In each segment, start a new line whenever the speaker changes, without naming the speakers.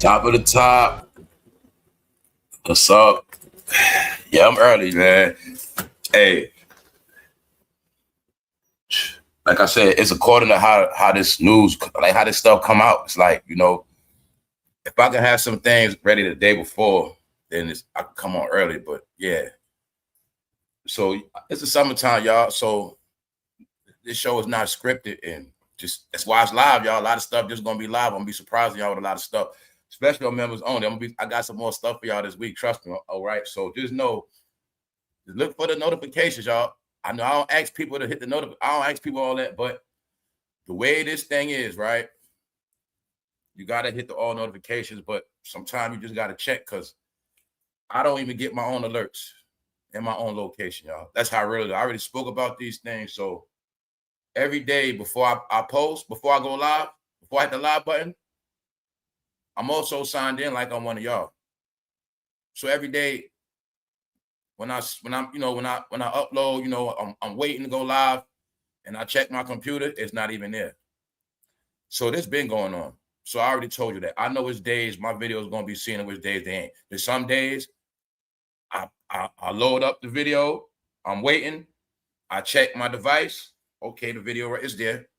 Top of the top. What's up? Yeah, I'm early, man. Hey, like I said, it's according to how this news, like how this stuff come out. It's like, if I can have some things ready the day before, then I can come on early. But yeah, so it's the summertime, y'all. So this show is not scripted, and just that's why it's live, y'all. A lot of stuff just gonna be live. I'm gonna be surprising y'all with a lot of stuff, especially on members only. I got some more stuff for y'all this week. Trust me. All right. So just look for the notifications, y'all. I know I don't ask people to hit the notification. I don't ask people all that, but the way this thing is, right? You gotta hit the all notifications, but sometimes you just gotta check because I don't even get my own alerts in my own location, y'all. That's how I already spoke about these things. So every day before I post, before I go live, before I hit the live button, I'm also signed in like I'm one of y'all. So every day when I upload, I'm waiting to go live and I check my computer, it's not even there. So this been going on. So I already told you that. I know which days my video is going to be seen and which days they ain't. There's some days I load up the video, I'm waiting, I check my device. Okay, the video is there.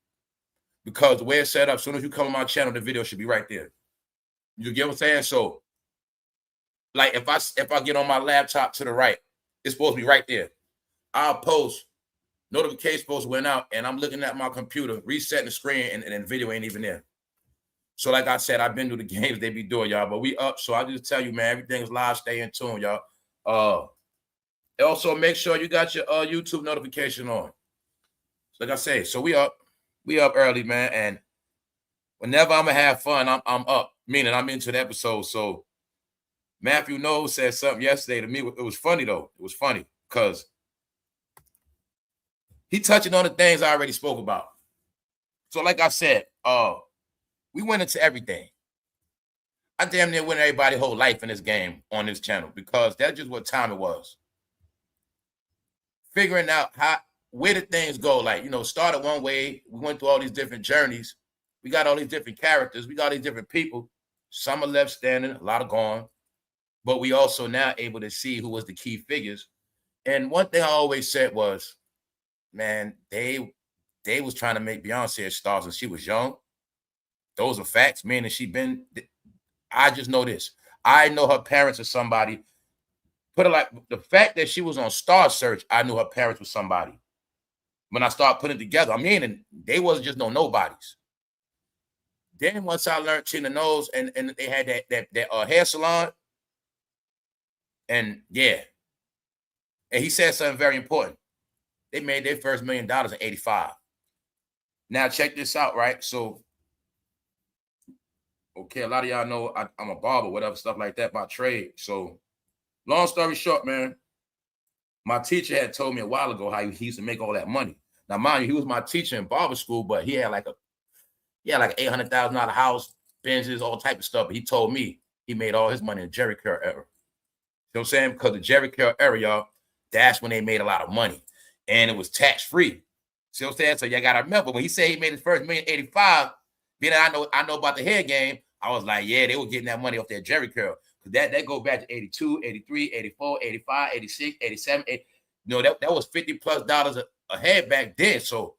Because the way it's set up, as soon as you come on my channel, the video should be right there. You get what I'm saying? So, like if I get on my laptop to the right, it's supposed to be right there. I'll post, notification supposed to went out, and I'm looking at my computer, resetting the screen, and the video ain't even there. So, like I said, I've been through the games they be doing, y'all, but we up. So I just tell you, man, everything's live. Stay in tune, y'all. Also make sure you got your YouTube notification on. Like I say, so we up early, man. And whenever I'm gonna have fun, I'm up. Meaning I'm into the episode. So Matthew Knows said something yesterday to me. It was funny though. It was funny because he touching on the things I already spoke about. So like I said, we went into everything. I damn near win everybody's whole life in this game on this channel because that's just what time it was. Figuring out where did things go? Like, started one way. We went through all these different journeys. We got all these different characters. We got all these different people. Some are left standing, a lot are gone. But we also now able to see who was the key figures. And one thing I always said was, man, they was trying to make Beyonce a star when she was young. Those are facts, meaning I just know this. I know her parents are somebody. Put it like the fact that she was on Star Search, I knew her parents were somebody. When I started putting it together, I mean, they wasn't just nobodies. Then once I learned Tina Knows and they had that hair salon, and yeah, and he said something very important. They made their first $1 million in 85. Now check this out, right? So, okay, a lot of y'all know I'm a barber, whatever, stuff like that by trade. So, long story short, man, my teacher had told me a while ago how he used to make all that money. Now, mind you, he was my teacher in barber school, but he had like an $800,000 house, Benzes, all type of stuff. But he told me he made all his money in the Jerry Curl era. You know what I'm saying? Because the Jerry Curl era, y'all, that's when they made a lot of money. And it was tax-free. See what I'm saying? So you got to remember, when he said he made his first $1 million in 85, then I know about the hair game. I was like, yeah, they were getting that money off that Jerry Curl. Because that go back to 82, 83, 84, 85, 86, 87. That was $50+ a head back then. So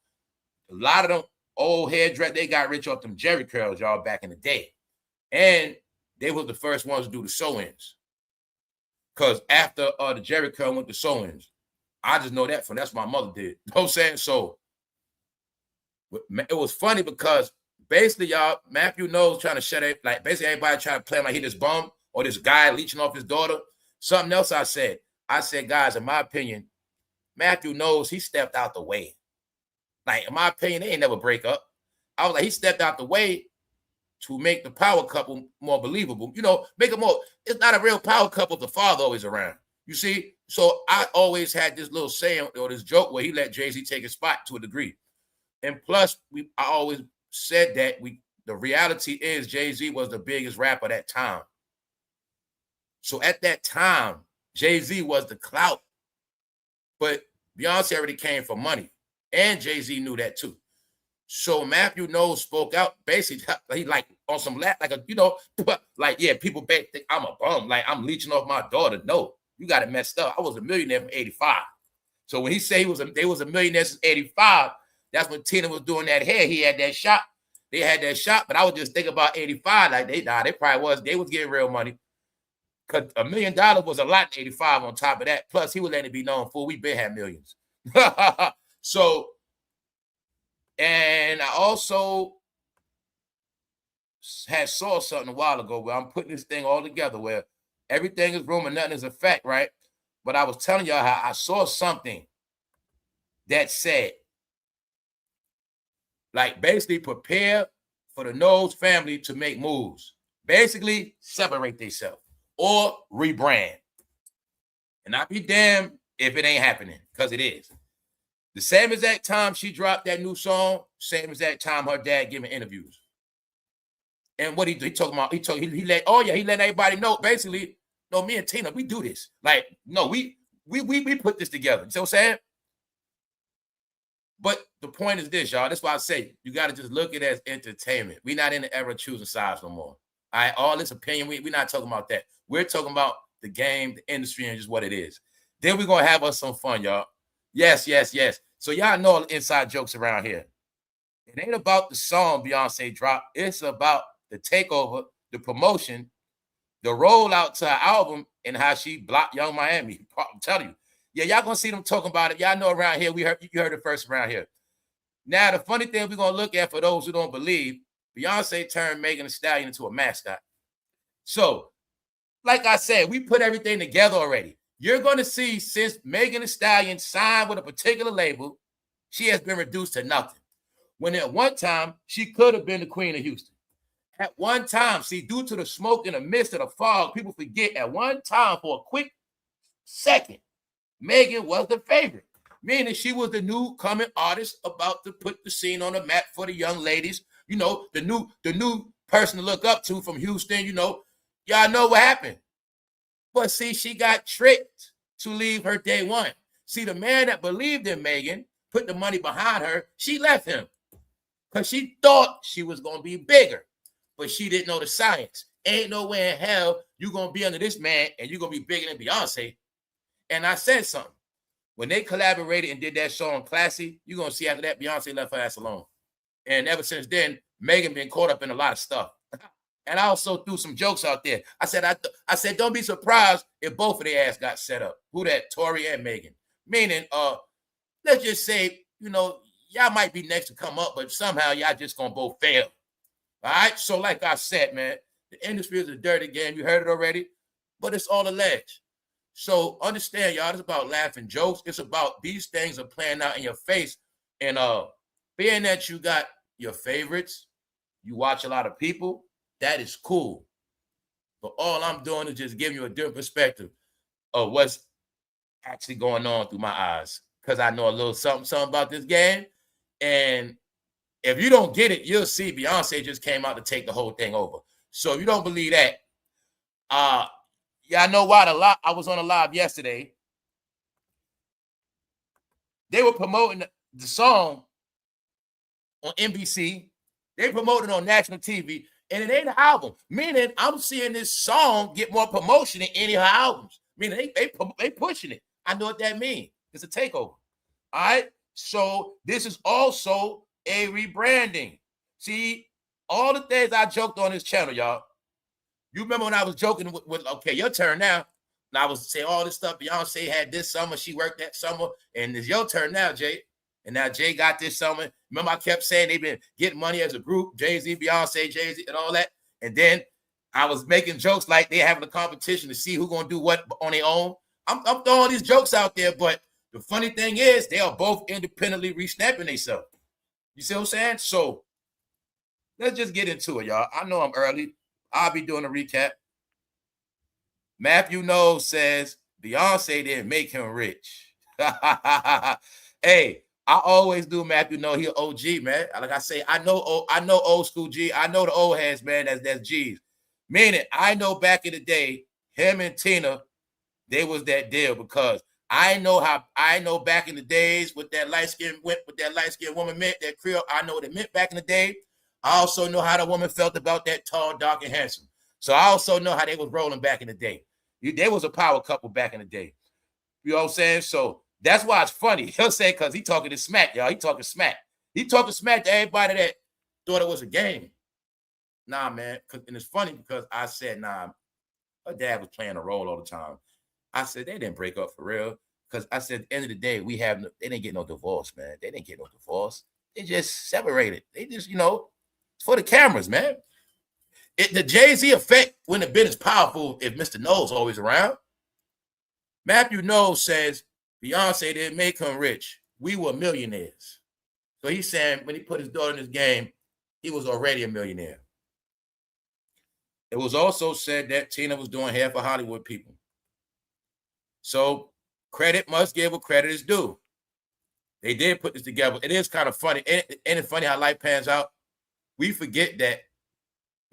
a lot of them old hairdress, they got rich off them Jerry Curls, y'all, back in the day. And they were the first ones to do the sew-ins. Because after the Jerry Curl went to sew-ins, I just know that that's what my mother did. You know what I'm saying? So it was funny because basically, y'all, Matthew Knows trying to shut it, like basically everybody trying to play him like he this bum or this guy leeching off his daughter. Something else I said, guys, in my opinion, Matthew Knows he stepped out the way. Like, in my opinion, they ain't never break up. I was like, he stepped out the way to make the power couple more believable. Make it more, it's not a real power couple if the father always around. You see? So I always had this little saying or this joke where he let Jay-Z take his spot to a degree. And plus, I always said that the reality is Jay-Z was the biggest rapper at that time. So at that time, Jay-Z was the clout. But Beyonce already came for money. And Jay-Z knew that too. So Matthew Knows spoke out. Basically, he like on some like a, like, yeah, people think I'm a bum, like I'm leeching off my daughter. No, you got it messed up. I was a millionaire from 85. So when he said they was a millionaire since 85, that's when Tina was doing that hair. He had that shop. They had that shop, but I was just thinking about 85. Like they probably was. They was getting real money. Because $1 million was a lot in 85 on top of that. Plus, he was letting it be known for we been had millions. So, and I also saw something a while ago where I'm putting this thing all together where everything is rumor, nothing is a fact, right? But I was telling y'all how I saw something that said, like, basically prepare for the Knowles family to make moves. Basically, separate themselves or rebrand. And I'll be damned if it ain't happening, because it is. The same exact time she dropped that new song, same exact time her dad giving interviews. And what he talking about, he let everybody know, basically, no, me and Tina, we do this. Like, no, we put this together. You see what I'm saying? But the point is this, y'all. That's why I say you got to just look at it as entertainment. We're not in the era of choosing sides no more. All right, all this opinion, we're not talking about that. We're talking about the game, the industry, and just what it is. Then we're going to have us some fun, y'all. Yes. So y'all know all the inside jokes around here. It ain't about the song Beyonce dropped. It's about the takeover, the promotion, the rollout to her album, and how she blocked yungmiami. I'm telling you. Yeah, y'all going to see them talking about it. Y'all know around here, you heard it first around here. Now, the funny thing we're going to look at for those who don't believe, Beyonce turned Megan Thee Stallion into a mascot. So, like I said, we put everything together already. You're going to see since Megan Thee Stallion signed with a particular label, she has been reduced to nothing. When at one time, she could have been the queen of Houston. At one time, see, due to the smoke and the mist of the fog, people forget at one time for a quick second, Megan was the favorite, meaning she was the new coming artist about to put the scene on the map for the young ladies. You know, the new person to look up to from Houston, you know. Y'all know what happened. But see, she got tricked to leave her day one. See, the man that believed in Megan, put the money behind her, she left him. Because she thought she was going to be bigger. But she didn't know the science. Ain't no way in hell you're going to be under this man and you're going to be bigger than Beyonce. And I said something. When they collaborated and did that song Classy, you're going to see after that, Beyonce left her ass alone. And ever since then, Megan been caught up in a lot of stuff. And I also threw some jokes out there. I said, don't be surprised if both of their ass got set up. Who that? Tory and Megan. Meaning, let's just say, you know, y'all might be next to come up, but somehow y'all just gonna both fail. All right. So, like I said, man, the industry is a dirty game. You heard it already, but it's all alleged. So understand, y'all, it's about laughing jokes. It's about these things are playing out in your face. And being that you got your favorites, you watch a lot of people, that is cool. But all I'm doing is just giving you a different perspective of what's actually going on through my eyes. Because I know a little something about this game. And if you don't get it, you'll see Beyonce just came out to take the whole thing over. So if you don't believe that, y'all know why I was on a live yesterday. They were promoting the song on NBC. They promoted it on national TV, and it ain't an album. Meaning, I'm seeing this song get more promotion than any of her albums. Meaning, they pushing it. I know what that means. It's a takeover. All right. So this is also a rebranding. See, all the things I joked on this channel, y'all. You remember when I was joking with okay, your turn now. And I was saying all this stuff. Beyonce had this summer. She worked that summer. And it's your turn now, Jay. And now Jay got this summer. Remember I kept saying they've been getting money as a group. Jay-Z, Beyonce, Jay-Z, and all that. And then I was making jokes like they're having a competition to see who's going to do what on their own. I'm throwing these jokes out there. But the funny thing is they are both independently re-snapping themselves. You see what I'm saying? So let's just get into it, y'all. I know I'm early. I'll be doing a recap. Matthew Knowles says Beyonce didn't make him rich. Hey, I always do Matthew Knowles. He an OG, man. Like I say, I know old school G. I know the old heads, man. That's G's. Meaning, I know back in the day, him and Tina, they was that deal because I know back in the days with that light skinned woman meant that Creole. I know what it meant back in the day. I also know how the woman felt about that tall, dark, and handsome. So I also know how they was rolling back in the day. They was a power couple back in the day. You know what I'm saying? So that's why it's funny. He'll say, because he talking to smack, y'all. He talking smack. He talking smack to everybody that thought it was a game. Nah, man. And it's funny because I said, nah, her dad was playing a role all the time. I said, they didn't break up for real. Because I said, at the end of the day, they didn't get no divorce, man. They didn't get no divorce. They just separated. They just, it's for the cameras, man. The Jay-Z effect wouldn't have been as powerful if Mr. Knowles always around. Matthew Knowles says, Beyonce didn't make him rich. We were millionaires. So he's saying when he put his daughter in this game, he was already a millionaire. It was also said that Tina was doing hair for Hollywood people. So credit must give what credit is due. They did put this together. It is kind of funny. Ain't it funny how life pans out? We forget that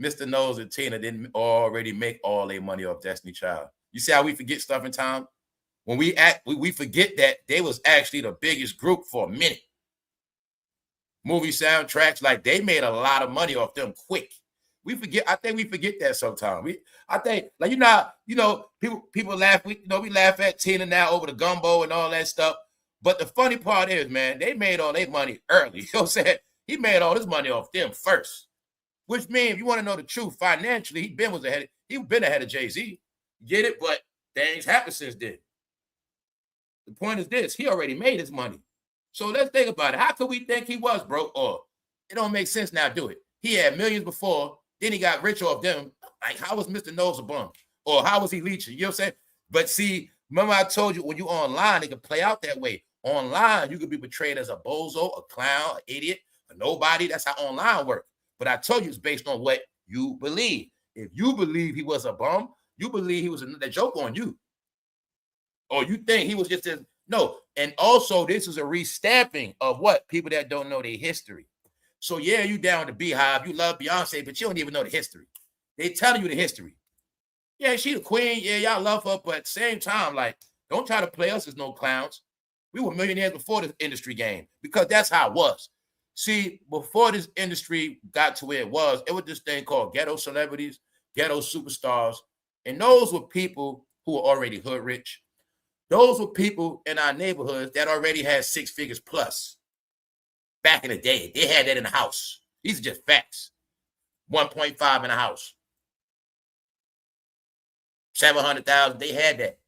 Mr. Knowles and Tina didn't already make all their money off Destiny Child. You see how we forget stuff in time? When we forget that they was actually the biggest group for a minute. Movie soundtracks, like they made a lot of money off them quick. We forget. I think we forget that sometimes. I think, like, people laugh. We laugh at Tina now over the gumbo and all that stuff. But the funny part is, man, they made all their money early. You know what I'm saying? He made all his money off them first. Which means, if you want to know the truth, financially, he's been ahead of Jay-Z. Get it? But things happened since then. The point is this: he already made his money. So let's think about it. How could we think he was broke? Or it don't make sense now. Do it. He had millions before. Then he got rich off them. Like, how was Mr. Knowles a bum? Or how was he leeching? You know what I'm saying? But see, remember I told you when you online, it can play out that way. Online, you could be portrayed as a bozo, a clown, an idiot, a nobody. That's how online works. But I told you it's based on what you believe. If you believe he was a bum, you believe he was a joke on you. Or you think he was just no. And also, this is a restamping of what? People that don't know their history. So yeah, you down the Beehive, you love Beyonce, but you don't even know the history. They telling you the history. Yeah, she the queen. Yeah, y'all love her, but at the same time, like, don't try to play us as no clowns. We were millionaires before this industry game, because that's how it was. See, before this industry got to where it was this thing called ghetto celebrities, ghetto superstars, and those were people who were already hood rich. Those were people in our neighborhoods that already had 6 figures plus. Back in the day, they had that in the house. These are just facts. 1.5 in the house. 700,000, they had that.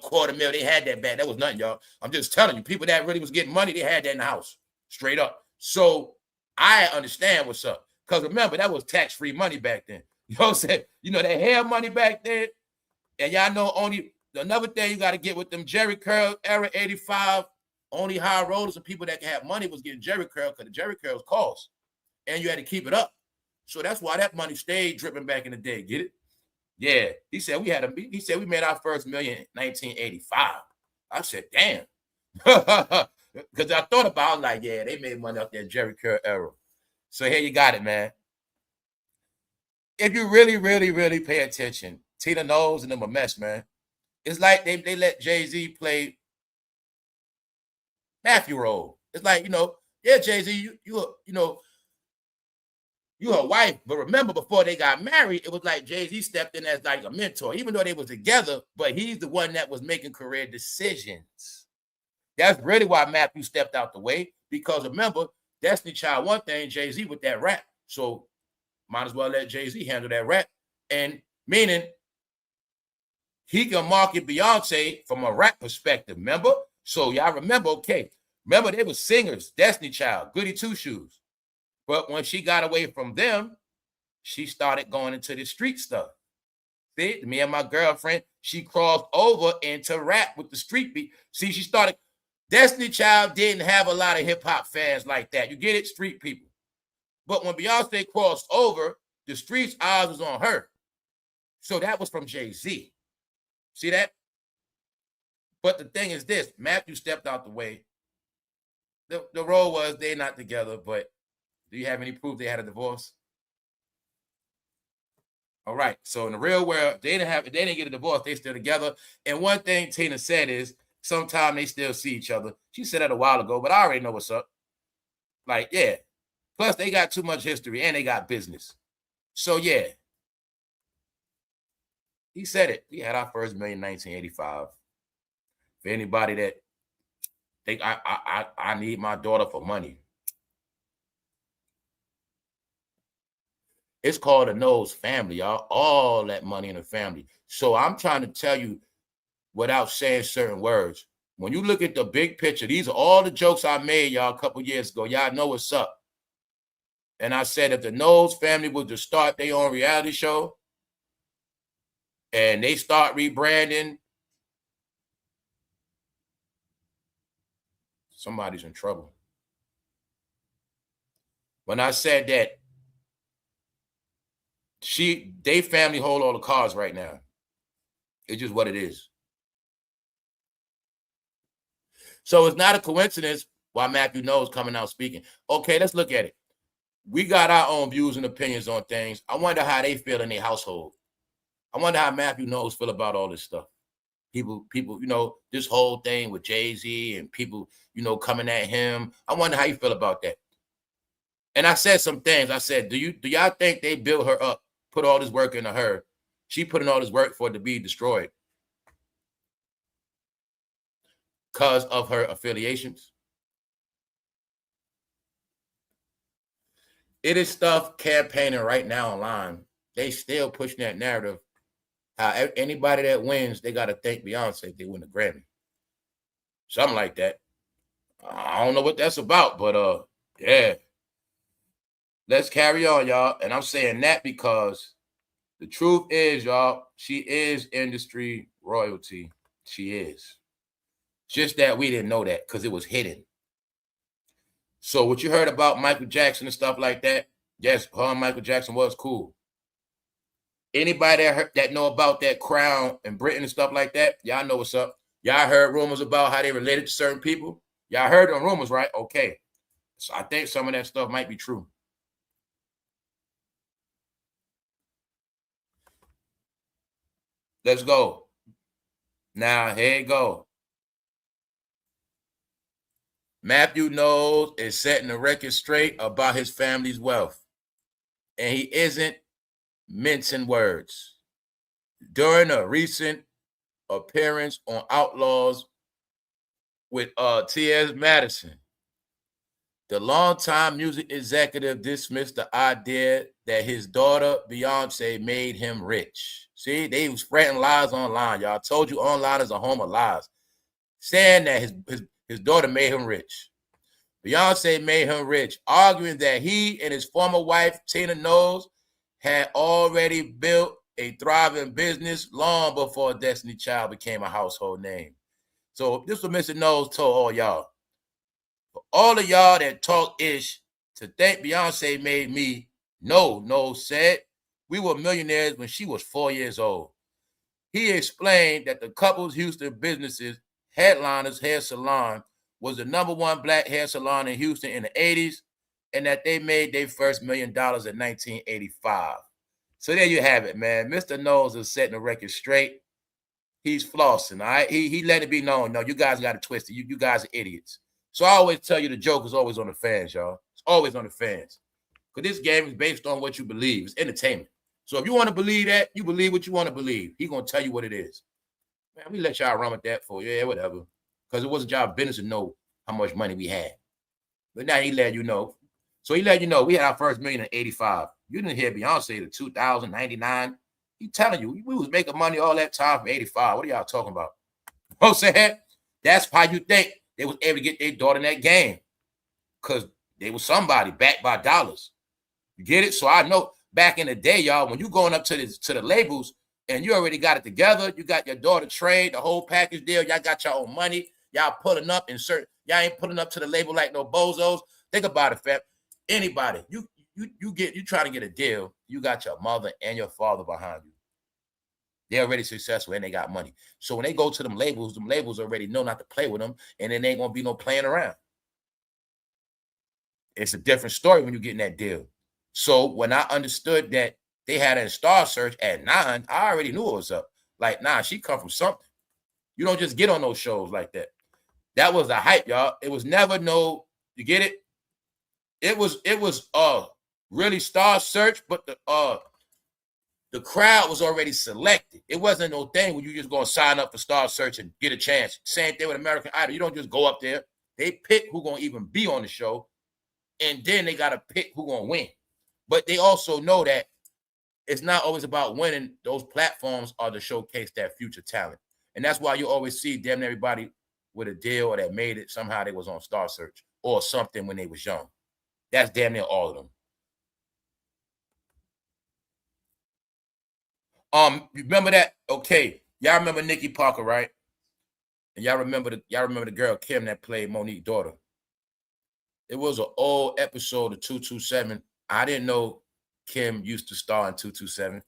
$250,000, they had that back. That was nothing, y'all. I'm just telling you, people that really was getting money, they had that in the house. Straight up. So I understand what's up. Because remember, that was tax-free money back then. You know what I'm saying? They had money back then. And y'all know only another thing you got to get with them Jerry Curl era 85. Only high rollers and people that can have money was getting Jerry Curl, because the Jerry Curls cost. And you had to keep it up. So that's why that money stayed dripping back in the day. Get it? Yeah. He said we made our first million in 1985. I said, damn. Because I thought about it, like, yeah, they made money off that Jerry Curl era. So here you got it, man. If you really, really, really pay attention, Tina Knowles and them a mess, man. It's like they let Jay-Z play Matthew role. It's like, yeah, Jay-Z, you a wife. But remember, before they got married, it was like Jay-Z stepped in as like a mentor, even though they were together, but he's the one that was making career decisions. That's really why Matthew stepped out the way, because remember, Destiny Child one thing, Jay-Z with that rap. So might as well let Jay-Z handle that rap. And meaning he can market Beyonce from a rap perspective, remember? So y'all remember, remember they were singers, Destiny Child, Goody Two Shoes. But when she got away from them, she started going into the street stuff. See, me and my girlfriend, she crossed over into rap with the street beat. See, she started, Destiny Child didn't have a lot of hip hop fans like that. You get it? Street people. But when Beyonce crossed over, the streets' eyes was on her. So that was from Jay-Z. See that? But the thing is this, Matthew stepped out the way. The role was they're not together, but do you have any proof they had a divorce? All right. So in the real world, they didn't get a divorce. They still together. And one thing Tina said is sometimes they still see each other. She said that a while ago, but I already know what's up. Like, yeah. Plus, they got too much history and they got business. So, yeah. He said it. We had our first million in 1985. For anybody that think I need my daughter for money, it's called a Knowles family, y'all. All that money in the family. So I'm trying to tell you, without saying certain words, when you look at the big picture, these are all the jokes I made, y'all, a couple years ago. Y'all know what's up. And I said, if the Knowles family was to start their own reality show and they start rebranding, somebody's in trouble. When I said that, they family hold all the cards right now. It's just what it is. So it's not a coincidence why Matthew Knowles coming out speaking. Okay, let's look at it. We got our own views and opinions on things. I wonder how they feel in their household. I wonder how Matthew Knowles feel about all this stuff. People, you know, this whole thing with Jay-Z and people, you know, coming at him. I wonder how you feel about that. And I said some things. I said, do y'all think they built her up, put all this work into her? She put in all this work for it to be destroyed because of her affiliations? It is stuff campaigning right now online. They still pushing that narrative. How anybody that wins, they got to thank Beyonce if they win a Grammy. Something like that. I don't know what that's about, but yeah. Let's carry on, y'all. And I'm saying that because the truth is, y'all, she is industry royalty. She is. Just that we didn't know that because it was hidden. So what you heard about Michael Jackson and stuff like that, yes, her and Michael Jackson was cool. Anybody that know about that Crown and Britain and stuff like that, y'all know what's up. Y'all heard rumors about how they related to certain people? Y'all heard them rumors, right? Okay. So I think some of that stuff might be true. Let's go. Now, here you go. Matthew Knowles is setting the record straight about his family's wealth. And he isn't mincing words. During a recent appearance on Outlaws with T.S. Madison, the longtime music executive dismissed the idea that his daughter Beyonce made him rich. See, they was spreading lies online. Y'all, told you online is a home of lies. Saying that his daughter made him rich. Beyonce made him rich, arguing that he and his former wife, Tina Knowles, had already built a thriving business long before Destiny Child became a household name. So this is what Mr. Knowles told all y'all. For all of y'all that talk ish to think Beyonce made me, no, Knowles said, we were millionaires when she was 4 years old. He explained that the couple's Houston businesses, Headliners Hair Salon, was the #1 black hair salon in Houston in the 80s, and that they made their first $1 million in 1985. So there you have it, man. Mr. Knowles is setting the record straight. He's flossing, all right? He let it be known. No, you guys got it twisted. You guys are idiots. So I always tell you the joke is always on the fans, y'all. It's always on the fans. Because this game is based on what you believe. It's entertainment. So if you want to believe that, you believe what you want to believe. He's going to tell you what it is. Man, we let y'all run with that for, yeah, whatever. Because it wasn't y'all business to know how much money we had. But now he let you know. So he let you know we had our first million in 85. You didn't hear Beyonce to 2099. He telling you, we was making money all that time from 85. What are y'all talking about? You know what I'm saying? That's how you think they was able to get their daughter in that game. Because they was somebody backed by dollars. You get it? So I know back in the day, y'all, when you going up to the labels and you already got it together, you got your daughter trained, the whole package deal, y'all got your own money, y'all pulling up in certain, y'all ain't pulling up to the label like no bozos. Think about it, fam. Anybody, you try to get a deal, you got your mother and your father behind you. They're already successful and they got money. So when they go to them labels already know not to play with them, and then ain't gonna be no playing around. It's a different story when you get in that deal. So when I understood that they had a star search at 9, I already knew it was up. Like, nah, she come from something. You don't just get on those shows like that. That was the hype, y'all. It was never no, you get it? it was really Star Search, but the crowd was already selected. It wasn't no thing where you just gonna sign up for Star Search and get a chance. Same thing with American Idol. You don't just go up there. They pick who gonna even be on the show, and then they gotta pick who gonna win. But they also know that it's not always about winning. Those platforms are to showcase that future talent. And that's why you always see damn everybody with a deal or that made it. Somehow they was on Star Search or something when they was young. That's damn near all of them. Remember that? Okay. Y'all remember Nikki Parker, right? And y'all remember the girl Kim that played Monique's daughter. It was an old episode of 227. I didn't know Kim used to star in 227.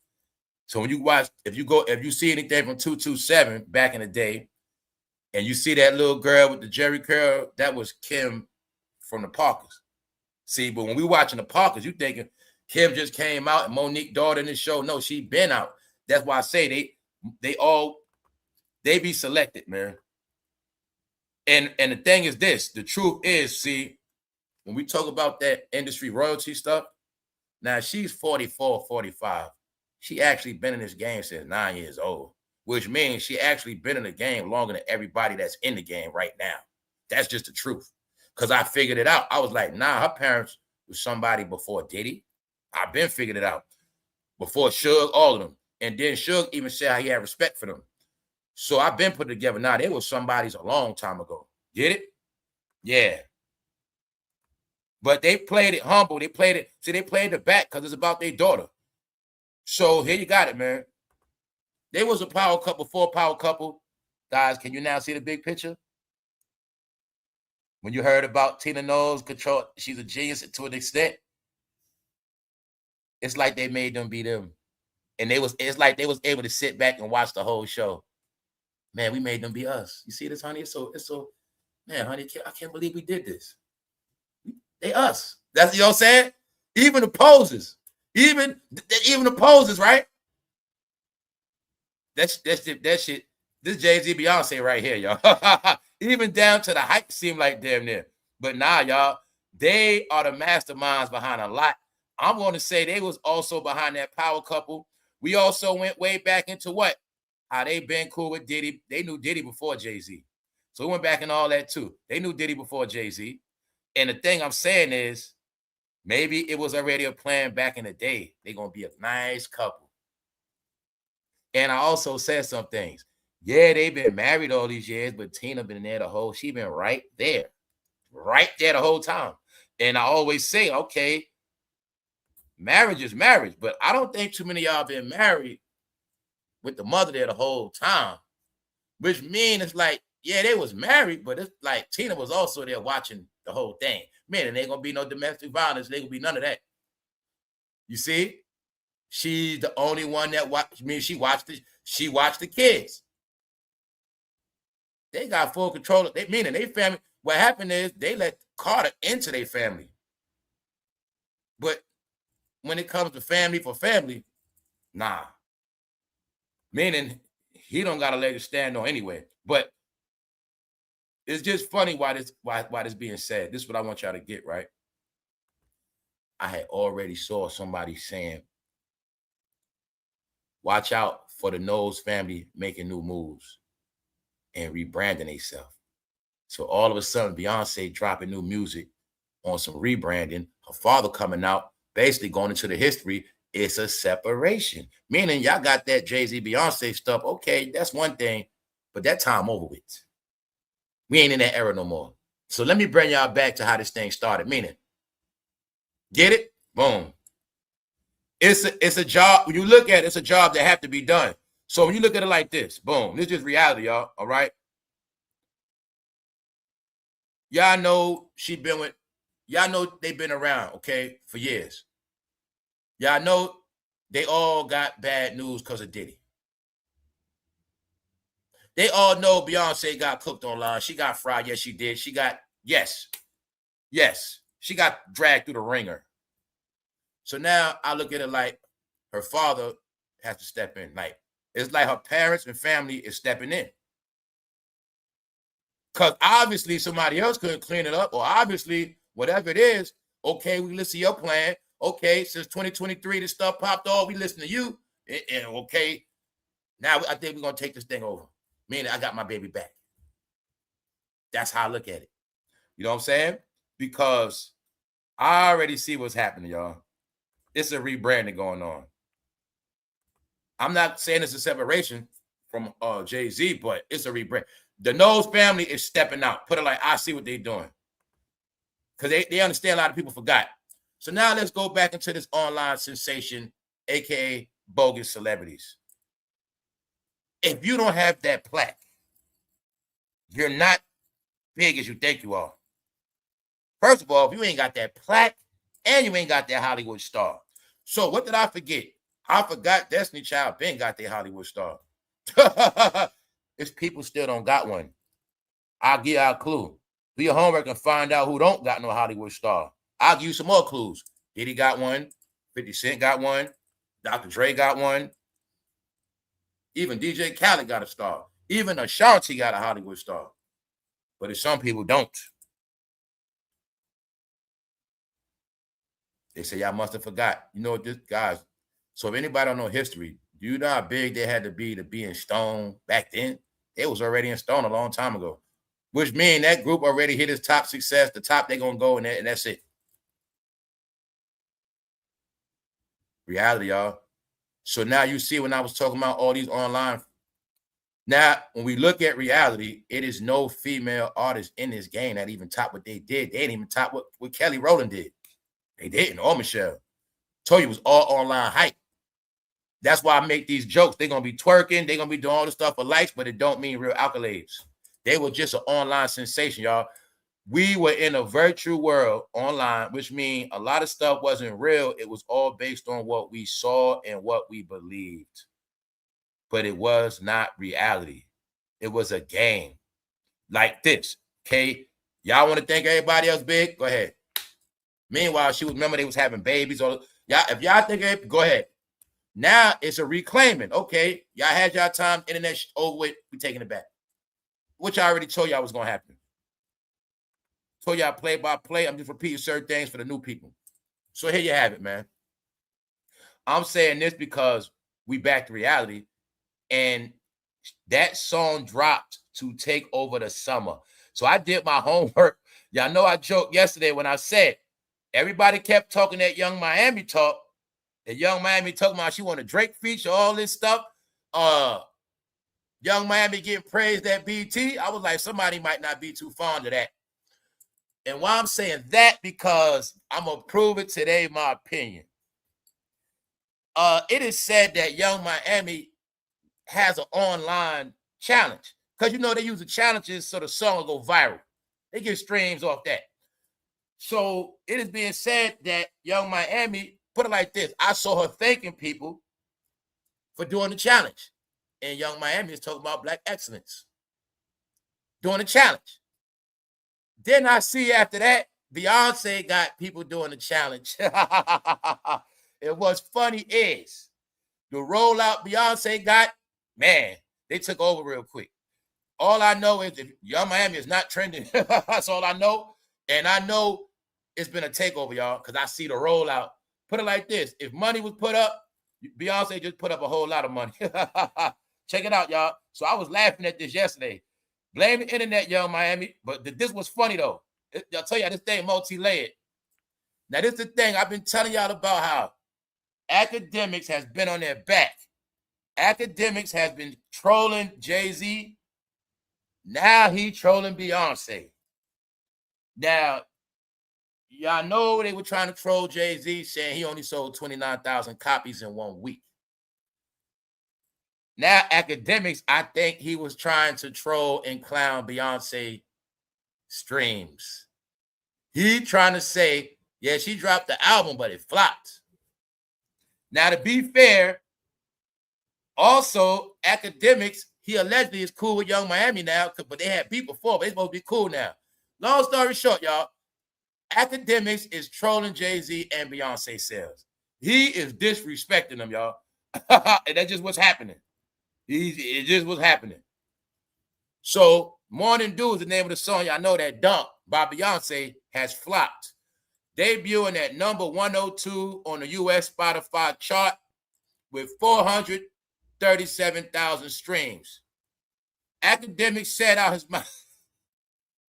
So when you watch, if you see anything from 227 back in the day, and you see that little girl with the Jerry curl, that was Kim from the Parkers. See, but when we watching the Parkers, you thinking Kim just came out and Monique's daughter in this show. No, she been out. That's why I say they be selected, man. And the thing is this, the truth is, see, when we talk about that industry royalty stuff, now she's 44, 45. She actually been in this game since 9 years old, which means she actually been in the game longer than everybody that's in the game right now. That's just the truth. Because I figured it out. I was like, nah, her parents was somebody before Diddy. I've been figured it out. Before Suge, all of them. And then Suge even said how he had respect for them. So I've been put together. Now, they was somebody's a long time ago. Get it? Yeah. But they played it humble. They played it. See, they played the back because it's about their daughter. So here you got it, man. They was a power couple, before power couple. Guys, can you now see the big picture? When you heard about Tina Knowles control, she's a genius to an extent. It's like they made them be them. And it's like they was able to sit back and watch the whole show. Man, we made them be us. You see this, honey? It's so, man, honey, I can't believe we did this. They us. That's, you know what I'm saying? Even the poses. Even the poses, right? That shit. This Jay-Z Beyonce right here, y'all. Even down to the hype seemed like damn near. But nah, y'all, they are the masterminds behind a lot. I'm going to say they was also behind that power couple. We also went way back into what? How they been cool with Diddy. They knew Diddy before Jay-Z. So we went back in all that too. They knew Diddy before Jay-Z. And the thing I'm saying is, maybe it was already a plan back in the day. They're going to be a nice couple. And I also said some things. Yeah, they've been married all these years, but Tina been there she been right there the whole time. And I always say, okay, marriage is marriage, but I don't think too many of y'all been married with the mother there the whole time, which means it's like, yeah, they was married, but it's like Tina was also there watching the whole thing. Man, and ain't gonna be no domestic violence. There gonna be none of that. You see, she's the only one that watched. I mean, she watched the kids. They got full control. Meaning they family. What happened is they let Carter into their family. But when it comes to family for family, nah. Meaning he don't got a leg to stand on anyway. But it's just funny why this being said. This is what I want y'all to get, right? I had already saw somebody saying, watch out for the Knowles family making new moves and rebranding themselves. So all of a sudden, Beyonce dropping new music on some rebranding, her father coming out, basically going into the history. It's a separation. Meaning y'all got that Jay-Z Beyonce stuff. Okay, that's one thing, but that time over with. We ain't in that era no more. So let me bring y'all back to how this thing started. Meaning, get it? Boom. It's a job. When you look at it, it's a job that have to be done. So when you look at it like this, boom, this is just reality, y'all. All right. Y'all know y'all know they've been around, okay, for years. Y'all know they all got bad news because of Diddy. They all know Beyonce got cooked online. She got fried. Yes, she did. Yes. She got dragged through the ringer. So now I look at it like her father has to step in. Like, it's like her parents and family is stepping in. Because obviously somebody else couldn't clean it up, or obviously whatever it is, Okay, we listen to your plan. Okay, since 2023, this stuff popped off. We listen to you. And okay, now I think we're going to take this thing over. Meaning I got my baby back. That's how I look at it. You know what I'm saying? Because I already see what's happening, y'all. It's a rebranding going on. I'm not saying it's a separation from Jay-Z, but it's a rebrand. The Knowles family is stepping out. Put it like, I see what they're doing. Because they understand a lot of people forgot. So now let's go back into this online sensation, aka bogus celebrities. If you don't have that plaque, you're not big as you think you are. First of all, if you ain't got that plaque and you ain't got that Hollywood star. So what did I forget? I forgot Destiny Child Ben got their Hollywood star. It's people still don't got one. I'll give you a clue. Do your homework and find out who don't got no Hollywood star. I'll give you some more clues. Diddy got one. 50 Cent got one. Dr. Dre got one. Even DJ Khaled got a star. Even Ashanti got a Hollywood star. But if some people don't. They say, y'all must have forgot. You know what, this guys. So if anybody don't know history, do you know how big they had to be in stone back then? It was already in stone a long time ago. Which means that group already hit its top success. The top they're going to go, and that's it. Reality, y'all. So now you see when I was talking about all these online. Now, when we look at reality, it is no female artist in this game that even top what they did. They didn't even top what Kelly Rowland did. They didn't, or Michelle. Told you it was all online hype. That's why I make these jokes. They're going to be twerking. They're going to be doing all the stuff for likes, but it don't mean real accolades. They were just an online sensation, y'all. We were in a virtual world online, which means a lot of stuff wasn't real. It was all based on what we saw and what we believed. But it was not reality. It was a game like this. Okay, y'all want to think everybody else big? Go ahead. Meanwhile, remember they was having babies. Or y'all, if y'all think, go ahead. Now it's a reclaiming. Okay, y'all had y'all time. Internet over with. We taking it back. Which I already told y'all was gonna happen. Told y'all play by play. I'm just repeating certain things for the new people. So here you have it, man. I'm saying this because we back to reality. And that song dropped to take over the summer. So I did my homework. Y'all know I joked yesterday when I said everybody kept talking that yungmiami talk. That yungmiami talking about she want a Drake feature, all this stuff. Yungmiami getting praised at BT. I was like, somebody might not be too fond of that. And why I'm saying that, because I'm going to prove it today, my opinion. It is said that yungmiami has an online challenge. Because, you know, they use the challenges so the song will go viral. They get streams off that. So it is being said that yungmiami, put it like this, I saw her thanking people for doing the challenge. And yungmiami is talking about Black excellence. Doing the challenge. Then I see after that, Beyonce got people doing the challenge. And what's funny is the rollout Beyonce got, man, they took over real quick. All I know is if yungmiami is not trending, that's all I know. And I know it's been a takeover, y'all, because I see the rollout. Put it like this. If money was put up, Beyonce just put up a whole lot of money. Check it out, y'all. So I was laughing at this yesterday. Blame the internet, yungmiami. But this was funny, though. I'll tell you, this thing multi-layered. Now, this is the thing. I've been telling y'all about how academics has been on their back. Academics has been trolling Jay-Z. Now he trolling Beyonce. Now, y'all know they were trying to troll Jay-Z, saying he only sold 29,000 copies in 1 week. Now, academics, I think he was trying to troll and clown Beyonce streams. He trying to say, yeah, she dropped the album, but it flopped. Now, to be fair, also, academics, he allegedly is cool with yungmiami now, but they had beef before, but they supposed to be cool now. Long story short, y'all, academics is trolling Jay-Z and Beyonce sales. He is disrespecting them, y'all. And that's just what's happening. It just was happening. So, Morning Dew is the name of the song. Y'all know that Dunk by Beyonce has flopped. debuting at number 102 on the U.S. Spotify chart with 437,000 streams. Academic said out his mouth,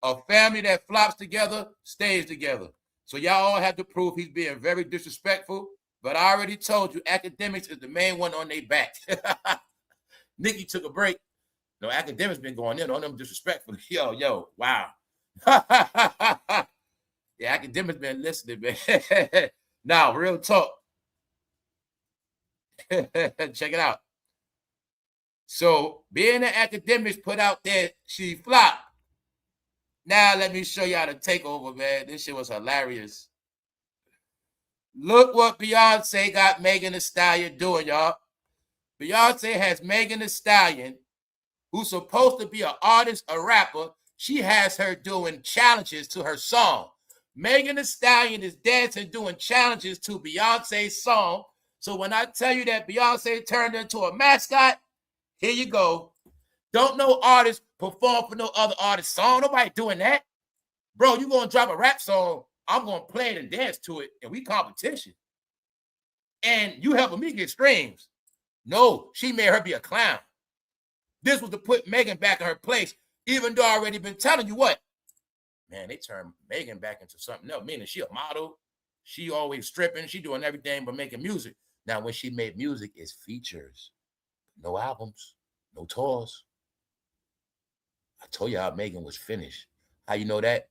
a family that flops together stays together. So y'all all have to prove he's being very disrespectful. But I already told you, Academics is the main one on their back. Nikki took a break. No, Academics been going in on them disrespectful. Yo, wow. Yeah, Academics been listening, man. Now, real talk. Check it out. So, being the Academics put out there, she flopped. Now, let me show y'all the takeover, man. This shit was hilarious. Look what Beyonce got Megan Thee Stallion doing, y'all. Beyonce has Megan Thee Stallion, who's supposed to be an artist, a rapper. She has her doing challenges to her song. Megan Thee Stallion is dancing, doing challenges to Beyonce's song. So when I tell you that Beyonce turned into a mascot, here you go. Don't no artist perform for no other artist's song. Nobody doing that. Bro, you going to drop a rap song, I'm going to play it and dance to it, and we competition. And you helping me get streams. No, she made her be a clown. This was to put Megan back in her place, even though I already been telling you what. Man, they turned Megan back into something else, meaning she a model. She always stripping. She doing everything but making music. Now, when she made music, it's features. No albums, no tours. I told y'all Megan was finished. How you know that?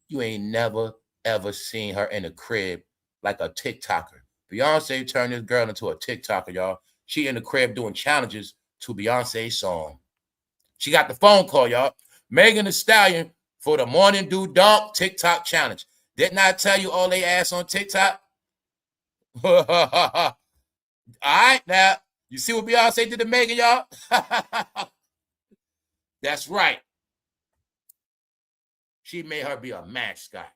You ain't never, ever seen her in a crib like a TikToker. Beyonce turned this girl into a TikToker, y'all. She in the crib doing challenges to Beyonce's song. She got the phone call, y'all. Megan Thee Stallion for the Morning Dew Dunk TikTok challenge. Didn't I tell you all they ass on TikTok? All right, now, you see what Beyonce did to Megan, y'all? That's right. She made her be a mascot.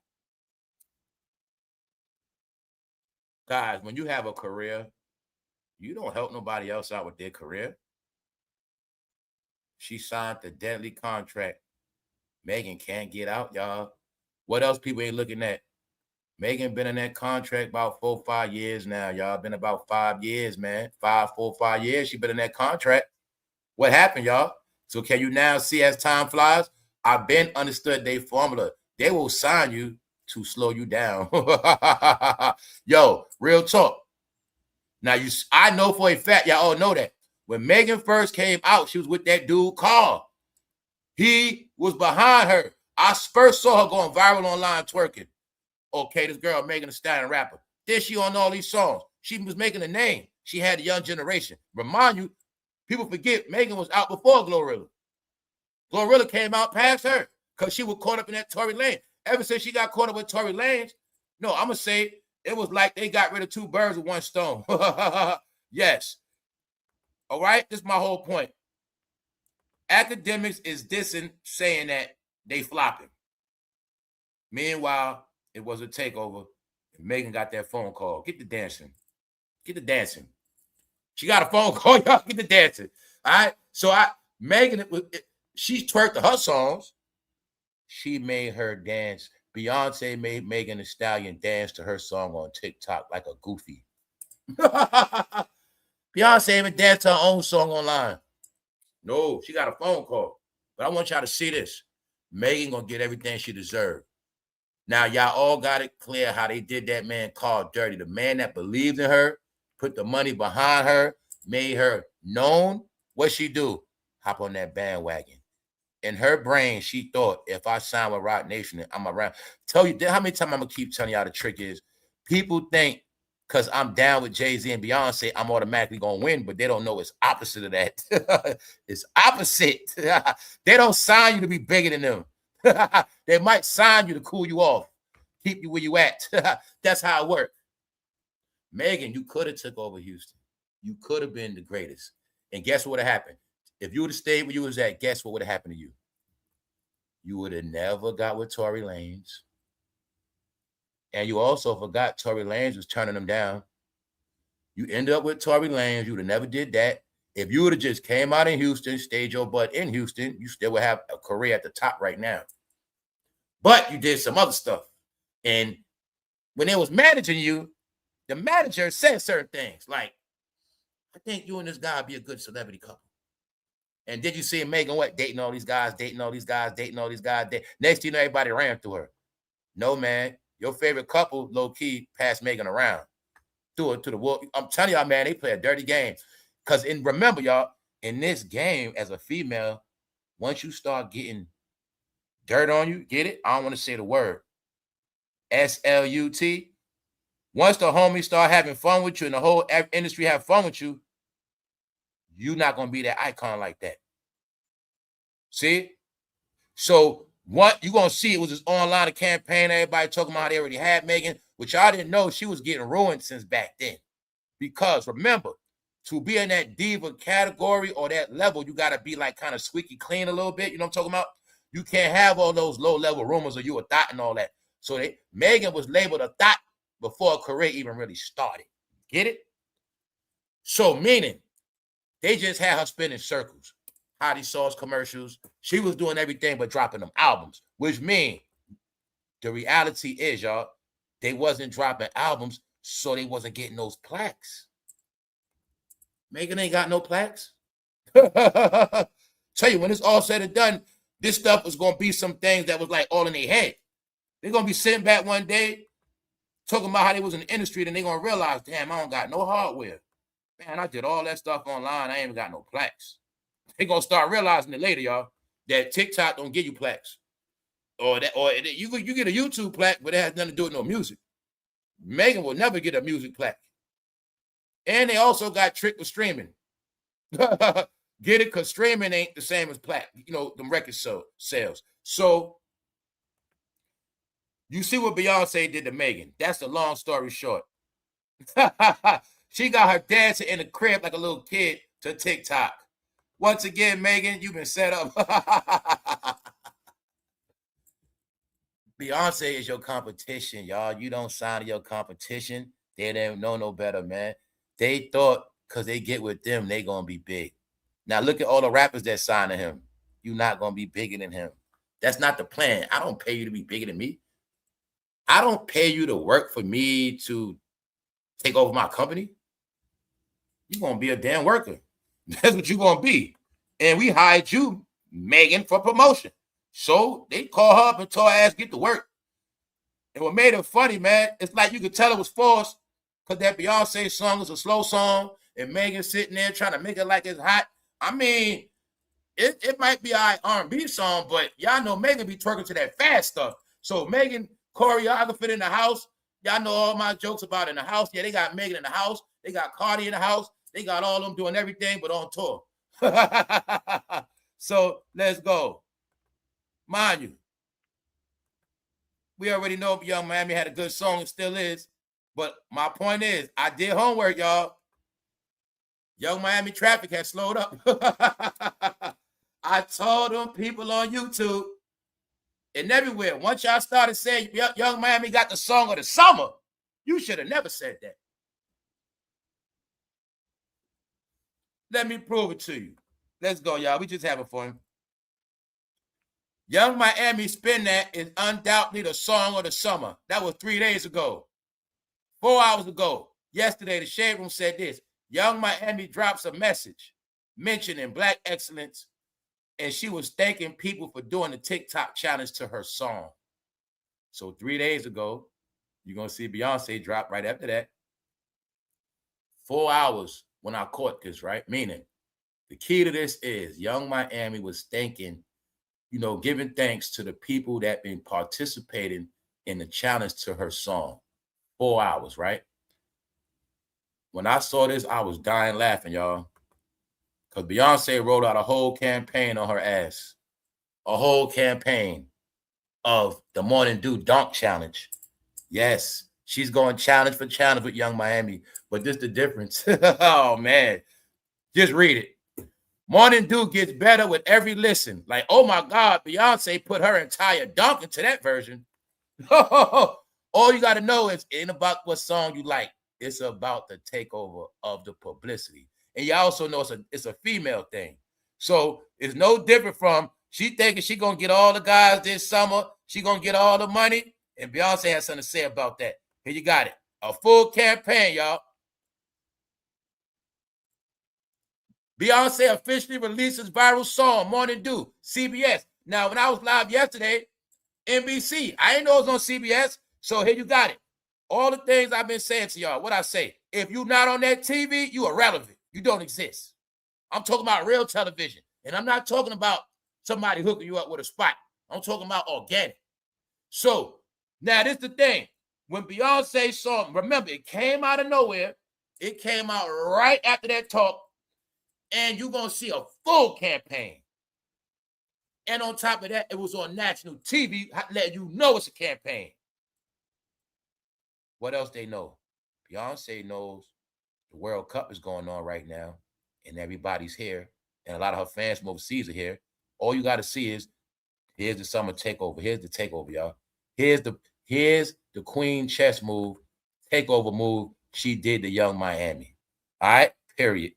Guys, when you have a career, you don't help nobody else out with their career. She signed the deadly contract. Megan can't get out, y'all. What else people ain't looking at? Megan been in that contract about 4 or 5 years now, y'all. Been about 5 years, man. 4 or 5 years she been in that contract. What happened, y'all? So can you now see as time flies? I've been understood their formula. They will sign you to slow you down. Yo, real talk. Now, I know for a fact, y'all all know that. When Megan first came out, she was with that dude, Carl. He was behind her. I first saw her going viral online twerking. Okay, this girl, Megan Thee Stallion rapper. Then she on all these songs. She was making a name. She had a young generation. Remind you, people forget Megan was out before Glorilla. Glorilla came out past her because she was caught up in that Tory Lanez. Ever since she got caught up with Tory Lanez, no, I'm going to say it was like they got rid of 2 birds with 1 stone. Yes. All right? This is my whole point. Academics is dissing, saying that they flopping. Meanwhile, it was a takeover. And Megan got that phone call. Get the dancing. Get the dancing. She got a phone call. Y'all get the dancing. All right? So Megan, she twerked to her songs. She made her dance. Beyonce made Megan Thee Stallion dance to her song on TikTok like a goofy. Beyonce even danced to her own song online. No, she got a phone call. But I want y'all to see this. Megan gonna get everything she deserved. Now, y'all all got it clear how they did that man called dirty. The man that believed in her, put the money behind her, made her known. What she do? Hop on that bandwagon. In her brain, she thought, if I sign with Roc Nation, I'm around. Tell you how many times I'm going to keep telling y'all the trick is, people think because I'm down with Jay-Z and Beyonce, I'm automatically going to win, but they don't know it's opposite of that. It's opposite. They don't sign you to be bigger than them. They might sign you to cool you off, keep you where you at. That's how it works. Megan, you could have took over Houston. You could have been the greatest. And guess what would have happened? If you would have stayed where you was at, guess what would have happened to you? You would have never got with Tory Lanez. And you also forgot Tory Lanez was turning them down. You end up with Tory Lanez. You would have never did that. If you would have just came out in Houston, stayed your butt in Houston, you still would have a career at the top right now. But you did some other stuff. And when they was managing you, the manager said certain things like, I think you and this guy would be a good celebrity couple. And did you see Megan what? Dating all these guys, dating all these guys, dating all these guys. Next thing you know, everybody ran through her. No, man. Your favorite couple, low-key, passed Megan around. Threw it to the wall. I'm telling y'all, man, they play a dirty game. Because remember, y'all, in this game, as a female, once you start getting dirt on you, get it? I don't want to say the word. SLUT. Once the homies start having fun with you and the whole industry have fun with you, you're not going to be that icon like that. See? So what you're going to see, it was this online campaign, everybody talking about how they already had Megan, which I didn't know she was getting ruined since back then. Because remember, to be in that diva category or that level, you got to be like kind of squeaky clean a little bit. You know what I'm talking about? You can't have all those low-level rumors of you a thought and all that. So Megan was labeled a thought before her career even really started. Get it? So meaning, they just had her spinning circles. Hottie Sauce commercials. She was doing everything but dropping them albums, which means the reality is, y'all, they wasn't dropping albums, so they wasn't getting those plaques. Megan ain't got no plaques. Tell you, when it's all said and done, this stuff was going to be some things that was like all in their head. They're going to be sitting back one day talking about how they was in the industry, then they're going to realize, damn, I don't got no hardware. Man, I did all that stuff online. I ain't even got no plaques. They're going to start realizing it later, y'all, that TikTok don't give you plaques. Or you get a YouTube plaque, but it has nothing to do with no music. Megan will never get a music plaque. And they also got tricked with streaming. Get it? Because streaming ain't the same as plaque. You know, them record sales. So, you see what Beyonce did to Megan. That's the long story short. She got her dancing in the crib like a little kid to TikTok. Once again, Megan, you've been set up. Beyonce is your competition, y'all. You don't sign to your competition. They didn't know no better, man. They thought because they get with them, they going to be big. Now, look at all the rappers that sign to him. You're not going to be bigger than him. That's not the plan. I don't pay you to be bigger than me. I don't pay you to work for me to take over my company. You're going to be a damn worker. That's what you're going to be. And we hired you, Megan, for promotion. So they call her up and told her ass get to work. And what made it funny, man, it's like you could tell it was forced because that Beyonce song was a slow song and Megan sitting there trying to make it like it's hot. I mean, it might be an R&B song, but y'all know Megan be twerking to that fast stuff. So Megan choreographed in the house. Y'all know all my jokes about in the house. Yeah, they got Megan in the house. They got Cardi in the house. They got all of them doing everything but on tour. So let's go. Mind you, we already know Young Miami had a good song and still is. But my point is, I did homework, y'all. Young Miami traffic has slowed up. I told them people on YouTube and everywhere, once y'all started saying Young Miami got the song of the summer, you should have never said that. Let me prove it to you. Let's go, y'all. We just having fun. Young Miami Spin That is undoubtedly the song of the summer. That was 3 days ago. 4 hours ago. Yesterday, the Shade Room said this. Young Miami drops a message mentioning Black excellence, and she was thanking people for doing the TikTok challenge to her song. So 3 days ago, you're going to see Beyonce drop right after that. 4 hours when I caught this, right? Meaning, the key to this is Young Miami was thanking, giving thanks to the people that been participating in the challenge to her song. 4 hours, right? When I saw this, I was dying laughing, y'all. Because Beyonce rolled out a whole campaign on her ass. A whole campaign of the Morning Dew Dunk Challenge. Yes, she's going challenge for challenge with Young Miami. But this is the difference. Oh, man. Just read it. Morning Dew gets better with every listen. Like, oh, my God, Beyonce put her entire dunk into that version. All you got to know is it ain't about what song you like. It's about the takeover of the publicity. And you also know it's a female thing. So it's no different from she thinking she going to get all the guys this summer. She going to get all the money. And Beyonce has something to say about that. Here you got it. A full campaign, y'all. Beyonce officially releases viral song, Morning Dew, CBS. Now, when I was live yesterday, NBC, I didn't know it was on CBS, so here you got it. All the things I've been saying to y'all, what I say, if you're not on that TV, you irrelevant. You don't exist. I'm talking about real television, and I'm not talking about somebody hooking you up with a spot. I'm talking about organic. So, now this is the thing. When Beyonce song, remember, it came out of nowhere. It came out right after that talk, and you're going to see a full campaign. And on top of that, it was on national TV, letting you know it's a campaign. What else they know? Beyonce knows the World Cup is going on right now, and everybody's here, and a lot of her fans from overseas are here. All you got to see is, here's the summer takeover. Here's the takeover, y'all. Here's the queen chess move, takeover move she did to Young Miami. All right, period.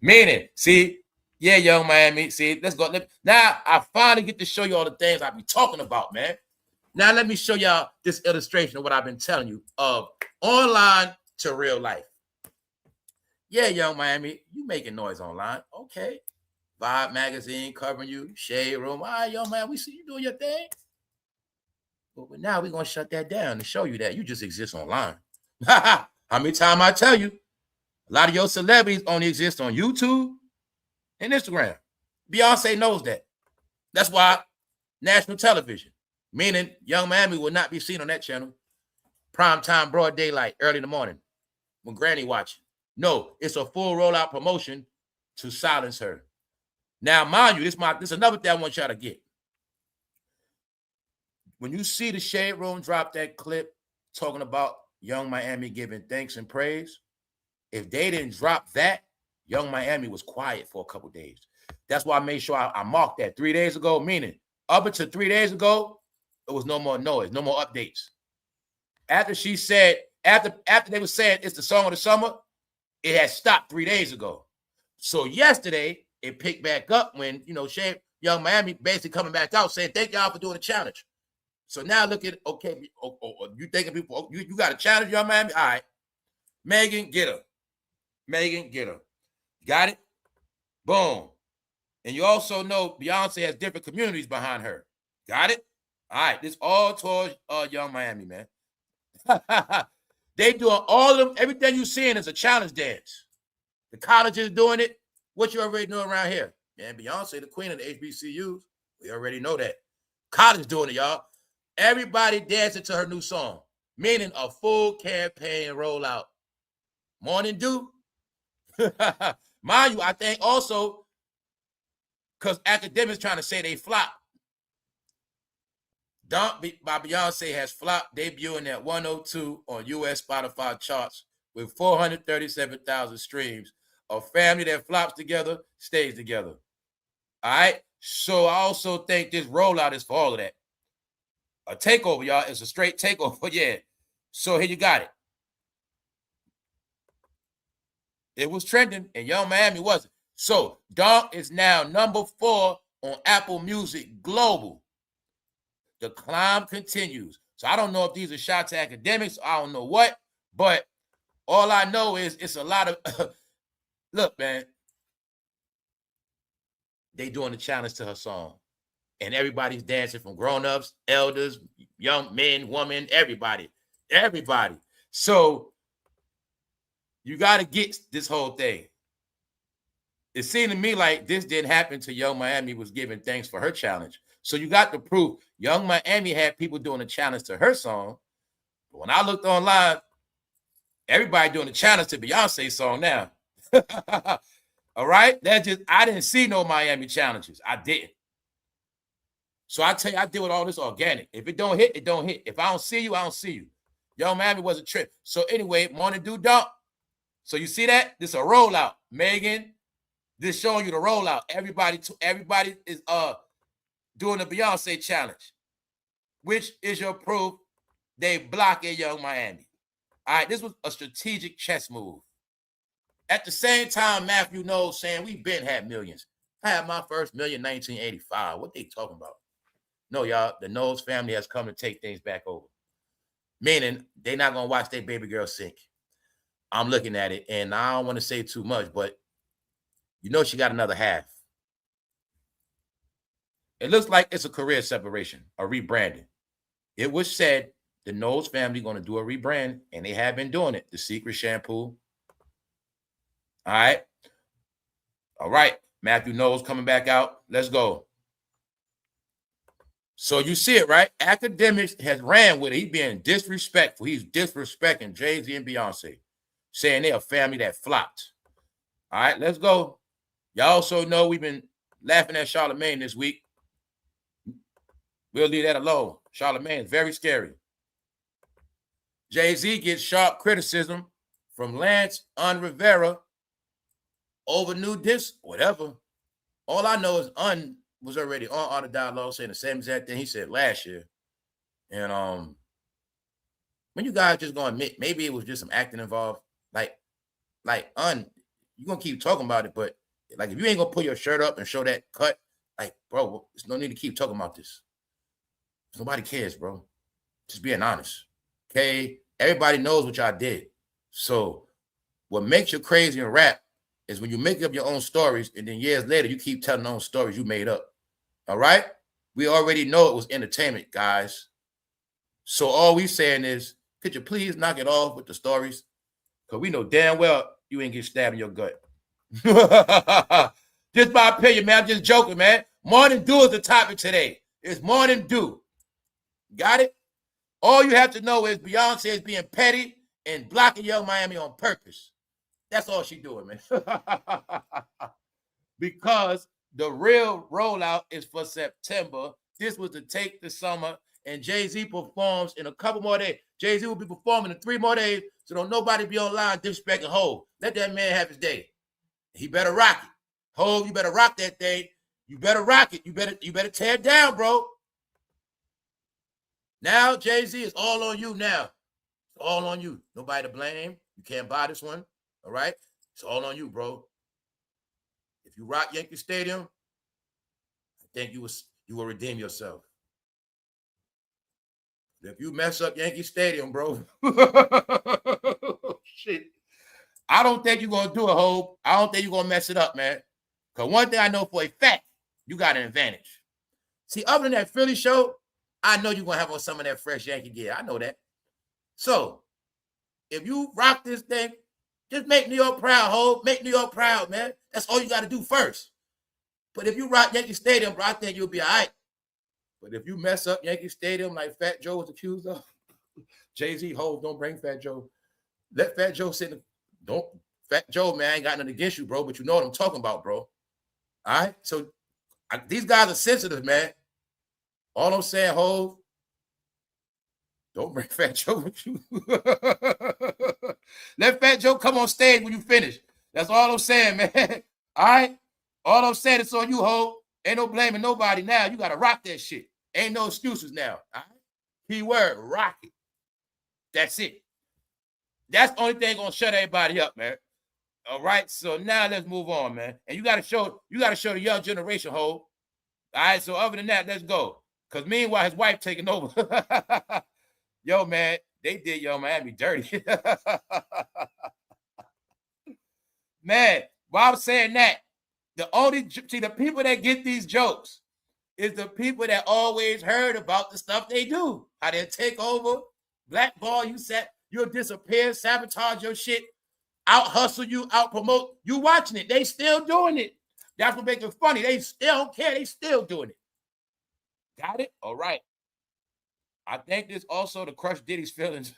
Meaning, see, yeah, Young Miami. See, let's go. Now I finally get to show you all the things I be talking about, man. Now let me show y'all this illustration of what I've been telling you of online to real life. Yeah, Young Miami, you making noise online. Okay. Vibe magazine covering you, Shade Room. All right, Young Man, we see you doing your thing. But now we're going to shut that down and show you that you just exist online. How many times I tell you? A lot of your celebrities only exist on YouTube and Instagram. Beyonce knows that. That's why national television, meaning Young Miami will not be seen on that channel. Prime time, broad daylight, early in the morning when Granny watching. No, it's a full rollout promotion to silence her. Now, mind you, this is another thing I want y'all to get. When you see the Shade Room drop that clip talking about Young Miami giving thanks and praise, if they didn't drop that, Young Miami was quiet for a couple days. That's why I made sure I marked that 3 days ago, meaning up until 3 days ago, there was no more noise, no more updates. After she said, after they were saying it's the song of the summer, it had stopped 3 days ago. So yesterday, it picked back up when, Young Miami basically coming back out saying, thank y'all for doing the challenge. So now look at, okay, you thinking people, you got a challenge, Young Miami? All right. Megan, get her. Megan, get her. Got it? Boom. And you also know Beyonce has different communities behind her. Got it? All right. This all towards Young Miami, man. They doing all of them. Everything you seeing is a challenge dance. The colleges doing it. What you already know around here? Man, Beyonce, the queen of the HBCUs. We already know that. College doing it, y'all. Everybody dancing to her new song, meaning a full campaign rollout. Morning Dew. Mind you, I think also because academics trying to say they flop. Dump by Beyonce has flopped, debuting at 102 on U.S. Spotify charts with 437,000 streams. A family that flops together stays together. All right? So I also think this rollout is for all of that. A takeover, y'all. It's a straight takeover, yeah. So here you got it. It was trending, and Young Miami wasn't. So Donk is now number 4 on Apple Music Global. The climb continues. So I don't know if these are shots to academics. I don't know what, but all I know is it's a lot of look, man. They doing the challenge to her song. And everybody's dancing from grown-ups, elders, young men, women, everybody. Everybody. So you got to get this whole thing. It seemed to me like this didn't happen till Young Miami was giving thanks for her challenge. So you got the proof. Young Miami had people doing a challenge to her song. But when I looked online, everybody doing a challenge to Beyonce's song now. All right? I didn't see no Miami challenges. I didn't. So I tell you, I deal with all this organic. If it don't hit, it don't hit. If I don't see you, I don't see you. Young Miami was a trip. So anyway, Morning Dew Dump. So you see that? This is a rollout. Megan, this showing you the rollout. Everybody is doing the Beyonce challenge, which is your proof they blocking Young Miami. All right, this was a strategic chess move. At the same time, Matthew Knowles saying we've been had millions. I had my first million in 1985. What they talking about? No, y'all, the Knowles family has come to take things back over. meaning they're not gonna watch their baby girl sink. I'm looking at it, and I don't want to say too much, but you know she got another half. It looks like it's a career separation, a rebranding. It was said the Knowles family going to do a rebrand, and they have been doing it. The Secret Shampoo. All right. All right. Matthew Knowles coming back out. Let's go. So you see it, right? Academics has ran with it. He's being disrespectful. He's disrespecting Jay-Z and Beyonce, saying they're a family that flopped. All right, let's go. Y'all also know we've been laughing at Charlemagne this week. We'll leave that alone. Charlemagne is very scary. Jay-Z gets sharp criticism from Lance Rivera over new disc, whatever. All I know is was already on Art of Dialogue saying the same exact thing he said last year. And when you guys just gonna admit maybe it was just some acting involved, like you're gonna keep talking about it, but like if you ain't gonna pull your shirt up and show that cut, like, bro, there's no need to keep talking about this. Nobody cares, bro. Just being honest. Okay? Everybody knows what y'all did. So what makes you crazy in rap is when you make up your own stories and then years later you keep telling those stories you made up. All right? We already know it was entertainment, guys. So all we saying is, could you please knock it off with the stories? Because we know damn well you ain't get stabbed in your gut. Just my opinion, man. I'm just joking, man. Morning dew is the topic today. It's morning dew. Got it? All you have to know is Beyonce is being petty and blocking Young Miami on purpose. That's all she's doing, man. Because the real rollout is for September. This was to take the summer, and Jay-Z performs in a couple more days. Jay-Z will be performing in 3 more days, so don't nobody be online disrespecting Hov. Let that man have his day. He better rock it. Hov, you better rock that thing. You better rock it. You better tear it down, bro. Now, Jay-Z, is all on you now. It's all on you. Nobody to blame. You can't buy this one. All right? It's all on you, bro. If you rock Yankee Stadium, I think you will redeem yourself. If you mess up Yankee Stadium, bro, shit, I don't think you're going to do it, Hov. I don't think you're going to mess it up, man. Because one thing I know for a fact, you got an advantage. See, other than that Philly show, I know you're going to have on some of that fresh Yankee gear. I know that. So, if you rock this thing, just make New York proud, Hov. Make New York proud, man. That's all you got to do first. But if you rock Yankee Stadium, bro, I think you'll be all right. But if you mess up Yankee Stadium like Fat Joe was accused of, Jay-Z, Hov, don't bring Fat Joe. Let Fat Joe sit. Fat Joe, man, I ain't got nothing against you, bro, but you know what I'm talking about, bro. All right? So, these guys are sensitive, man. All I'm saying, Hov, don't bring Fat Joe with you. Let Fat Joe come on stage when you finish. That's all I'm saying, man. All right? All I'm saying is on you, Hov. Ain't no blaming nobody now. You got to rock that shit. Ain't no excuses now. All right? Keyword, rock it. That's it. That's the only thing going to shut everybody up, man. All right? So now let's move on, man. And you got to show the young generation, Hov. All right? So other than that, let's go. Because meanwhile, his wife taking over. Yo, man, they did Young Miami dirty. Man, while I'm saying that, the people that get these jokes is the people that always heard about the stuff they do. How they take over, blackball you, you'll disappear, sabotage your shit, out hustle you, out promote. You watching it. They still doing it. That's what makes it funny. They still don't care. They still doing it. Got it? All right. I think this also to crush Diddy's feelings.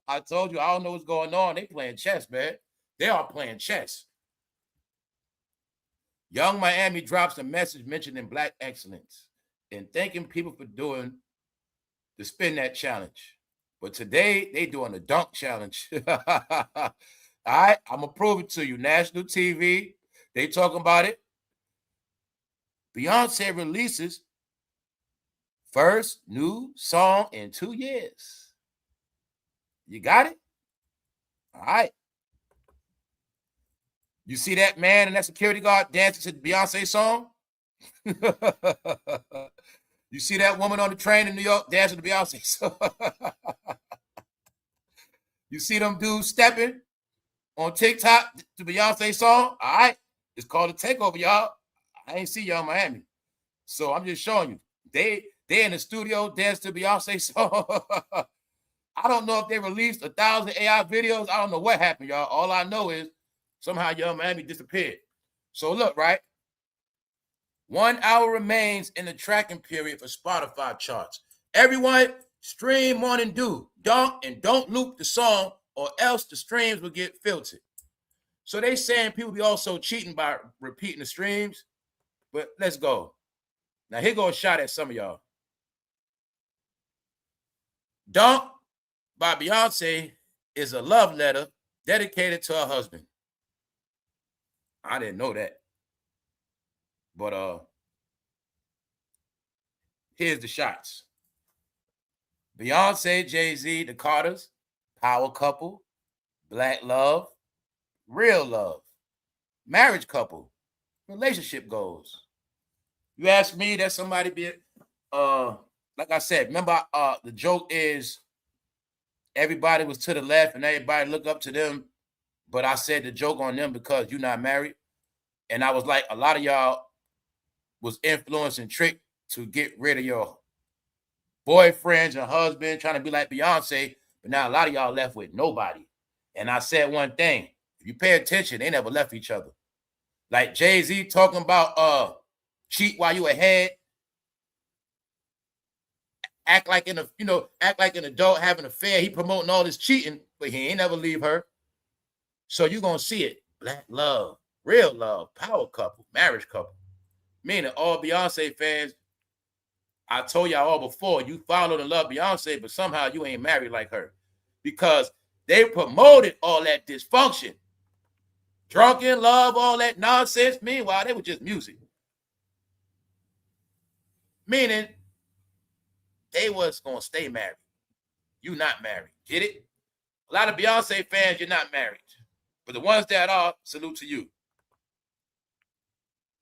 I told you, I don't know what's going on. They playing chess, man. They are playing chess. Young Miami drops a message mentioning Black excellence and thanking people for doing the spin that challenge. But today, they doing the dunk challenge. All right? I'm going to prove it to you. National TV, they talking about it. Beyonce releases first new song in 2 years. You got it? All right. You see that man and that security guard dancing to the Beyonce song? You see that woman on the train in New York dancing to Beyonce? So you see them dudes stepping on TikTok to Beyonce song? All right. It's called a takeover, y'all. I ain't see y'all in Miami. So I'm just showing you. They in the studio dance to Beyonce song. I don't know if they released 1,000 AI videos. I don't know what happened, y'all. All I know is somehow Young Miami disappeared. So look, right? 1 hour remains in the tracking period for Spotify charts. Everyone, stream on and do. Don't loop the song or else the streams will get filtered. So they saying people be also cheating by repeating the streams. But let's go. Now here goes a shot at some of y'all. Dunk by Beyonce is a love letter dedicated to her husband. I didn't know that. But here's the shots. Beyonce, Jay-Z, the Carters, power couple, black love, real love, marriage couple, relationship goals. You ask me, that somebody be like I said, remember the joke is everybody was to the left and everybody look up to them, but I said the joke on them because you're not married. And I was like, a lot of y'all was influenced and tricked to get rid of your boyfriends and husband, trying to be like Beyonce, but now a lot of y'all left with nobody. And I said one thing, if you pay attention, they never left each other. Like Jay-Z talking about cheat while you ahead, act like an adult having an affair. He promoting all this cheating, but he ain't never leave her. So you're gonna see it. Black love, real love, power couple, marriage couple. Meaning all Beyonce fans, I told y'all all before, you followed and love Beyonce, but somehow you ain't married like her. Because they promoted all that dysfunction. Drunken love, all that nonsense. Meanwhile, they were just music. Meaning they was gonna stay married. You not married. Get it? A lot of Beyonce fans, you're not married. But the ones that are, salute to you.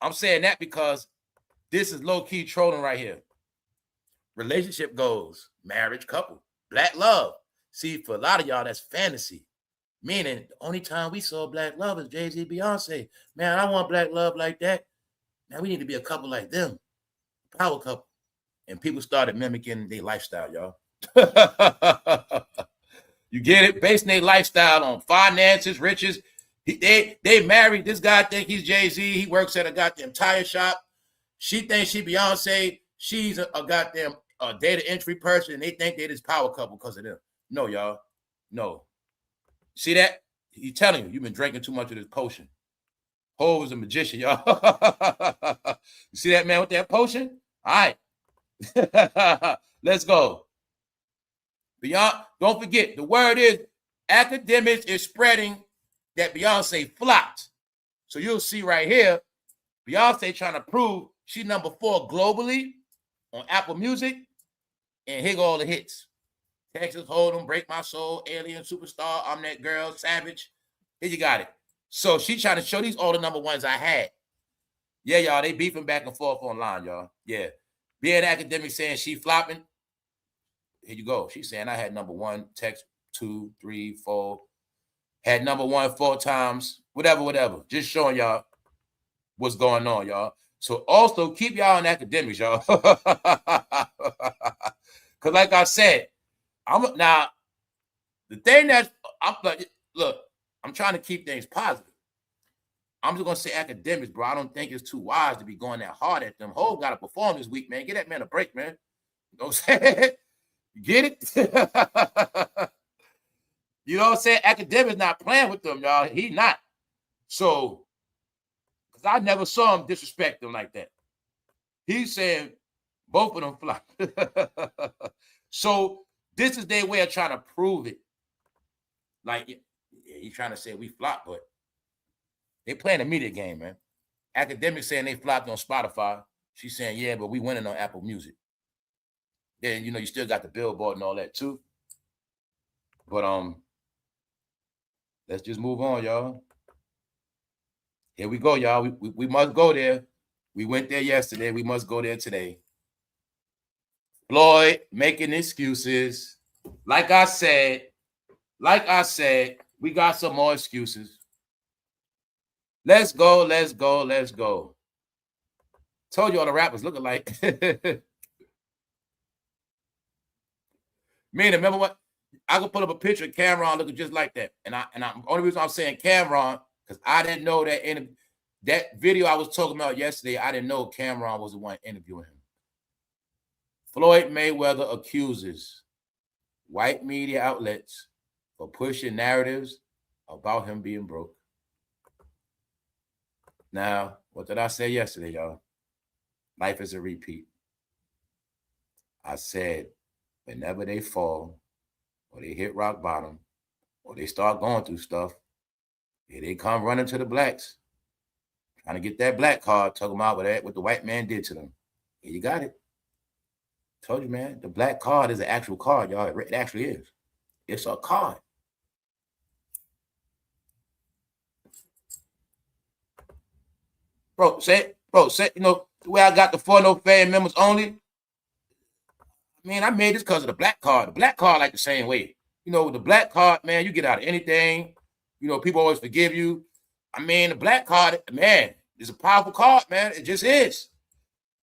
I'm saying that because this is low-key trolling right here. Relationship goals, marriage couple, black love. See, for a lot of y'all, that's fantasy. Meaning, the only time we saw black love is Jay-Z, Beyonce. Man, I want black love like that. Man, we need to be a couple like them. Power couple. And people started mimicking their lifestyle, y'all. You get it? Basing their lifestyle on finances, riches. They married. This guy think he's Jay-Z. He works at a goddamn tire shop. She thinks she Beyonce. She's a goddamn data entry person. And they think they this power couple because of them. No, y'all. No. See that? He's telling you, you've been drinking too much of this potion. Hov is a magician, y'all. You see that man with that potion? All right. Let's go. Beyond, don't forget, the word is academics is spreading that Beyonce flopped. So you'll see right here, Beyonce trying to prove she's number 4 globally on Apple Music. And here go all the hits. Texas Hold'em, Break My Soul, Alien, Superstar, I'm That Girl, Savage. Here you got it. So she trying to show these all the number ones I had. Yeah, y'all, they beefing back and forth online, y'all. Yeah. Being academic saying she flopping. Here you go. She's saying I had number 1, text 2, 3, 4. Had number 1 4 times. Whatever. Just showing y'all what's going on, y'all. So also keep y'all in academics, y'all. Because like I said, now the thing that's look, I'm trying to keep things positive. I'm just gonna say academics, bro. I don't think it's too wise to be going that hard at them. Hov got to perform this week, man. Get that man a break, man. You know what I'm saying? You get it? You know what I'm saying? Academics not playing with them, y'all. He not. So, because I never saw him disrespect them like that. He's saying both of them flop. So this is their way of trying to prove it. Like, yeah, he's trying to say we flop, but they playing a media game, man. Academics saying they flopped on Spotify. She's saying, yeah, but we winning on Apple Music. Then, you still got the Billboard and all that too. But let's just move on, y'all. Here we go, y'all. We must go there. We went there yesterday. We must go there today. Floyd making excuses. Like I said, we got some more excuses. Let's go. Told you all the rappers looking like. Man, remember what? I could pull up a picture of Cameron looking just like that. And only reason I'm saying Cameron, because I didn't know that in that video I was talking about yesterday, I didn't know Cameron was the one interviewing him. Floyd Mayweather accuses white media outlets for pushing narratives about him being broke. Now, what did I say yesterday, y'all? Life is a repeat. I said, whenever they fall, or they hit rock bottom, or they start going through stuff, here they come running to the blacks, trying to get that black card, talking about what the white man did to them. Here you got it. Told you, man, the black card is an actual card, y'all. It actually is. It's a card. Bro, say, you know, the way I got the 4 no fan members only, man, I made this because of the black card. The black card like the same way. You know, the black card, man, you get out of anything. You know, people always forgive you. I mean, the black card, man, is a powerful card, man. It just is.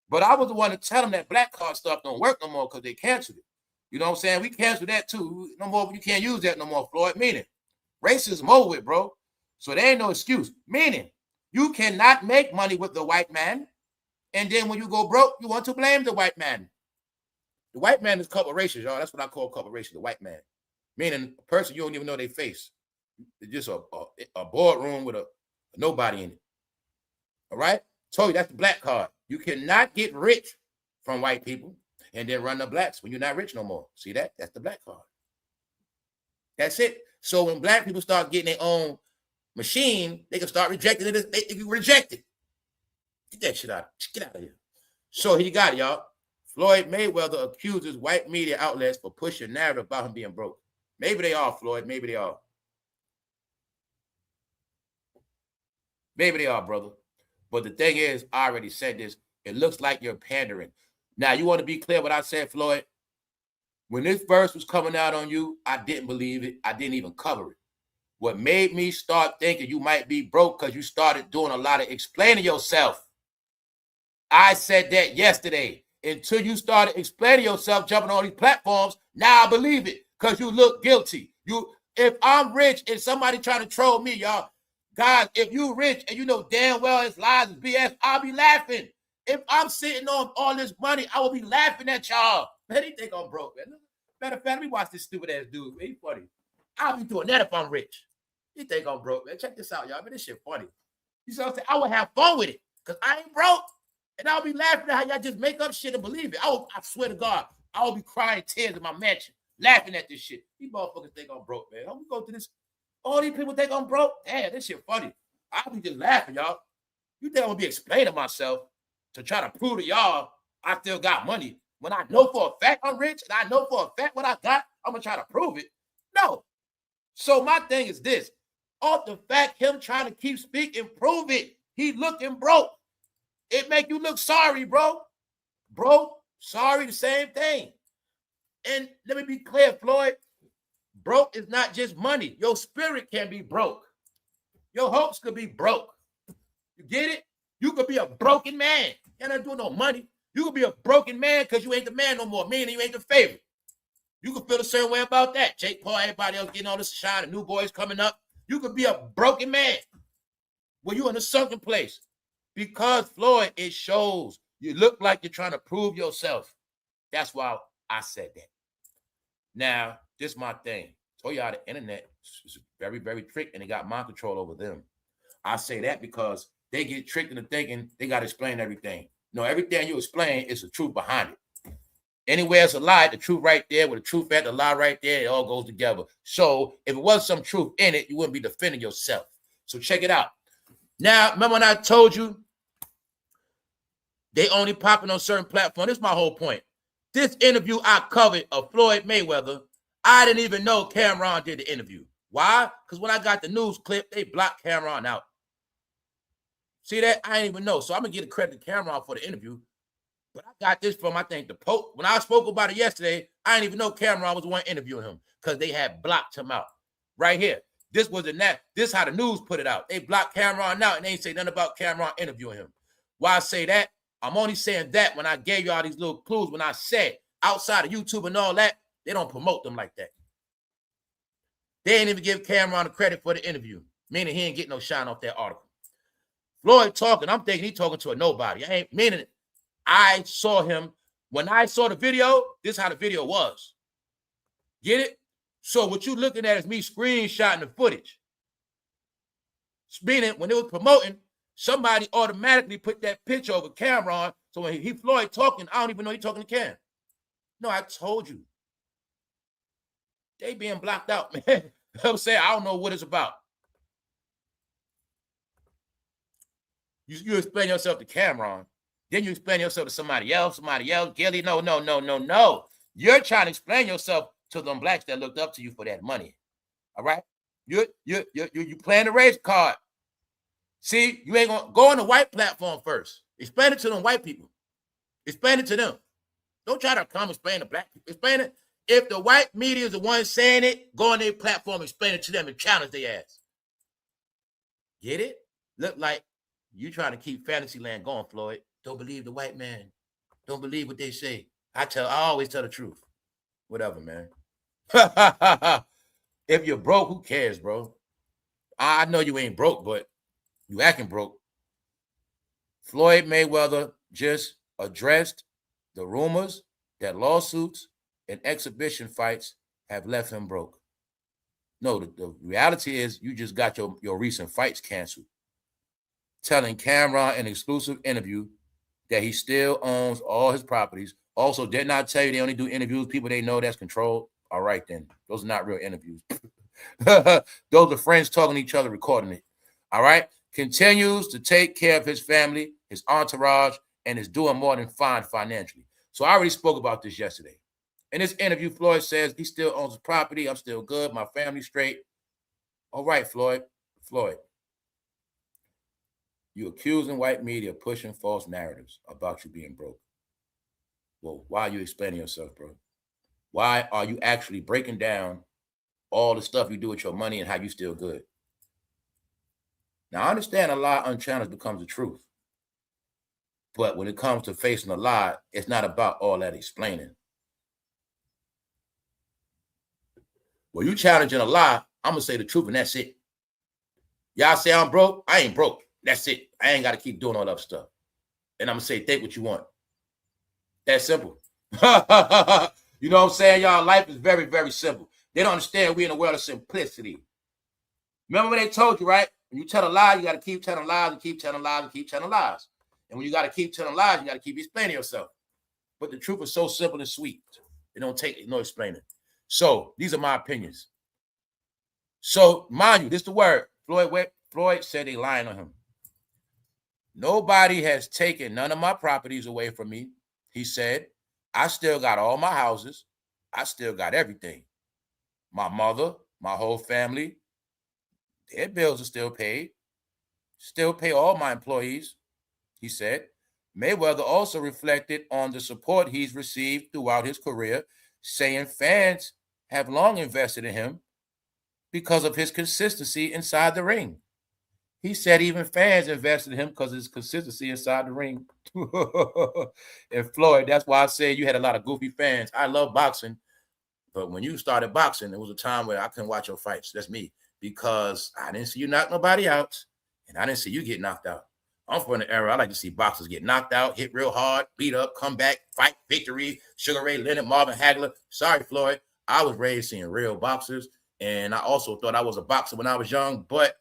But I was the one to tell them that black card stuff don't work no more because they canceled it. You know what I'm saying? We canceled that too. No more, you can't use that no more, Floyd. Meaning, racism over with, bro. So there ain't no excuse. Meaning, you cannot make money with the white man. And then when you go broke, you want to blame the white man. The white man is a couple of races, y'all. That's what I call a couple of races, the white man. Meaning a person you don't even know their face. It's just a boardroom with a nobody in it. All right? Told you that's the black card. You cannot get rich from white people and then run the blacks when you're not rich no more. See that? That's the black card. That's it. So when black people start getting their own machine, they can start rejecting it. They can reject it. Get that shit out. Get out of here. So he got it, y'all. Floyd Mayweather accuses white media outlets for pushing narrative about him being broke. Maybe they are, Floyd. Maybe they are. Maybe they are, brother. But the thing is, I already said this. It looks like you're pandering. Now, you want to be clear what I said, Floyd? When this verse was coming out on you, I didn't believe it. I didn't even cover it. What made me start thinking you might be broke because you started doing a lot of explaining yourself. I said that yesterday. Until you started explaining yourself, jumping on these platforms, now I believe it because you look guilty. If I'm rich and somebody trying to troll me, y'all, guys, if you rich and you know damn well it's lies and BS, I'll be laughing. If I'm sitting on all this money, I will be laughing at y'all. Man, they think I'm broke, man. Matter of fact, let me watch this stupid ass dude. Man, he funny. I'll be doing that if I'm rich. You think I'm broke, man? Check this out, y'all. Man, this shit funny. You see what I'm saying? I would have fun with it because I ain't broke. And I'll be laughing at how y'all just make up shit and believe it. I swear to God, I will be crying tears in my mansion, laughing at this shit. These motherfuckers think I'm broke, man. I'm go through this. All these people think I'm broke. Damn, this shit funny. I'll be just laughing, y'all. You think I'm gonna be explaining myself to try to prove to y'all I still got money when I know for a fact I'm rich and I know for a fact what I got, I'm gonna try to prove it. No. So my thing is this. Off the fact him trying to keep speaking, prove it. He looking broke. It make you look sorry, bro. Broke, sorry, the same thing. And let me be clear, Floyd. Broke is not just money. Your spirit can be broke. Your hopes could be broke. You get it? You could be a broken man. You're not doing no money. You could be a broken man because you ain't the man no more, meaning you ain't the favorite. You could feel the same way about that. Jake Paul, everybody else getting all this shine, the new boys coming up. You could be a broken man when you're in a sunken place. Because, Floyd, it shows you look like you're trying to prove yourself. That's why I said that. Now, this is my thing. I told y'all the internet is very, very tricked, and they got mind control over them. I say that because they get tricked into thinking they got to explain everything. No, everything you explain is the truth behind it. Anywhere it's a lie, the truth right there, with the truth at the lie right there, it all goes together. So if it was some truth in it, you wouldn't be defending yourself. So check it out. Now, remember when I told you they only popping on certain platforms? This is my whole point. This interview I covered of Floyd Mayweather, I didn't even know Cameron did the interview. Why? Because when I got the news clip, they blocked Cameron out. See that? I didn't even know. So I'm going to give the credit to Cameron for the interview. But I got this from, I think, the Pope. When I spoke about it yesterday, I didn't even know Cameron was the one interviewing him because they had blocked him out. Right here. This was this how the news put it out. They blocked Cameron out and they ain't say nothing about Cameron interviewing him. Why I say that? I'm only saying that when I gave you all these little clues, when I said outside of YouTube and all that, they don't promote them like that. They ain't even give Cameron the credit for the interview, meaning he ain't getting no shine off that article. Floyd talking, I'm thinking he talking to a nobody. I ain't meaning it. I saw him. When I saw the video, this is how the video was. Get it? So what you looking at is me screenshotting the footage. Meaning when it was promoting, somebody automatically put that picture over Cameron. So when he Floyd talking, I don't even know he talking to Cam. No, I told you. They being blocked out, man. I'm saying I don't know what it's about. You explain yourself to Cameron. Then you explain yourself to somebody else, Gilly. No. You're trying to explain yourself to them blacks that looked up to you for that money. All right? You playing the race card. See, you ain't gonna go on the white platform first. Explain it to them white people. Explain it to them. Don't try to come explain to black people. Explain it. If the white media is the one saying it, go on their platform, explain it to them and challenge their ass. Get it? Look like you trying to keep Fantasyland going, Floyd. Don't believe the white man. Don't believe what they say. I always tell the truth. Whatever, man. If you're broke, who cares, bro? I know you ain't broke, but you acting broke. Floyd Mayweather just addressed the rumors that lawsuits and exhibition fights have left him broke. No, the reality is you just got your recent fights canceled. Telling Cameron in an exclusive interview that he still owns all his properties. Also, did not tell you they only do interviews with people they know that's controlled. All right, then. Those are not real interviews. Those are friends talking to each other, recording it. All right? Continues to take care of his family, his entourage, and is doing more than fine financially. So I already spoke about this yesterday. In this interview, Floyd says he still owns his property. I'm still good. My family's straight. All right, Floyd. You accusing white media of pushing false narratives about you being broke. Well, why are you explaining yourself, bro? Why are you actually breaking down all the stuff you do with your money and how you still good? Now, I understand a lie unchallenged becomes the truth. But when it comes to facing a lie, it's not about all that explaining. Well, you challenging a lie, I'm going to say the truth and that's it. Y'all say I'm broke? I ain't broke. That's it. I ain't got to keep doing all that stuff. And I'm going to say, think what you want. That's simple. You know what I'm saying, y'all? Life is very, very simple. They don't understand we're in a world of simplicity. Remember when they told you, right? When you tell a lie, you got to keep telling lies and keep telling lies and keep telling lies. And when you got to keep telling lies, you got to keep explaining yourself. But the truth is so simple and sweet. It don't take no explaining. So these are my opinions. So mind you, this is the word. Floyd said they lying on him. Nobody has taken none of my properties away from me. He said, I still got all my houses. I still got everything. My mother, my whole family, their bills are still paid. Still pay all my employees, he said. Mayweather also reflected on the support he's received throughout his career, saying fans have long invested in him because of his consistency inside the ring. He said even fans invested in him because of his consistency inside the ring. And Floyd, that's why I said you had a lot of goofy fans. I love boxing, but when you started boxing, there was a time where I couldn't watch your fights. That's me, because I didn't see you knock nobody out, and I didn't see you get knocked out. I'm from the era I like to see boxers get knocked out, hit real hard, beat up, come back, fight, victory. Sugar Ray Leonard, Marvin Hagler. Sorry, Floyd. I was raised seeing real boxers, and I also thought I was a boxer when I was young, but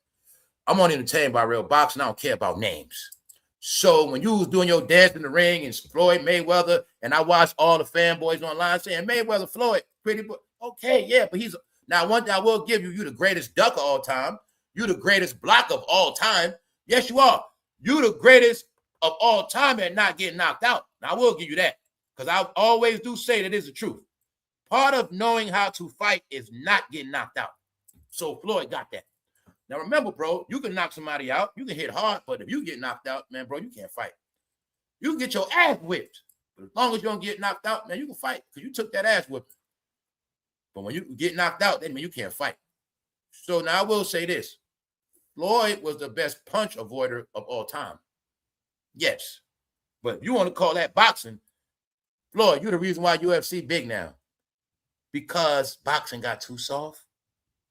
I'm only entertained by real boxing. I don't care about names. So when you was doing your dance in the ring and Floyd Mayweather, and I watched all the fanboys online saying Mayweather, Floyd, pretty boy. Okay, yeah, but he's now one thing I will give you, you the greatest duck of all time. You the greatest block of all time. Yes, you are. You the greatest of all time at not getting knocked out. Now I will give you that, because I always do say that is the truth. Part of knowing how to fight is not getting knocked out. So Floyd got that. Now, remember, bro, you can knock somebody out. You can hit hard, but if you get knocked out, man, bro, you can't fight. You can get your ass whipped. As long as you don't get knocked out, man, you can fight because you took that ass whipping. But when you get knocked out, that means you can't fight. So now I will say this. Floyd was the best punch avoider of all time. Yes. But if you want to call that boxing, Floyd, you're the reason why UFC big now. Because boxing got too soft.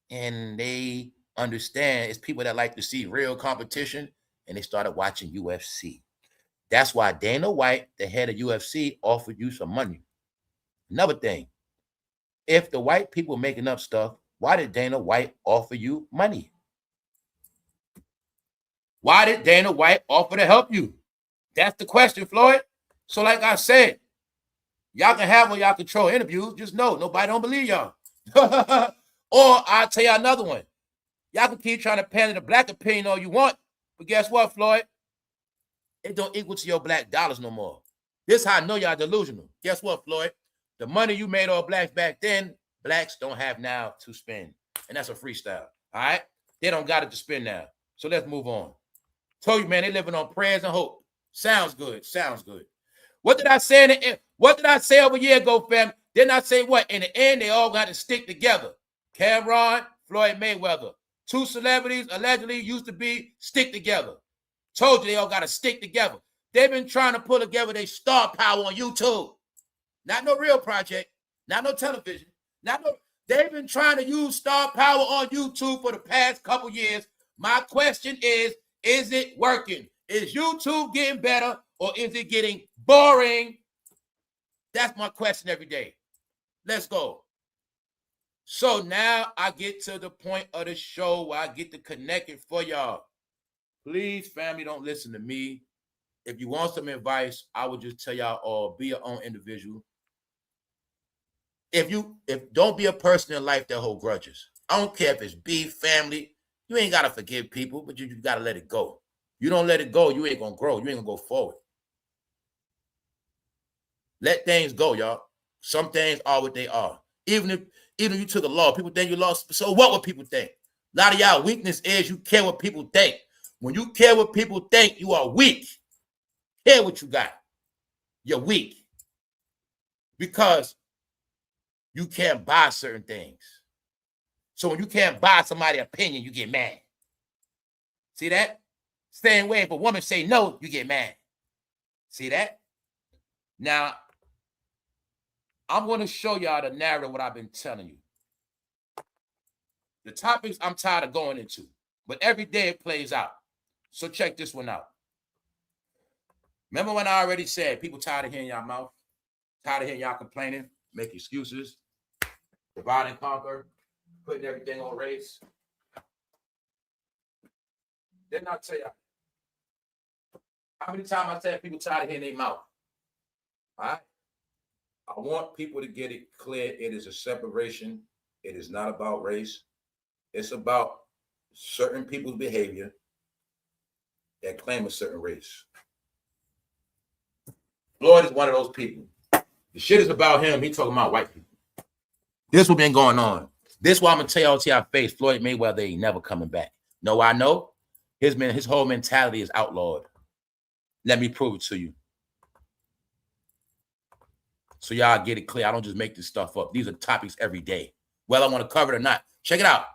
And they understand it's people that like to see real competition. And they started watching UFC. That's why Dana White, the head of UFC, offered you some money. Another thing, if the white people making up stuff, why did Dana White offer you money? Why did Dana White offer to help you? That's the question, Floyd. So like I said, y'all can have on y'all control interviews. Just know nobody don't believe y'all. Or I'll tell you another one. Y'all can keep trying to pander the black opinion all you want. But guess what, Floyd? It don't equal to your black dollars no more. This is how I know y'all delusional. Guess what, Floyd? The money you made all blacks back then, blacks don't have now to spend. And that's a freestyle. All right? They don't got it to spend now. So let's move on. Told you, man, they living on prayers and hope. Sounds good. Sounds good. What did I say in the end? What did I say over a year ago, fam? Didn't I say what? In the end, they all got to stick together. Cameron, Floyd Mayweather. Two celebrities allegedly used to be stick together. Told you they all got to stick together. They've been trying to pull together their star power on YouTube. Not no real project. Not no television. They've been trying to use star power on YouTube for the past couple years. My question is it working? Is YouTube getting better or is it getting boring? That's my question every day. Let's go. So now I get to the point of the show where I get to connect it for y'all. Please, family, don't listen to me. If you want some advice, I would just tell y'all all, be your own individual. If don't be a person in life that hold grudges. I don't care if it's beef, family. You ain't got to forgive people, but you got to let it go. You don't let it go, you ain't going to grow. You ain't going to go forward. Let things go, y'all. Some things are what they are. Even if you took a law, people think you lost. So what would people think? A lot of y'all weakness is you care what people think. When you care what people think, you are weak. Care what you got. You're weak. Because you can't buy certain things. So when you can't buy somebody's opinion, you get mad. See that? Same way if a woman say no, you get mad. See that? Now, I'm going to show y'all the narrative what I've been telling you. The topics I'm tired of going into, but every day it plays out. So check this one out. Remember when I already said people tired of hearing y'all mouth? Tired of hearing y'all complaining, make excuses, divide and conquer, putting everything on race. Didn't I tell y'all? How many times I said people tired of hearing their mouth? All right? I want people to get it clear. It is a separation. It is not about race. It's about certain people's behavior that claim a certain race. Floyd is one of those people. The shit is about him. He talking about white people. This what's been going on. This why I'm gonna tell y'all to your face. Floyd Mayweather ain't never coming back. No, I know. His whole mentality is outlawed. Let me prove it to you. So y'all get it clear. I don't just make this stuff up. These are topics every day. Whether I want to cover it or not. Check it out.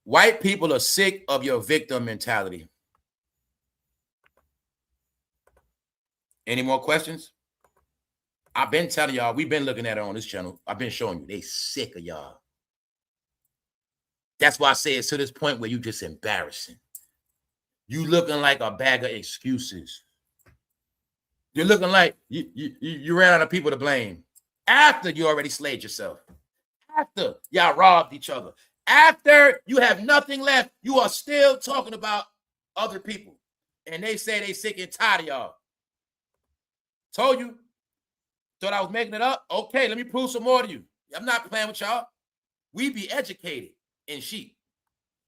White people are sick of your victim mentality. Any more questions? I've been telling y'all, we've been looking at it on this channel. I've been showing you, they sick of y'all. That's why I say it's to this point where you just embarrassing. You looking like a bag of excuses. You're looking like you ran out of people to blame. After you already slayed yourself. After y'all robbed each other. After you have nothing left, you are still talking about other people. And they say they sick and tired of y'all. Told you. Thought I was making it up? Okay, let me prove some more to you. I'm not playing with y'all. We be educated in sheep.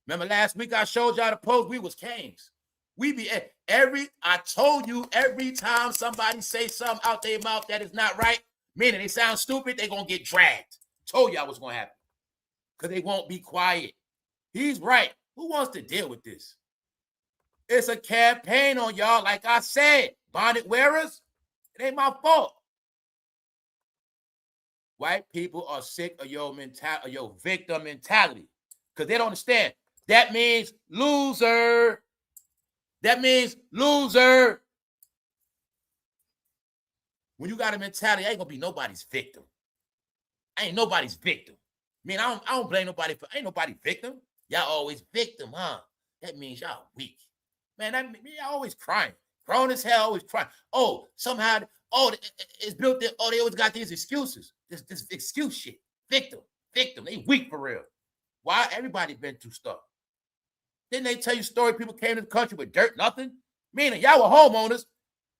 Remember last week I showed y'all the post, we was kings. We be I told you every time somebody say something out their mouth that is not right, meaning they sound stupid, they gonna get dragged. Told y'all what's gonna happen. Because they won't be quiet. He's right. Who wants to deal with this? It's a campaign on y'all, like I said. Bonnet wearers, It ain't my fault. White people are sick of your mentality, your victim mentality, because they don't understand. That means loser. That means loser. When you got a mentality, I ain't gonna be nobody's victim. I ain't nobody's victim. I mean, I don't blame nobody for. Ain't nobody victim. Y'all always victim, huh? That means y'all weak. Man, that mean y'all always crying. Grown as hell, always crying. Oh, somehow, it's built in. Oh, they always got these excuses. This excuse shit. Victim. They weak for real. Why? Everybody been through stuff. Didn't they tell you story? People came to the country with dirt, nothing? Meaning y'all were homeowners.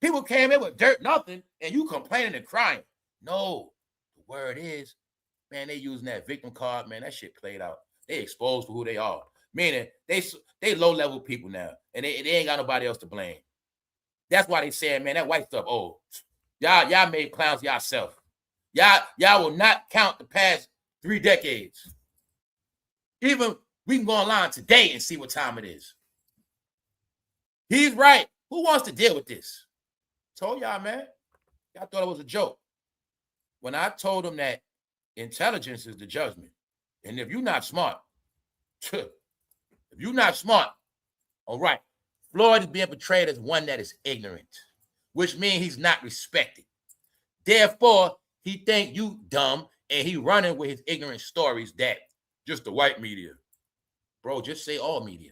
People came in with dirt, nothing, and you complaining and crying. No, the word is, man, they using that victim card, man. That shit played out. They exposed for who they are. Meaning they low-level people now, and they ain't got nobody else to blame. That's why they saying, man, that white stuff, oh, y'all made clowns yourself. Y'all will not count the past 3 decades. Even we can go online today and see what time it is. He's right. Who wants to deal with this? Told y'all, man. Y'all thought it was a joke. When I told them that intelligence is the judgment, and if you're not smart, all right, Floyd is being portrayed as one that is ignorant, which means he's not respected. Therefore, he think you dumb, and he running with his ignorant stories that just the white media. Bro, just say all media.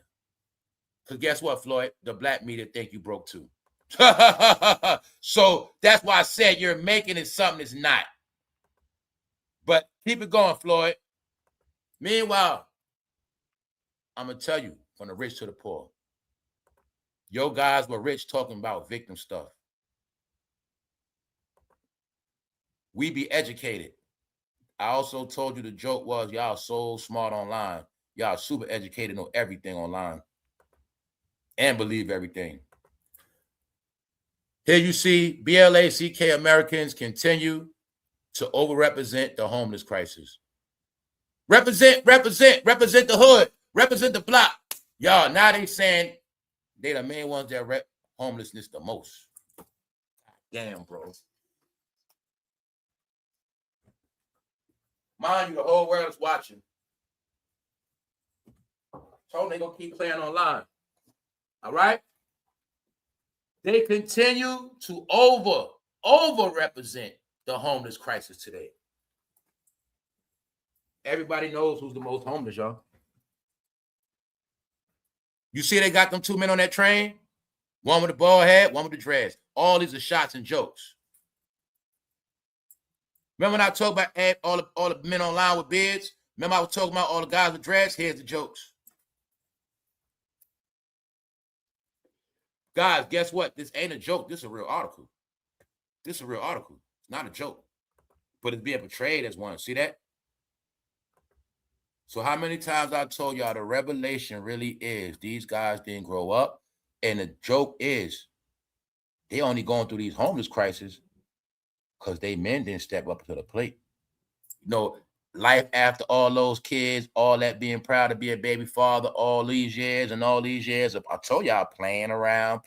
Because guess what, Floyd? The black media think you broke too. So that's why I said you're making it something it's not. But keep it going, Floyd. Meanwhile, I'm going to tell you, from the rich to the poor, your guys were rich talking about victim stuff. We be educated. I also told you the joke was y'all so smart online. Y'all super educated, know everything online and believe everything. Here you see BLACK Americans continue to overrepresent the homeless crisis. Represent the hood, represent the block. Y'all, now they saying they the main ones that rep homelessness the most. Damn, bro. Mind you, the whole world is watching. Told them they gonna keep playing online. All right? They continue to overrepresent the homeless crisis today. Everybody knows who's the most homeless, y'all. You see they got them 2 men on that train? One with the bald head, one with the dreads. All these are shots and jokes. Remember when I talked about all the men online with beards? Remember I was talking about all the guys with dreads? Here's the jokes. Guys, guess what? This ain't a joke. This is a real article. This is a real article. It's not a joke. But it's being portrayed as one. See that? So how many times I told y'all the revelation really is these guys didn't grow up. And the joke is they only going through these homeless crises because they men didn't step up to the plate. You know, life after all those kids, all that being proud to be a baby father all these years and all these years. I told y'all playing around,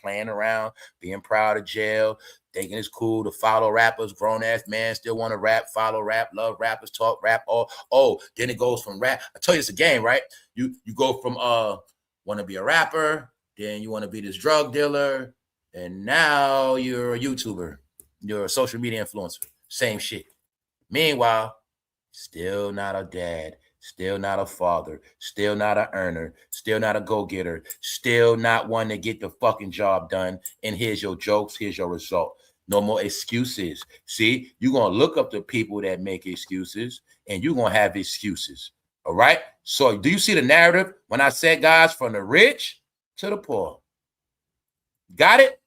being proud of jail, thinking it's cool to follow rappers. Grown-ass man still want to rap, follow rap, love rappers, talk rap. Then it goes from rap. I tell you, it's a game, right? You go from want to be a rapper, then you want to be this drug dealer, and now you're a YouTuber. You're a social media influencer. Same shit. Meanwhile, still not a dad, still not a father, still not an earner, still not a go-getter, still not one to get the fucking job done. And here's your jokes, here's your result. No more excuses. See, you're going to look up the people that make excuses, and you're going to have excuses. All right? So do you see the narrative when I said, guys, from the rich to the poor? Got it?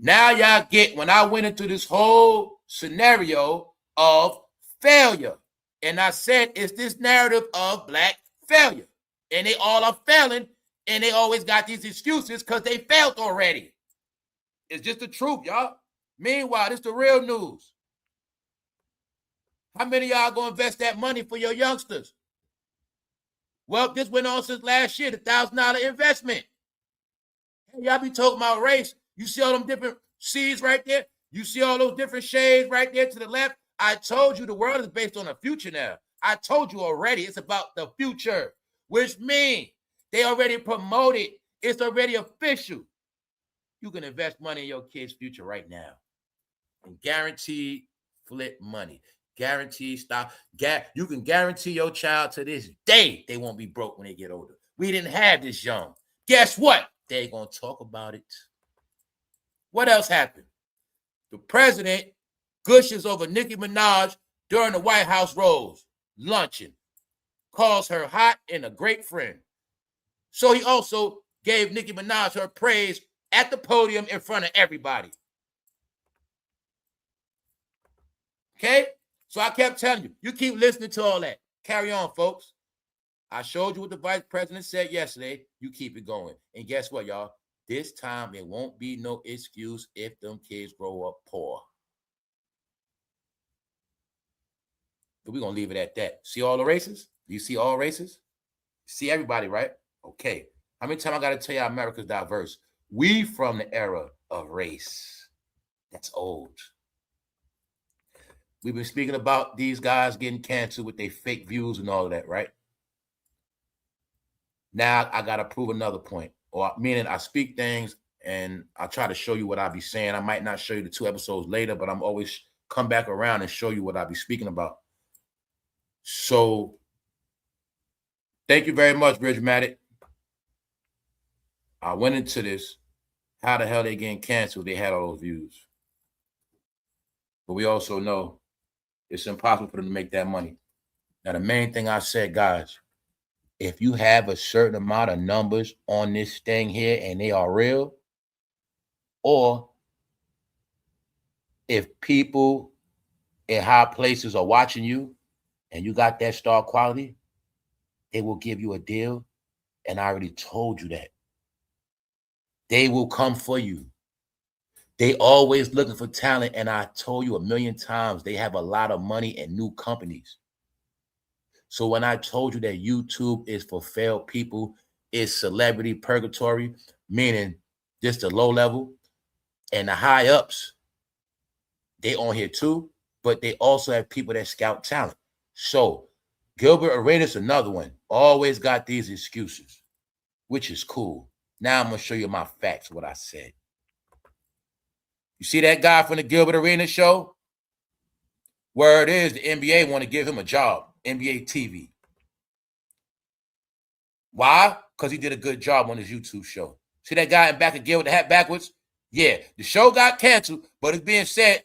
Now y'all get, when I went into this whole scenario of failure, and I said it's this narrative of black failure, and they all are failing, and they always got these excuses because they failed already. It's just the truth, y'all. Meanwhile, this the real news. How many of y'all gonna invest that money for your youngsters? Well, this went on since last year, the $1,000 investment. Y'all be talking about race. You see all them different seeds right there? You see all those different shades right there to the left? I told you the world is based on the future now. I told you already it's about the future, which means they already promoted. It's already official. You can invest money in your kid's future right now. And guaranteed flip money. Guaranteed stop. You can guarantee your child to this day they won't be broke when they get older. We didn't have this young. Guess what? They're going to talk about it. What else happened? The president gushes over Nicki Minaj during the White House Rose luncheon. Calls her hot and a great friend. So he also gave Nicki Minaj her praise at the podium in front of everybody. Okay? So I kept telling you, you keep listening to all that. Carry on, folks. I showed you what the vice president said yesterday. You keep it going. And guess what, y'all? This time, there won't be no excuse if them kids grow up poor. But we're going to leave it at that. See all the races? Do you see all races? See everybody, right? Okay. How many times I got to tell you America's diverse? We from the era of race. That's old. We've been speaking about these guys getting canceled with their fake views and all of that, right? Now I got to prove another point. Or meaning I speak things and I try to show you what I be saying. I might not show you the 2 episodes later, but I'm always come back around and show you what I be speaking about. So thank you very much, Bridgematic. I went into this. How the hell they getting canceled? They had all those views. But we also know it's impossible for them to make that money. Now, the main thing I said, guys, if you have a certain amount of numbers on this thing here and they are real, or if people in high places are watching you and you got that star quality, they will give you a deal. And I already told you that. They will come for you. They always looking for talent. And I told you a million times, they have a lot of money and new companies. So when I told you that YouTube is for failed people, it's celebrity purgatory, meaning just the low level and the high ups, they on here too, but they also have people that scout talent. So Gilbert Arenas, another one, always got these excuses, which is cool. Now I'm going to show you my facts, what I said. You see that guy from the Gilbert Arenas show? Word is the NBA want to give him a job. NBA TV. Why? Because he did a good job on his YouTube show. See that guy in back again with the hat backwards? Yeah, the show got canceled, but it's being said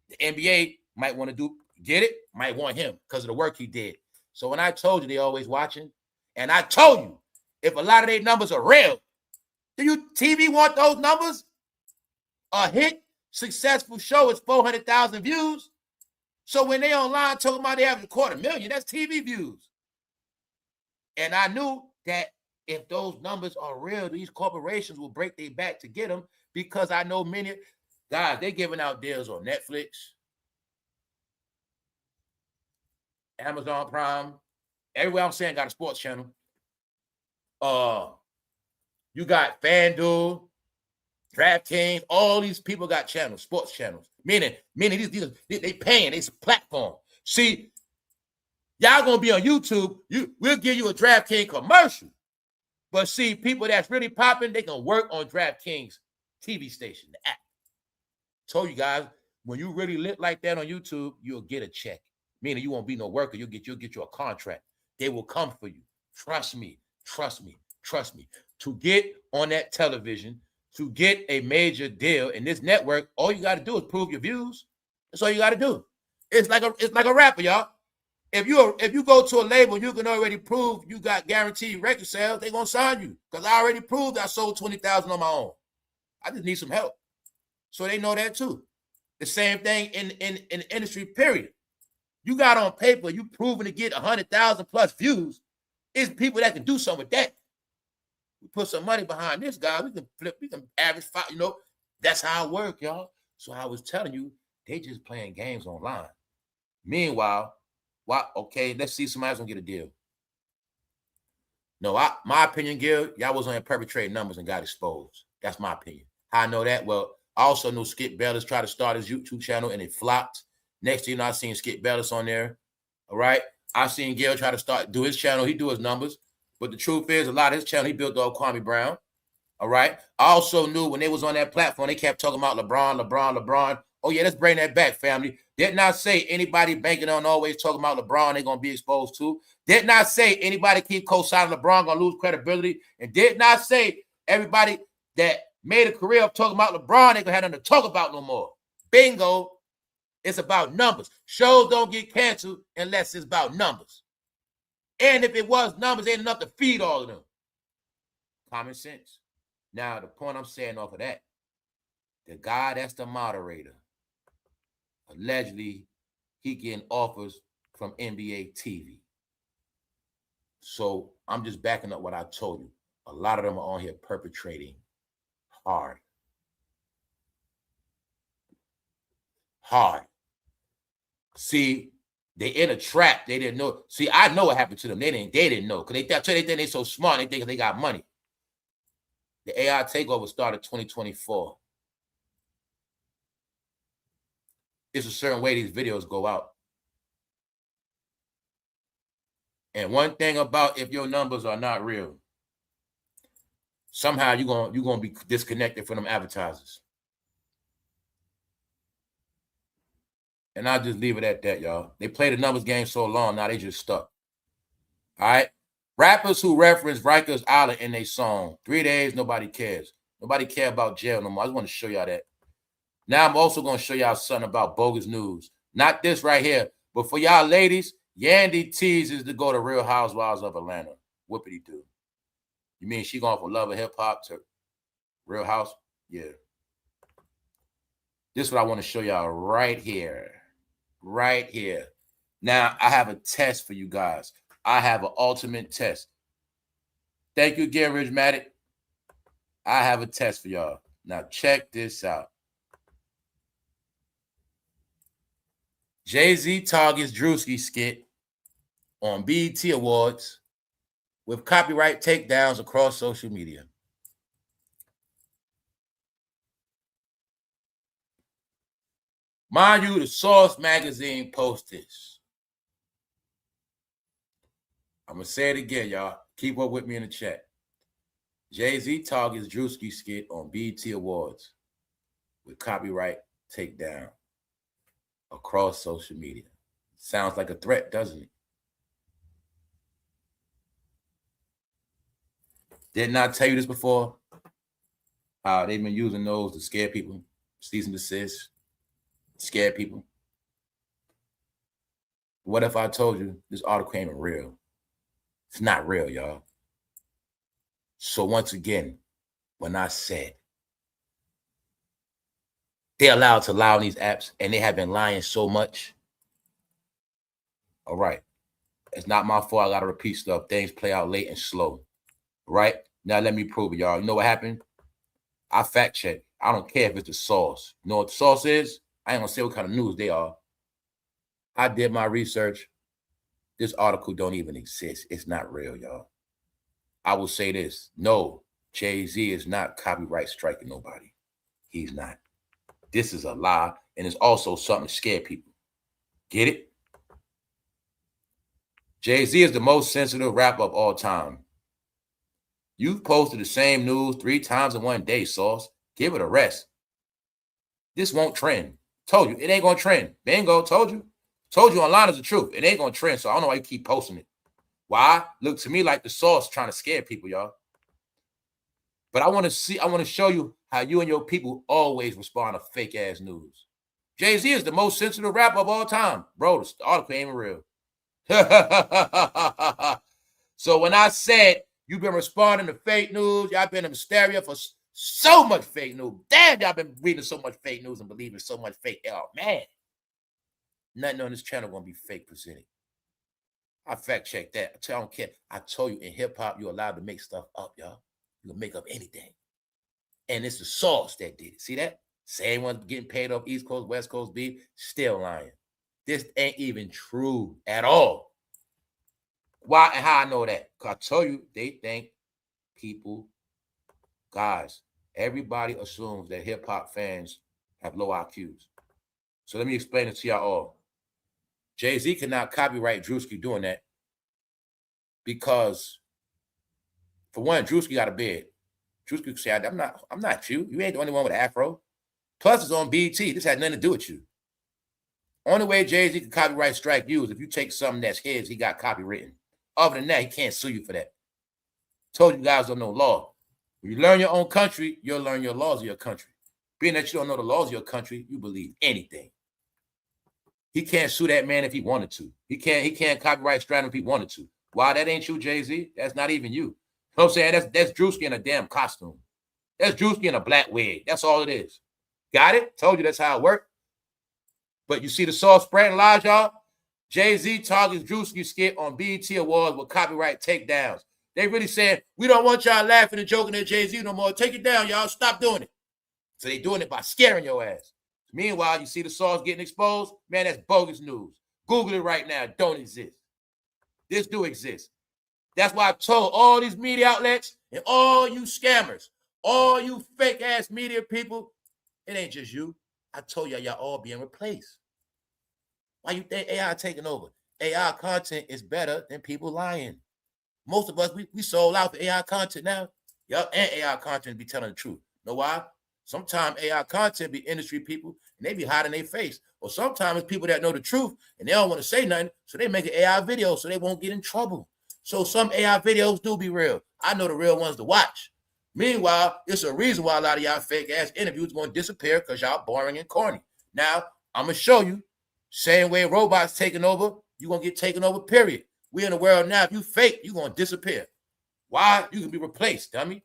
the NBA might want to get it, might want him because of the work he did. So when I told you they always watching, and I told you, if a lot of their numbers are real, do you TV want those numbers? A hit, successful show is 400,000 views. So when they online talking about they have 250,000, that's TV views. And I knew that if those numbers are real, these corporations will break their back to get them, because I know many guys, they're giving out deals on Netflix, Amazon Prime, everywhere I'm saying got a sports channel. You got FanDuel, DraftKings, all these people got channels, sports channels. Meaning these they paying, it's a platform. See, y'all gonna be on YouTube, we'll give you a DraftKings commercial. But see, people that's really popping, they can work on DraftKings TV station, the app. Told you guys, when you really lit like that on YouTube, you'll get a check. Meaning you won't be no worker, you'll get you a contract. They will come for you. Trust me. To get on that television, to get a major deal in this network, all you got to do is prove your views. That's all you got to do. It's like a rapper, y'all. If you go to a label, you can already prove you got guaranteed record sales, they're gonna sign you. Because I already proved I sold 20,000 on my own. I just need some help. So they know that too. The same thing in the industry, period. You got on paper, you proven to get 100,000 plus views. It's people that can do something with that. We put some money behind this guy, we can average 5, that's how it works, y'all. So I was telling you, they just playing games online. Meanwhile, okay, let's see somebody's gonna get a deal. No, my opinion, Gil, y'all was on perpetrating numbers and got exposed. That's my opinion. How I know that? Well, I also knew Skip Bayless tried to start his YouTube channel and it flopped. Next thing you know, I seen Skip Bayless on there. All right. I seen Gail try to do his channel. He do his numbers. But the truth is, a lot of his channel, he built off Kwame Brown. All right. I also knew when they was on that platform, they kept talking about LeBron. Oh, yeah, let's bring that back, family. Did not say anybody banking on always talking about LeBron they're going to be exposed to. Did not say anybody keep co-signing LeBron going to lose credibility. And did not say everybody that made a career of talking about LeBron ain't going to have nothing to talk about no more. Bingo. It's about numbers. Shows don't get canceled unless it's about numbers. And if it was numbers, ain't enough to feed all of them. Common sense. Now, the point I'm saying off of that, the guy that's the moderator, allegedly, he getting offers from NBA TV. So I'm just backing up what I told you. A lot of them are on here perpetrating hard. See, they in a trap. They didn't know. See, I know what happened to them. They didn't know. Because they think they're so smart. They think they got money. The AI takeover started 2024. It's a certain way these videos go out. And one thing about if your numbers are not real, somehow you're gonna be disconnected from them advertisers. And I'll just leave it at that, y'all. They play the numbers game so long, now they just stuck. All right? Rappers who reference Rikers Island in their song, 3 days, nobody cares. Nobody care about jail no more. I just want to show y'all that. Now I'm also going to show y'all something about bogus news. Not this right here, but for y'all ladies, Yandy teases to go to Real Housewives of Atlanta. Whoopity do. You mean she going from Love of Hip Hop to Real House? Yeah. This is what I want to show y'all right here. Right here. Now, I have a test for you guys. I have an ultimate test. Thank you again, Ridgematic. I have a test for y'all. Now, check this out. Jay-Z targets Druski skit on BET Awards with copyright takedowns across social media. Mind you, the Source magazine posted this. I'm going to say it again, y'all. Keep up with me in the chat. Jay-Z targets Druski skit on BET Awards with copyright takedown across social media. Sounds like a threat, doesn't it? Didn't I tell you this before? How they've been using those to scare people, cease and desist, scare people. What if I told you this article ain't real? It's not real, y'all. So once again, when I said they're allowed to lie on these apps and they have been lying so much, all right, it's not my fault. I got to repeat stuff. Things play out late and slow, right? Now let me prove it, y'all. You know what happened? I fact check. I don't care if it's the source. You know what the source is? I ain't gonna say what kind of news they are. I did my research. This article don't even exist. It's not real, y'all. I will say this. No, Jay-Z is not copyright striking nobody. He's not. This is a lie, and it's also something to scare people. Get it? Jay-Z is the most sensitive rapper of all time. You've posted the same news 3 times in one day, Sauce. Give it a rest. This won't trend. Told you, it ain't gonna trend. Bingo, told you. Told you online is the truth. It ain't gonna trend, so I don't know why you keep posting it. Why? Look to me like the Sauce trying to scare people, y'all. But I want to show you how you and your people always respond to fake ass news. Jay-Z is the most sensitive rapper of all time. Bro, the article ain't even real. So when I said you've been responding to fake news, y'all been in hysteria for so much fake news. Damn, y'all been reading so much fake news and believing so much fake. Oh, man. Nothing on this channel gonna be fake presented. I fact check that. I don't care. I told you in hip hop, you're allowed to make stuff up, y'all. You can make up anything. And it's the Source that did it. See that? Same one getting paid off East Coast, West Coast beef, still lying. This ain't even true at all. Why and how I know that? Because I told you they think people, guys, Everybody assumes that hip-hop fans have low IQs. So let me explain it to y'all all. Jay-Z cannot copyright Druski doing that because, for one, Druski got a beard. Druski could say, I'm not you. You ain't the only one with an afro. Plus, it's on BET. This had nothing to do with you. Only way Jay-Z can copyright strike you is if you take something that's his, he got copywritten. Other than that, he can't sue you for that. Told you guys don't know law. When you learn your own country, you'll learn your laws of your country. Being that you don't know the laws of your country, you believe anything. He can't sue that man if he wanted to. He can't copyright strike him if he wanted to. Why? That ain't you, Jay-Z. That's not even you. You know what I'm saying? That's Druski in a damn costume. That's Druski in a black wig. That's all it is. Got it? Told you that's how it worked. But you see the sauce spreading lies, y'all? Jay-Z targets Druski skit on BET Awards with copyright takedowns. They really saying, we don't want y'all laughing and joking at Jay-Z no more. Take it down, y'all. Stop doing it. So they doing it by scaring your ass. Meanwhile, you see the sauce getting exposed? Man, that's bogus news. Google it right now. It don't exist. This do exist. That's why I told all these media outlets and all you scammers, all you fake-ass media people, it ain't just you. I told y'all all being replaced. Why you think AI taking over? AI content is better than people lying. Most of us, we sold out for AI content now. Yup, and AI content be telling the truth. Know why? Sometimes AI content be industry people, and they be hiding their face. Or sometimes it's people that know the truth, and they don't want to say nothing, so they make an AI video so they won't get in trouble. So some AI videos do be real. I know the real ones to watch. Meanwhile, it's a reason why a lot of y'all fake-ass interviews going to disappear because y'all boring and corny. Now, I'm going to show you, same way robots taking over, you're going to get taken over, period. We in a world now, if you fake, you're going to disappear. Why? You can be replaced, dummy.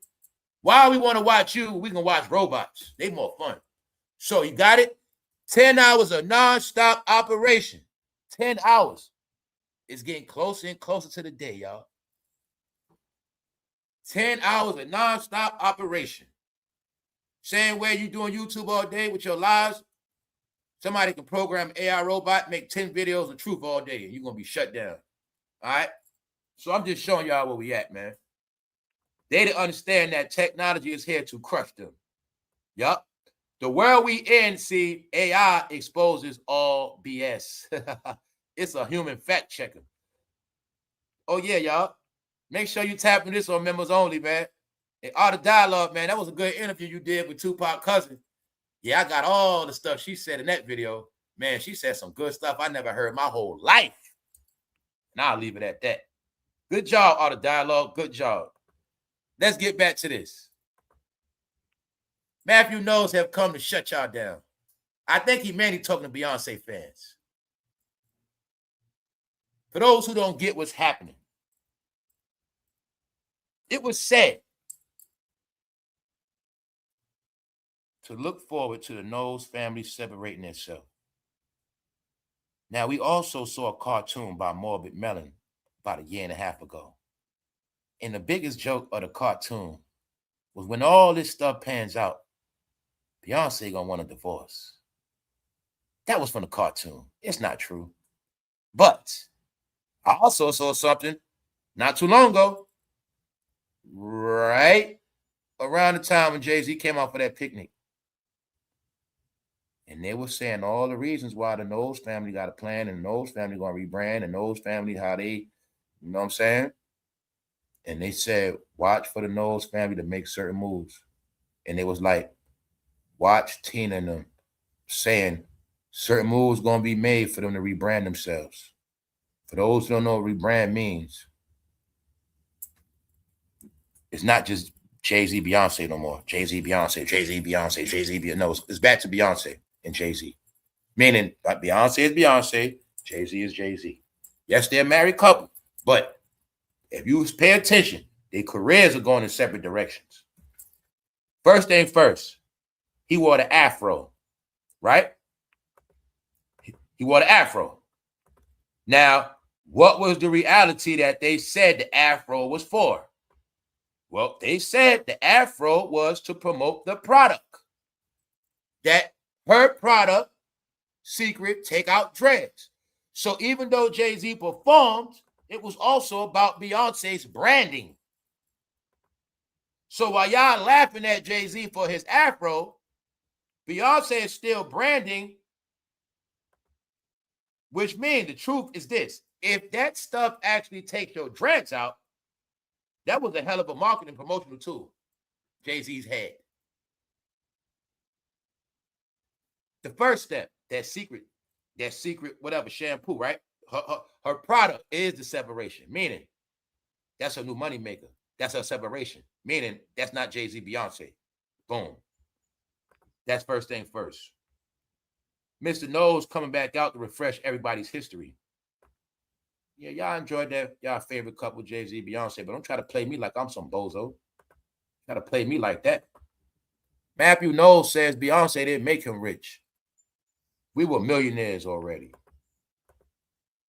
Why we want to watch you, we can watch robots. They more fun. So you got it? 10 hours of non-stop operation. 10 hours. It's getting closer and closer to the day, y'all. 10 hours of non-stop operation. Same way you doing YouTube all day with your lives, somebody can program an AI robot, make 10 videos of truth all day, and you're going to be shut down. All right? So I'm just showing y'all where we at, man. They didn't understand that technology is here to crush them. Yup. The world we in, see, AI exposes all BS. It's a human fact checker. Oh, yeah, y'all. Make sure you tap in this on members only, man. And all the dialogue, man, that was a good interview you did with Tupac cousin. Yeah, I got all the stuff she said in that video. Man, she said some good stuff I never heard my whole life. And I'll leave it at that. Good job, all the dialogue. Good job. Let's get back to this. Matthew Knowles have come to shut y'all down. I think he mainly talking to Beyonce fans. For those who don't get what's happening, it was said to look forward to the Knowles family separating itself. Now, we also saw a cartoon by Morbid Melon about 1.5 years ago. And the biggest joke of the cartoon was when all this stuff pans out, Beyonce gonna want a divorce. That was from the cartoon. It's not true. But I also saw something not too long ago, right around the time when Jay-Z came out for that picnic. And they were saying all the reasons why the Knowles family got a plan, and the Knowles family gonna rebrand, and Knowles family, how they, you know what I'm saying? And they said, watch for the Knowles family to make certain moves. And it was like, watch Tina and them saying certain moves going to be made for them to rebrand themselves. For those who don't know what rebrand means, it's not just Jay-Z, Beyonce no more. Jay-Z, Beyonce, Jay-Z, Beyonce, Jay-Z, Beyonce. No, it's back to Beyonce and Jay-Z. Meaning, like Beyonce is Beyonce, Jay-Z is Jay-Z. Yes, they're a married couple, but if you pay attention, their careers are going in separate directions. First thing first, he wore the afro, right? He wore the afro. Now, what was the reality that they said the afro was for? Well, they said the afro was to promote the product. That her product, Secret Takeout Dreads. So even though Jay-Z performed, it was also about Beyonce's branding. So while y'all laughing at Jay-Z for his afro, Beyonce is still branding, which means the truth is this. If that stuff actually takes your dreads out, that was a hell of a marketing promotional tool Jay-Z's had. The first step, that secret whatever shampoo, right? Her product is the separation, meaning that's her new money maker. That's her separation, meaning that's not Jay-Z, Beyonce. Boom. That's first thing first. Mr. Knowles coming back out to refresh everybody's history. Yeah, y'all enjoyed that. Y'all favorite couple, Jay-Z, Beyonce, but don't try to play me like I'm some bozo. Try to play me like that. Matthew Knowles says Beyonce didn't make him rich. We were millionaires already.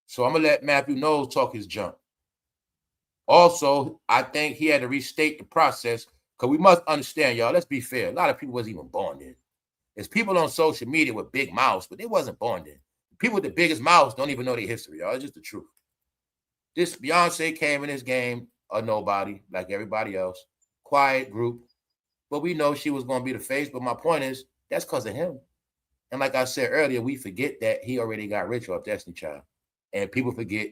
So I'm going to let Matthew Knowles talk his junk. Also, I think he had to restate the process because we must understand, y'all, let's be fair. A lot of people wasn't even born then. There's people on social media with big mouths, but they wasn't born then. People with the biggest mouths don't even know their history, y'all. It's just the truth. This Beyonce came in this game a nobody, like everybody else. Quiet group. But we know she was going to be the face. But my point is, that's because of him. And like I said earlier, we forget that he already got rich off Destiny Child. And people forget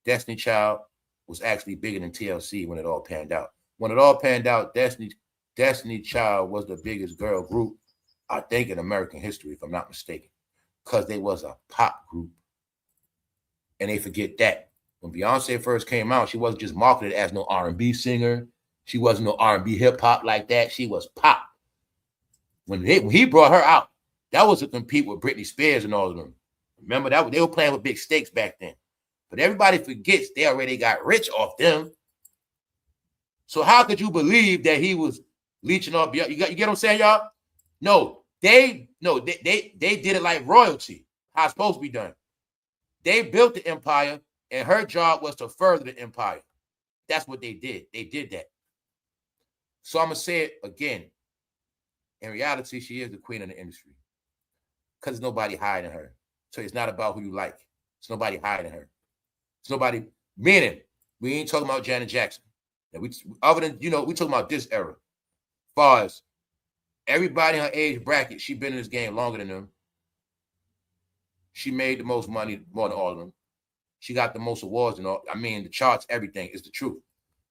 Destiny Child was actually bigger than TLC when it all panned out. When it all panned out, Destiny Child was the biggest girl group, I think, in American history, if I'm not mistaken, because they was a pop group. And they forget that. When Beyonce first came out, she wasn't just marketed as no R&B singer. She wasn't no R&B hip-hop like that. She was pop. When he brought her out, that was to compete with Britney Spears and all of them. Remember that? They were playing with big stakes back then. But everybody forgets they already got rich off them. So how could you believe that he was leeching off? You get what I'm saying, y'all? No, they did it like royalty. How it's supposed to be done. They built the empire, and her job was to further the empire. That's what they did. They did that. So I'm going to say it again. In reality, she is the queen of the industry. Because there's nobody hiding her. So it's not about who you like. It's nobody hiding her. It's nobody, meaning, we ain't talking about Janet Jackson. Other than, we talking about this era. As far as everybody in her age bracket, she been in this game longer than them. She made the most money more than all of them. She got the most awards and all. I mean, the charts, everything is the truth.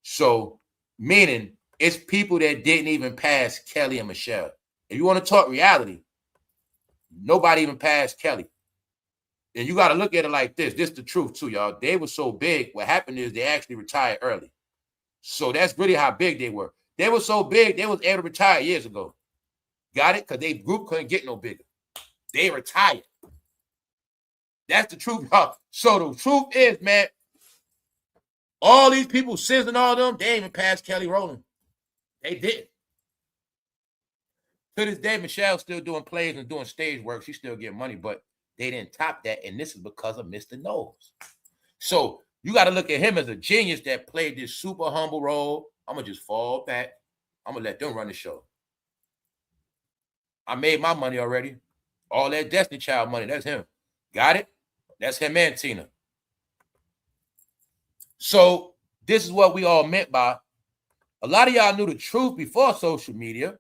So, meaning, it's people that didn't even pass Kelly and Michelle. If you want to talk reality, nobody even passed Kelly. And you got to look at it like this. This is the truth, too, y'all. They were so big, what happened is they actually retired early. So that's really how big they were. They were so big, they was able to retire years ago. Got it? Because their group couldn't get no bigger. They retired. That's the truth, y'all. So the truth is, man, all these people, Since and all of them, they ain't even passed Kelly Rowland. They did. To this day, Michelle's still doing plays and doing stage work. She's still getting money, but they didn't top that, and this is because of Mr. Knowles. So you got to look at him as a genius that played this super humble role. I'm going to just fall back. I'm going to let them run the show. I made my money already. All that Destiny Child money, that's him. Got it? That's him and Tina. So this is what we all meant by, a lot of y'all knew the truth before social media,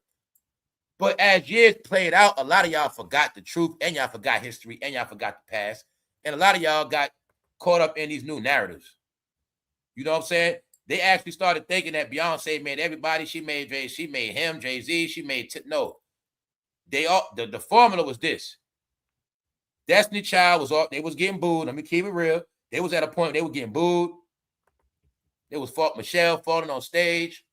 but as years played out, a lot of y'all forgot the truth, and y'all forgot history, and y'all forgot the past, and a lot of y'all got caught up in these new narratives. You know what I'm saying? They actually started thinking that Beyonce made everybody. She made Jay, she made him, Jay-Z, she made no. They all the formula was this. Destiny Child was all, they was getting booed. Let me keep it real. They was at a point they were getting booed. It was Michelle falling on stage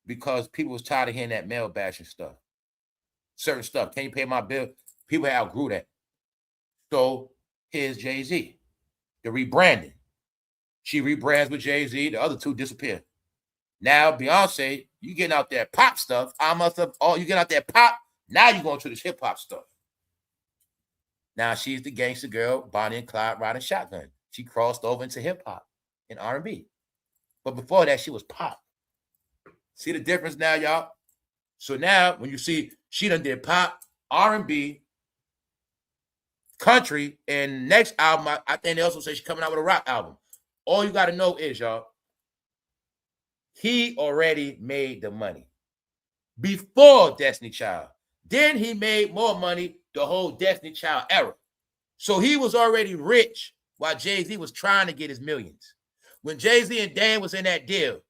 because people was tired of hearing that male bashing stuff. Certain stuff. Can't you pay my bill? People outgrew that. So here's Jay-Z. The rebranding. She rebrands with Jay-Z. The other two disappear. Now Beyonce, you getting out there pop stuff. You getting out there pop. Now you're going to this hip-hop stuff. Now she's the gangster girl, Bonnie and Clyde riding shotgun. She crossed over into hip-hop and R&B. But before that, she was pop. See the difference now, y'all? So now, when you see she done did pop, R&B, country, and next album, I think they also say she's coming out with a rock album. All you got to know is, y'all, he already made the money before Destiny Child. Then he made more money the whole Destiny Child era. So he was already rich while Jay-Z was trying to get his millions. When Jay-Z and Dan was in that deal,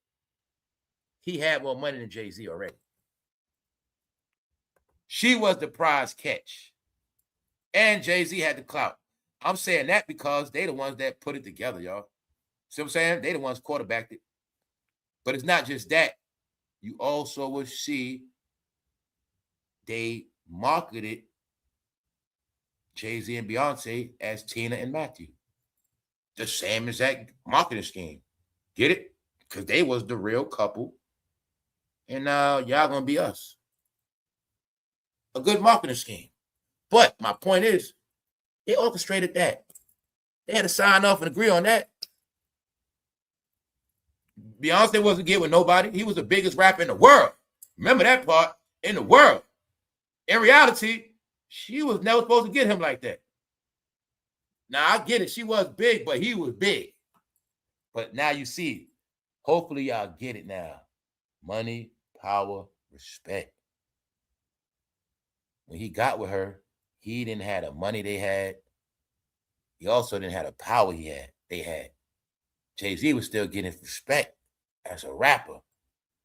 he had more money than Jay-Z already. She was the prize catch. And Jay-Z had the clout. I'm saying that because they the ones that put it together, y'all. See what I'm saying? They the ones quarterbacked it. But it's not just that. You also will see they marketed Jay-Z and Beyonce as Tina and Matthew. The same exact marketing scheme. Get it? Because they was the real couple. And now y'all gonna be us. A good marketing scheme. But my point is, they orchestrated that. They had to sign off and agree on that. Beyonce wasn't getting with nobody. He was the biggest rapper in the world. Remember that part? In the world. In reality, she was never supposed to get him like that. Now, I get it. She was big, but he was big. But now you see, hopefully y'all get it now. Money, power, respect. When he got with her, he didn't have the money they had. He also didn't have the power they had. Jay-Z was still getting respect as a rapper.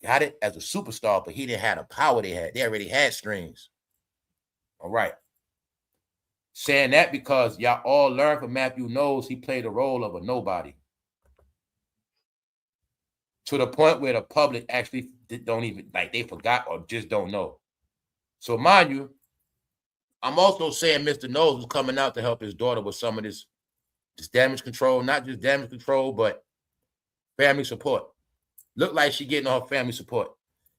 Got it? As a superstar, but he didn't have the power they had. They already had strings. All right. Saying that because y'all all learned from Matthew Knowles, he played the role of a nobody. To the point where the public actually don't even, like, they forgot or just don't know. So mind you, I'm also saying Mr. Knowles was coming out to help his daughter with some of this damage control, not just damage control, but family support. Look like she getting all family support.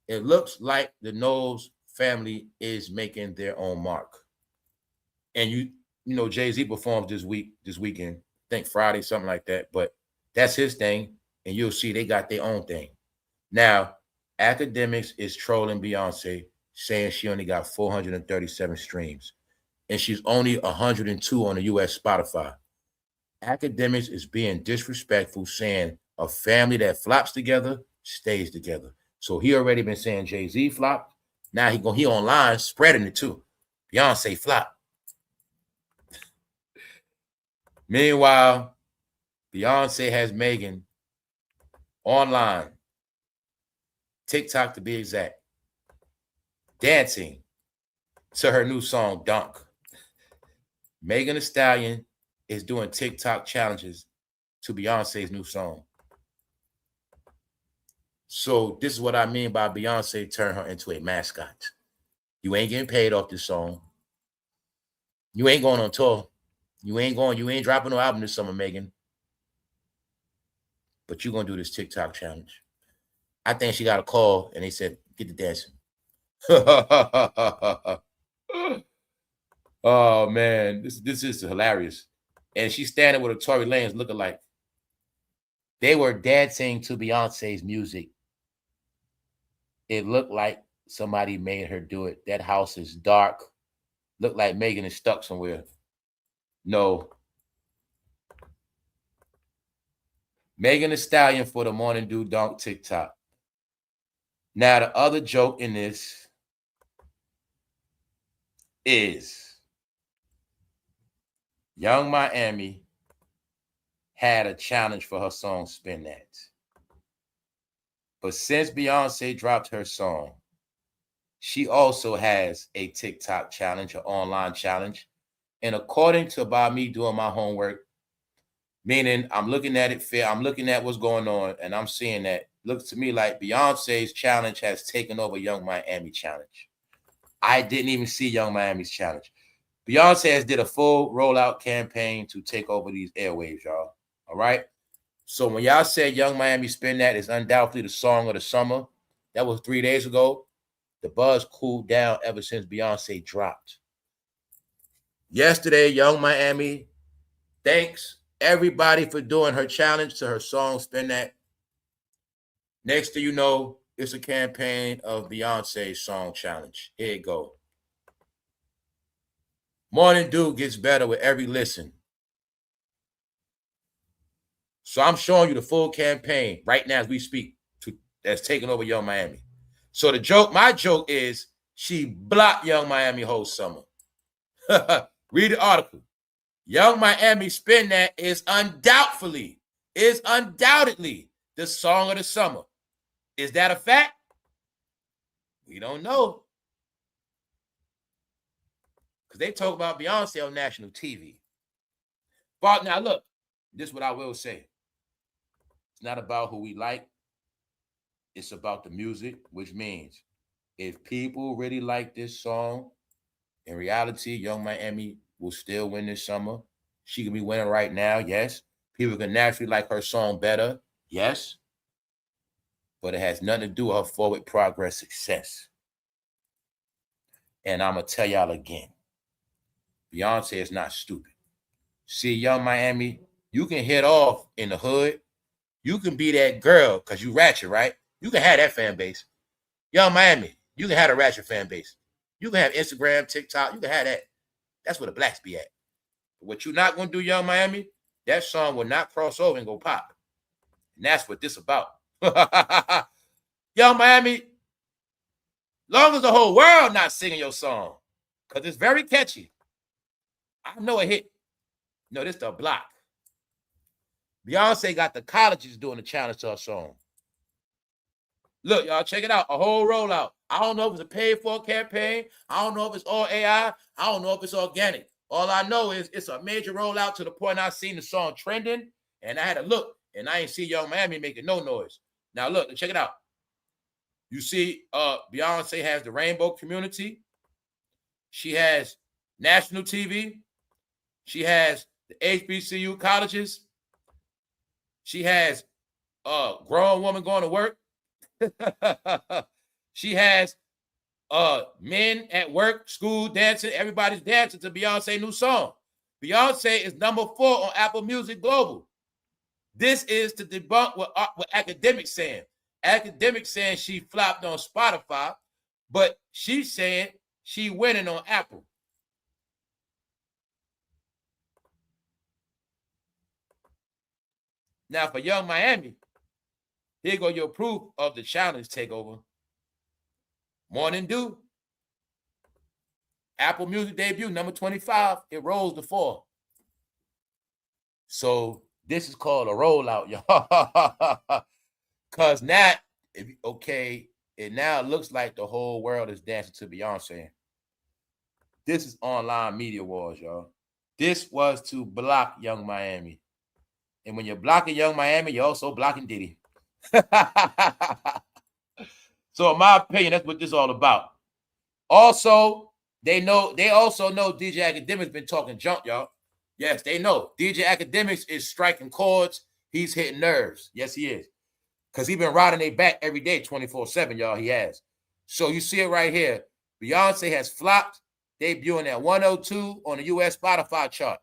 It looks like the Knowles family is making their own mark. And you know, Jay-Z performs this weekend, I think Friday, something like that. But that's his thing. And you'll see they got their own thing. Now, Academics is trolling Beyonce, saying she only got 437 streams. And she's only 102 on the US Spotify. Academics is being disrespectful, saying a family that flops together stays together. So he already been saying Jay-Z flopped. Now he online spreading it too. Beyonce flopped. Meanwhile, Beyonce has Megan online, TikTok to be exact, dancing to her new song, Dunk. Megan Thee Stallion is doing TikTok challenges to Beyonce's new song. So this is what I mean by Beyonce turn her into a mascot. You ain't getting paid off this song. You ain't going on tour. You ain't dropping no album this summer, Megan. But you're going to do this TikTok challenge. I think she got a call and they said, get the dancing. Oh, man. This is hilarious. And she's standing with a Tory Lanez lookalike. They were dancing to Beyonce's music. It looked like somebody made her do it. That house is dark. Looked like Megan is stuck somewhere. No. Megan Thee Stallion for the Morning Dew Dunk TikTok. Now, the other joke in this is yungmiami had a challenge for her song Spin That. But since Beyonce dropped her song, she also has a TikTok challenge, an online challenge. And according to by me doing my homework, meaning I'm looking at it fair, I'm looking at what's going on, and I'm seeing that looks to me like Beyonce's challenge has taken over yungmiami challenge. I didn't even see yungmiami's challenge. Beyonce has did a full rollout campaign to take over these airwaves, y'all. All right? So when y'all said yungmiami Spin That is undoubtedly the song of the summer, that was 3 days ago. The buzz cooled down ever since Beyonce dropped. Yesterday, yungmiami thanks everybody for doing her challenge to her song Spin That. Next thing you know, it's a campaign of Beyonce's song challenge. Here you go. Morning Dew gets better with every listen. So I'm showing you the full campaign right now as we speak. that's taking over Young Miami. So the joke, my joke is she blocked Young Miami whole summer. Read the article. Young Miami Spin That is undoubtedly the song of the summer. Is that a fact? We don't know. Because they talk about Beyonce on national TV. But now look, this is what I will say. It's not about who we like. It's about the music, which means if people really like this song, in reality, Young Miami will still win this summer. She can be winning right now, yes. People can naturally like her song better, yes. But it has nothing to do with her forward progress success. And I'm going to tell y'all again, Beyonce is not stupid. See, Young Miami, you can hit off in the hood. You can be that girl because you ratchet, right? You can have that fan base. Young Miami, you can have a ratchet fan base. You can have Instagram, TikTok. You can have that. That's where the blacks be at. But what you're not going to do, Young Miami, that song will not cross over and go pop. And that's what this about. Young Miami, long as the whole world not singing your song, because it's very catchy. I know a hit. No, this the block. Beyonce got the colleges doing the challenge to her song. Look, y'all, check it out. A whole rollout. I don't know if it's a paid-for campaign. I don't know if it's all AI. I don't know if it's organic. All I know is it's a major rollout to the point I seen the song trending, and I had to look, and I ain't see Young Miami making no noise. Now, look, check it out. You see, Beyonce has the rainbow community. She has national TV. She has the HBCU colleges. She has a grown woman going to work. She has men at work, school, dancing. Everybody's dancing to Beyonce's new song. Beyonce is number 4 on Apple Music Global. This is to debunk what academics saying. Academics saying she flopped on Spotify, but she's saying she winning on Apple. Now for Young Miami, here go your proof of the challenge takeover. Morning Dew. Apple Music debut, number 25. It rolls to 4. So this is called a rollout, y'all. Because now, it now looks like the whole world is dancing to Beyonce. This is online media wars, y'all. This was to block Young Miami. And when you're blocking Young Miami, you're also blocking Diddy. So in my opinion, that's what this is all about. Also, they also know DJ Academics been talking junk, y'all. Yes, they know. DJ Academics is striking chords. He's hitting nerves. Yes, he is. Because he's been riding their back every day, 24/7, y'all. He has. So you see it right here. Beyonce has flopped, debuting at 102 on the U.S. Spotify chart.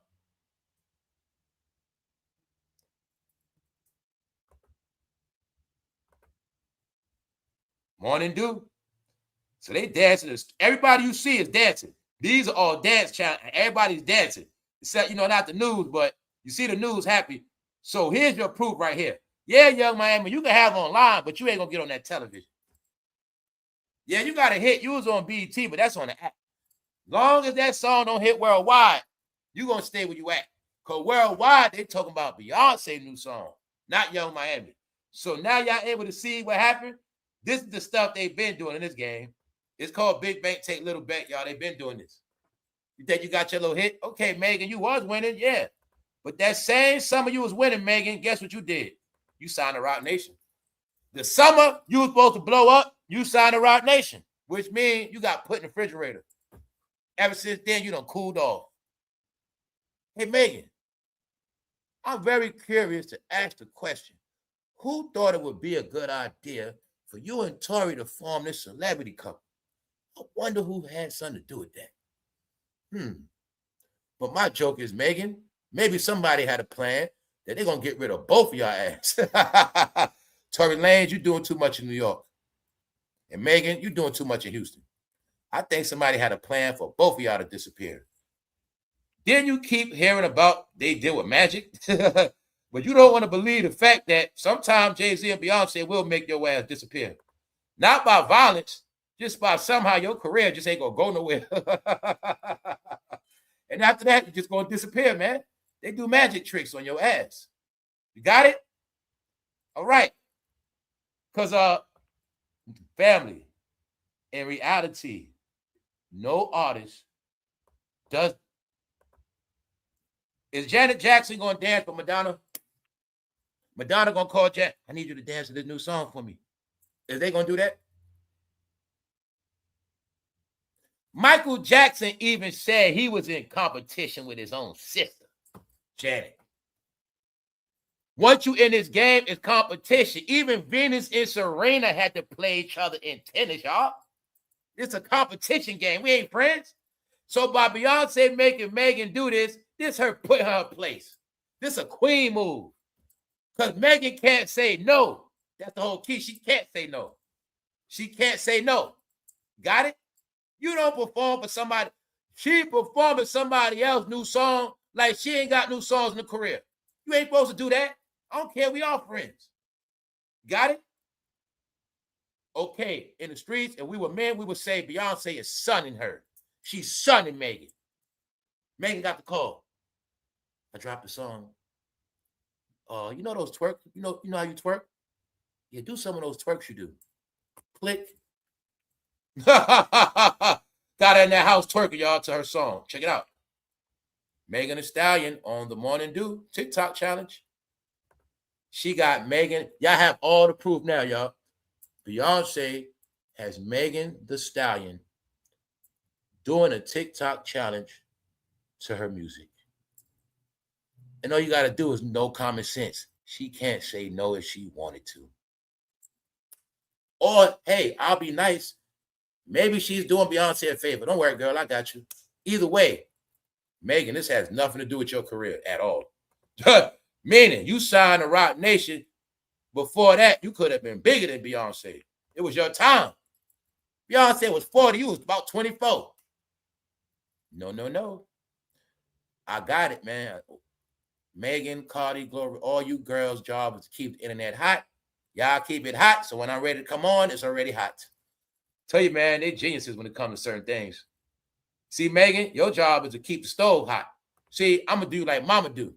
Morning Dew. So they dancing. Everybody you see is dancing. These are all dance channels. Everybody's dancing. Except, not the news, but you see the news happy. So here's your proof right here. Yeah, Young Miami, you can have it online, but you ain't going to get on that television. Yeah, you got a hit. You was on BET, but that's on the app. Long as that song don't hit worldwide, you going to stay where you at. Because worldwide, they talking about Beyonce's new song, not Young Miami. So now y'all able to see what happened? This is the stuff they've been doing in this game. It's called Big Bank Take Little Bet, y'all. They've been doing this. You think you got your little hit? Okay, Megan, you was winning, yeah. But that same summer you was winning, Megan, guess what you did? You signed to Roc Nation. The summer you was supposed to blow up, you signed to Roc Nation, which means you got put in the refrigerator. Ever since then, you done cooled off. Hey, Megan, I'm very curious to ask the question. Who thought it would be a good idea for you and Tori to form this celebrity couple? I wonder who had something to do with that. But my joke is, Megan, maybe somebody had a plan that they're going to get rid of both of y'all ass. Tory Lanez, you doing too much in New York. And Megan, you doing too much in Houston. I think somebody had a plan for both of y'all to disappear. Didn't you keep hearing about they deal with Magic? But you don't want to believe the fact that sometimes Jay-Z and Beyonce will make your ass disappear. Not by violence, just by somehow your career just ain't gonna go nowhere. And after that, you're just gonna disappear, man. They do magic tricks on your ass. You got it? All right. Because family, in reality, no artist does. Is Janet Jackson gonna dance for Madonna? Madonna gonna call Jack, I need you to dance to this new song for me. Is they gonna do that? Michael Jackson even said he was in competition with his own sister, Janet. Once you in this game, it's competition. Even Venus and Serena had to play each other in tennis, y'all. It's a competition game. We ain't friends. So by Beyonce making Megan do this her put her in place. This a queen move. Because Megan can't say no. That's the whole key. She can't say no. She can't say no. Got it? You don't perform for somebody. She performing somebody else's new song like she ain't got new songs in the career. You ain't supposed to do that. I don't care. We all friends. Got it? Okay. In the streets, if we were men, we would say Beyonce is sunning her. She's sunning Megan. Megan got the call. I dropped the song. You know those twerk? You know how you twerk? Yeah, do some of those twerks you do. Click. Got her in that house twerking, y'all, to her song. Check it out. Megan Thee Stallion on the Morning Dew TikTok challenge. She got Megan. Y'all have all the proof now, y'all. Beyonce has Megan Thee Stallion doing a TikTok challenge to her music. And all you got to do is know common sense. She can't say no if she wanted to. Or, hey, I'll be nice. Maybe she's doing Beyonce a favor. Don't worry, girl. I got you. Either way, Megan, this has nothing to do with your career at all. Meaning, you signed to Roc Nation. Before that, you could have been bigger than Beyonce. It was your time. Beyonce was 40. You was about 24. No. I got it, man. Megan, Cardi, Glory, all you girls' job is to keep the internet hot. Y'all keep it hot, so when I'm ready to come on, it's already hot. Tell you, man, they geniuses when it comes to certain things. See, Megan, your job is to keep the stove hot. See, I'm going to do like mama do.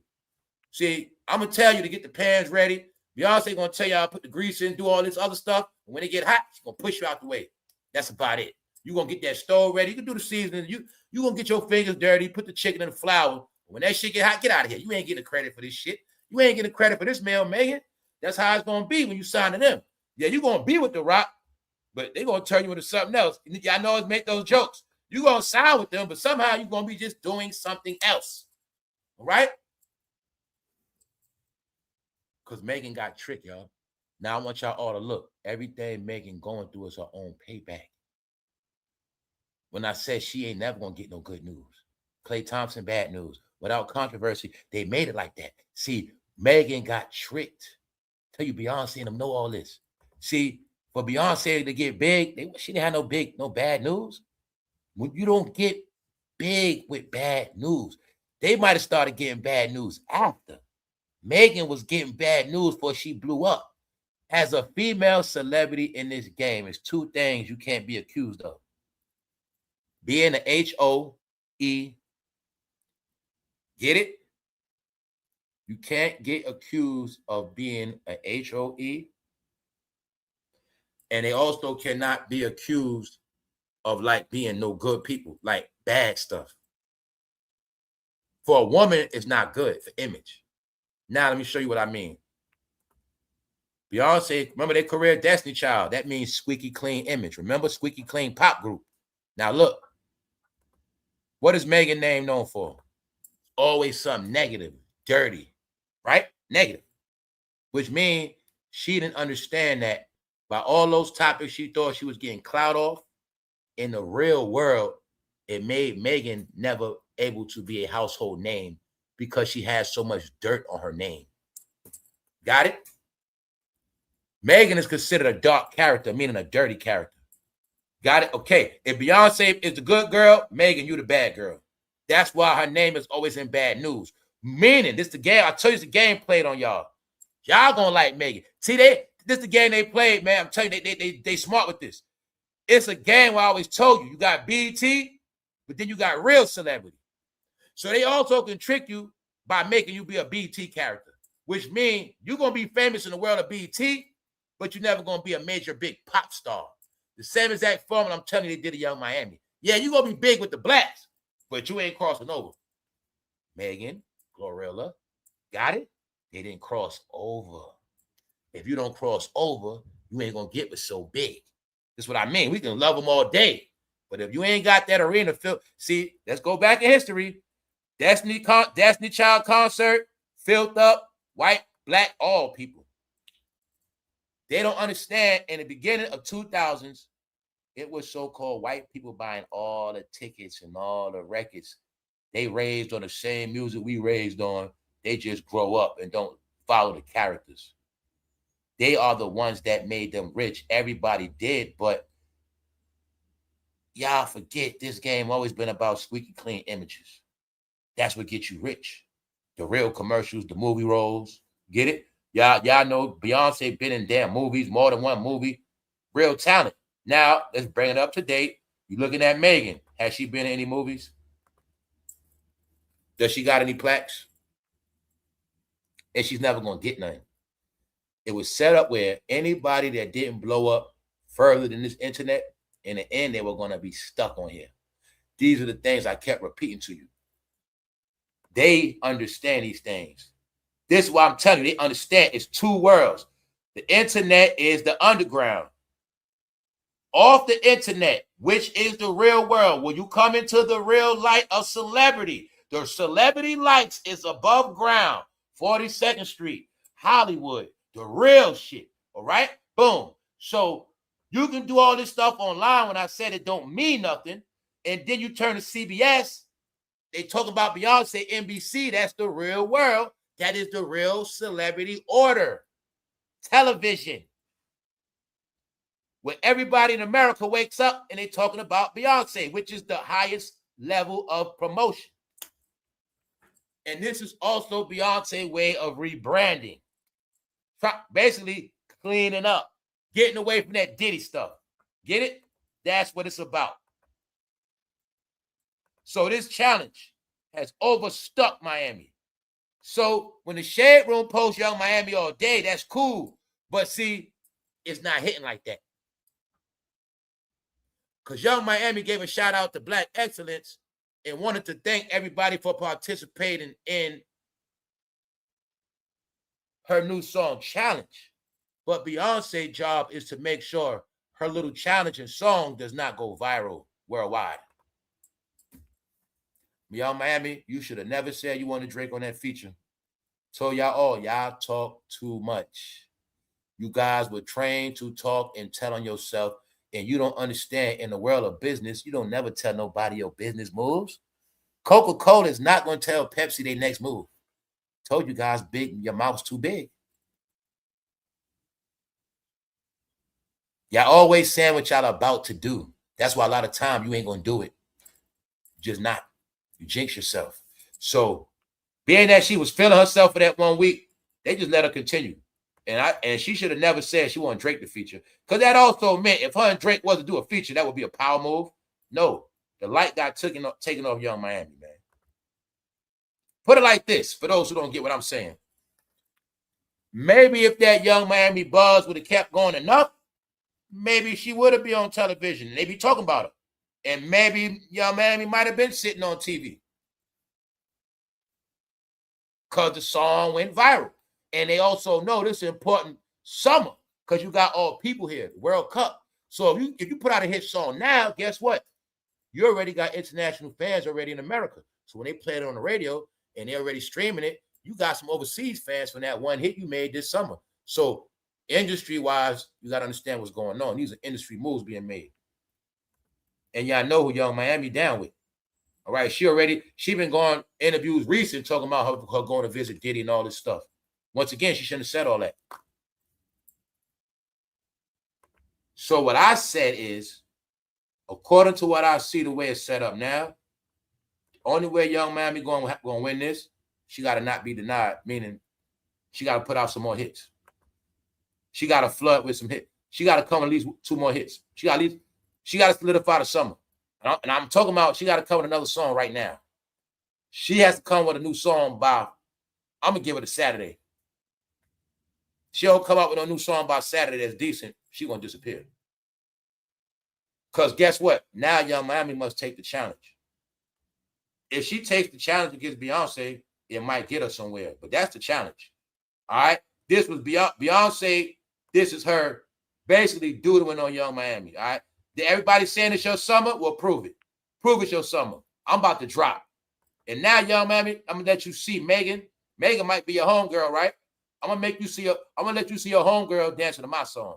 See, I'm going to tell you to get the pans ready. Beyonce going to tell y'all put the grease in, do all this other stuff. And when it get hot, she's going to push you out the way. That's about it. You're going to get that stove ready. You can do the seasoning. You going to get your fingers dirty, put the chicken in the flour. When that shit get hot, get out of here. You ain't getting credit for this shit. You ain't getting credit for this meal, Megan. That's how it's going to be when you sign to them. Yeah, you're going to be with the Rock, but they're going to turn you into something else. Y'all know it's make those jokes. You're going to sign with them, but somehow you're going to be just doing something else. All right? Because Megan got tricked, y'all. Now I want y'all all to look. Everything Megan going through is her own payback. When I said she ain't never going to get no good news. Klay Thompson, bad news. Without controversy, they made it like that. See, Megan got tricked. Tell you, Beyonce and them know all this. See, for Beyonce to get big, she didn't have no bad news. When you don't get big with bad news, they might have started getting bad news after. Megan was getting bad news before she blew up. As a female celebrity in this game, it's two things you can't be accused of. Being an H-O-E. Get it? You can't get accused of being an H-O-E. And they also cannot be accused of like being no good people, like bad stuff. For a woman, it's not good for image. Now, let me show you what I mean. Beyonce, remember their career Destiny Child. That means squeaky clean image. Remember squeaky clean pop group. Now, look. What is Megan's name known for? Always something negative, dirty, right? Negative. Which means she didn't understand that by all those topics she thought she was getting clout off, in the real world, it made Megan never able to be a household name because she has so much dirt on her name. Got it? Megan is considered a dark character, meaning a dirty character. Got it? Okay. If Beyonce is the good girl, Megan, you the bad girl. That's why her name is always in bad news. Meaning, this the game. I tell you, it's the game played on y'all. Y'all gonna like Megan. See, this the game they played, man. I'm telling you, they smart with this. It's a game where I always told you got BET, but then you got real celebrity. So they also can trick you by making you be a BET character, which means you're going to be famous in the world of BET, but you're never going to be a major big pop star. The same exact formula I'm telling you they did at Young Miami. Yeah, you're going to be big with the blacks, but you ain't crossing over. Megan, Glorilla, got it? They didn't cross over. If you don't cross over, you ain't going to get so big. That's what I mean. We can love them all day. But if you ain't got that arena filled, see, let's go back in history. Destiny Child concert, filled up, white, black, all people. They don't understand in the beginning of 2000s, it was so-called white people buying all the tickets and all the records. They raised on the same music we raised on. They just grow up and don't follow the characters. They are the ones that made them rich. Everybody did, but y'all forget this game always been about squeaky clean images. That's what gets you rich. The real commercials, the movie roles. Get it? Y'all know Beyonce been in damn movies, more than one movie. Real talent. Now, let's bring it up to date. You looking at Megan. Has she been in any movies? Does she got any plaques? And she's never going to get none. It was set up where anybody that didn't blow up further than this internet, in the end, they were going to be stuck on here. These are the things I kept repeating to you. They understand these things. This is why I'm telling you, they understand it's two worlds. The internet is the underground. Off the internet, which is the real world, when you come into the real light of celebrity, the celebrity lights is above ground, 42nd Street, Hollywood, the real shit, all right? Boom. So you can do all this stuff online when I said it don't mean nothing, and then you turn to CBS, they talk about Beyonce, NBC. That's the real world. That is the real celebrity order. Television. Where everybody in America wakes up and they're talking about Beyonce, which is the highest level of promotion. And this is also Beyonce's way of rebranding. Basically cleaning up. Getting away from that Diddy stuff. Get it? That's what it's about. So this challenge has overstuck Miami. So when the Shade Room posts Young Miami all day, that's cool. But see, it's not hitting like that. Because Young Miami gave a shout out to Black Excellence and wanted to thank everybody for participating in her new song, Challenge. But Beyonce's job is to make sure her little challenge and song does not go viral worldwide. Young Miami, you should have never said you wanted Drake on that feature. Told y'all all, y'all talk too much. You guys were trained to talk and tell on yourself, and you don't understand in the world of business, you don't never tell nobody your business moves. Coca-Cola is not going to tell Pepsi their next move. Told you guys, big, your mouth's too big. Y'all always saying what y'all about to do. That's why a lot of time you ain't going to do it. Just not. You jinx yourself. So being that she was feeling herself for that 1 week, they just let her continue. And she should have never said she wanted Drake to feature. Because that also meant if her and Drake was to do a feature, that would be a power move. No. The light got taken off Young Miami, man. Put it like this, for those who don't get what I'm saying. Maybe if that Young Miami buzz would have kept going enough, maybe she would have been on television. They'd be talking about her. And maybe Young Miami might have been sitting on TV. Because the song went viral. And they also know this is important summer. Because you got all people here, the World Cup. So if you put out a hit song now, guess what? You already got international fans already in America. So when they play it on the radio and they're already streaming it, you got some overseas fans from that one hit you made this summer. So industry-wise, you got to understand what's going on. These are industry moves being made. And y'all know who Young Miami down with. All right, she been going interviews recent talking about her going to visit Diddy and all this stuff. Once again, she shouldn't have said all that. So what I said is, according to what I see the way it's set up now, the only way Young Miami going to win this she got to not be denied, meaning she got to put out some more hits. She got to flood with some hits. She got to come at least 2 more hits. She got to solidify the summer. And I'm talking about she got to come with another song right now. She has to come with a new song by, I'm going to give it a Saturday. She don't come out with a new song by Saturday that's decent, she going to disappear. Because guess what? Now Young Miami must take the challenge. If she takes the challenge against Beyonce, it might get her somewhere. But that's the challenge. All right? This was Beyonce. This is her basically doodling on Young Miami. All right? Everybody saying it's your summer? Well, prove it. Prove it's your summer. I'm about to drop. And now, Young Miami, I'm going to let you see Megan. Megan might be your homegirl, right? I'm going to let you see your homegirl dancing to my song.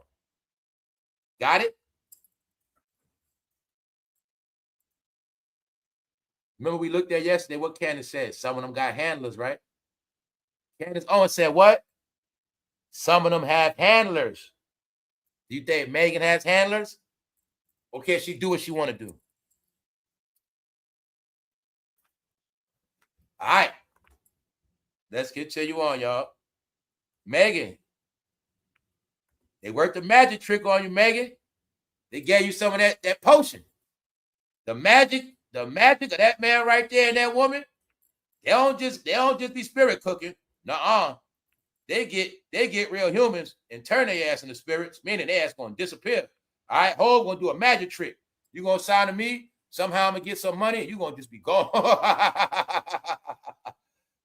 Got it? Remember we looked at yesterday what Candace said. Some of them got handlers, right? Candace Owens said what? Some of them have handlers. Do you think Megan has handlers? Or can she do what she want to do? All right. Let's continue on, y'all. Megan. They worked the magic trick on you, Megan. They gave you some of that potion. The magic of that man right there and that woman, they don't just be spirit cooking. Nuh-uh. They get real humans and turn their ass into spirits, meaning their ass gonna disappear. All right, Ho gonna do a magic trick. You gonna sign to me, somehow I'm gonna get some money, and you gonna just be gone.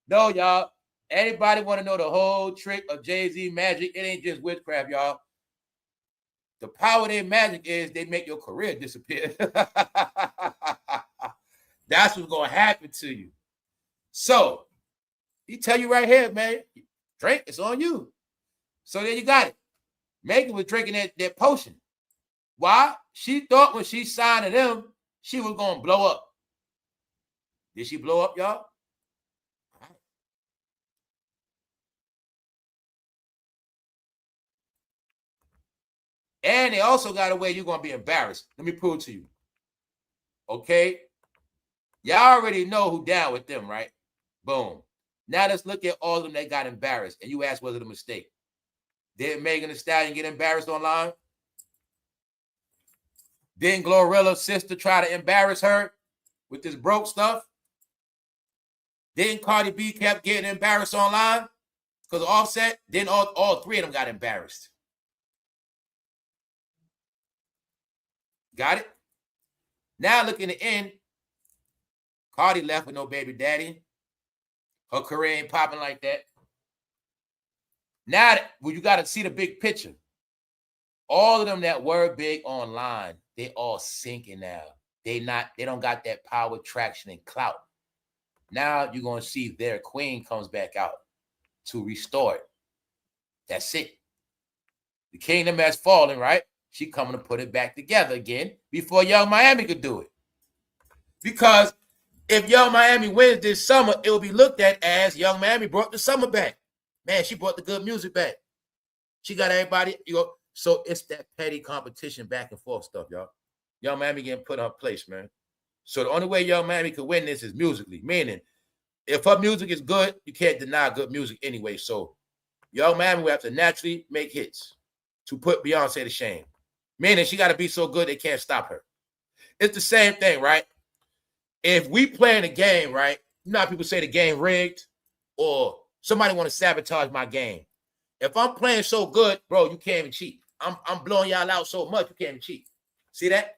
No, y'all. Anybody want to know the whole trick of Jay-Z magic? It ain't just witchcraft, y'all. The power of their magic is they make your career disappear. That's what's going to happen to you. So, he tell you right here, man, drink, it's on you. So there you got it. Megan was drinking that potion. Why? She thought when she signed to them, she was going to blow up. Did she blow up, y'all? And they also got a way you're going to be embarrassed. Let me prove it to you. Okay? Y'all already know who down with them, right? Boom. Now let's look at all of them that got embarrassed. And you ask, was it a mistake? Did Megan Thee Stallion get embarrassed online? Didn't Glorilla's sister try to embarrass her with this broke stuff? Didn't Cardi B kept getting embarrassed online because of Offset? Then all 3 of them got embarrassed. Got it? Now look in the end. Cardi left with no baby daddy. Her career ain't popping like that. Now, you got to see the big picture. All of them that were big online, they all sinking now. They don't got that power, traction, and clout. Now you're going to see their queen comes back out to restore it. That's it. The kingdom has fallen, right? She coming to put it back together again before Young Miami could do it. Because if Young Miami wins this summer, it will be looked at as Young Miami brought the summer back. Man, she brought the good music back. She got everybody, so it's that petty competition back and forth stuff, y'all. Young Miami getting put on place, man. So the only way Young Miami could win this is musically, meaning if her music is good, you can't deny good music anyway. So Young Miami will have to naturally make hits to put Beyonce to shame. Meaning she got to be so good they can't stop her. It's the same thing, right? If we playing a game, right? You know how people say the game rigged or somebody want to sabotage my game. If I'm playing so good, bro, you can't even cheat. I'm blowing y'all out so much, you can't even cheat. See that?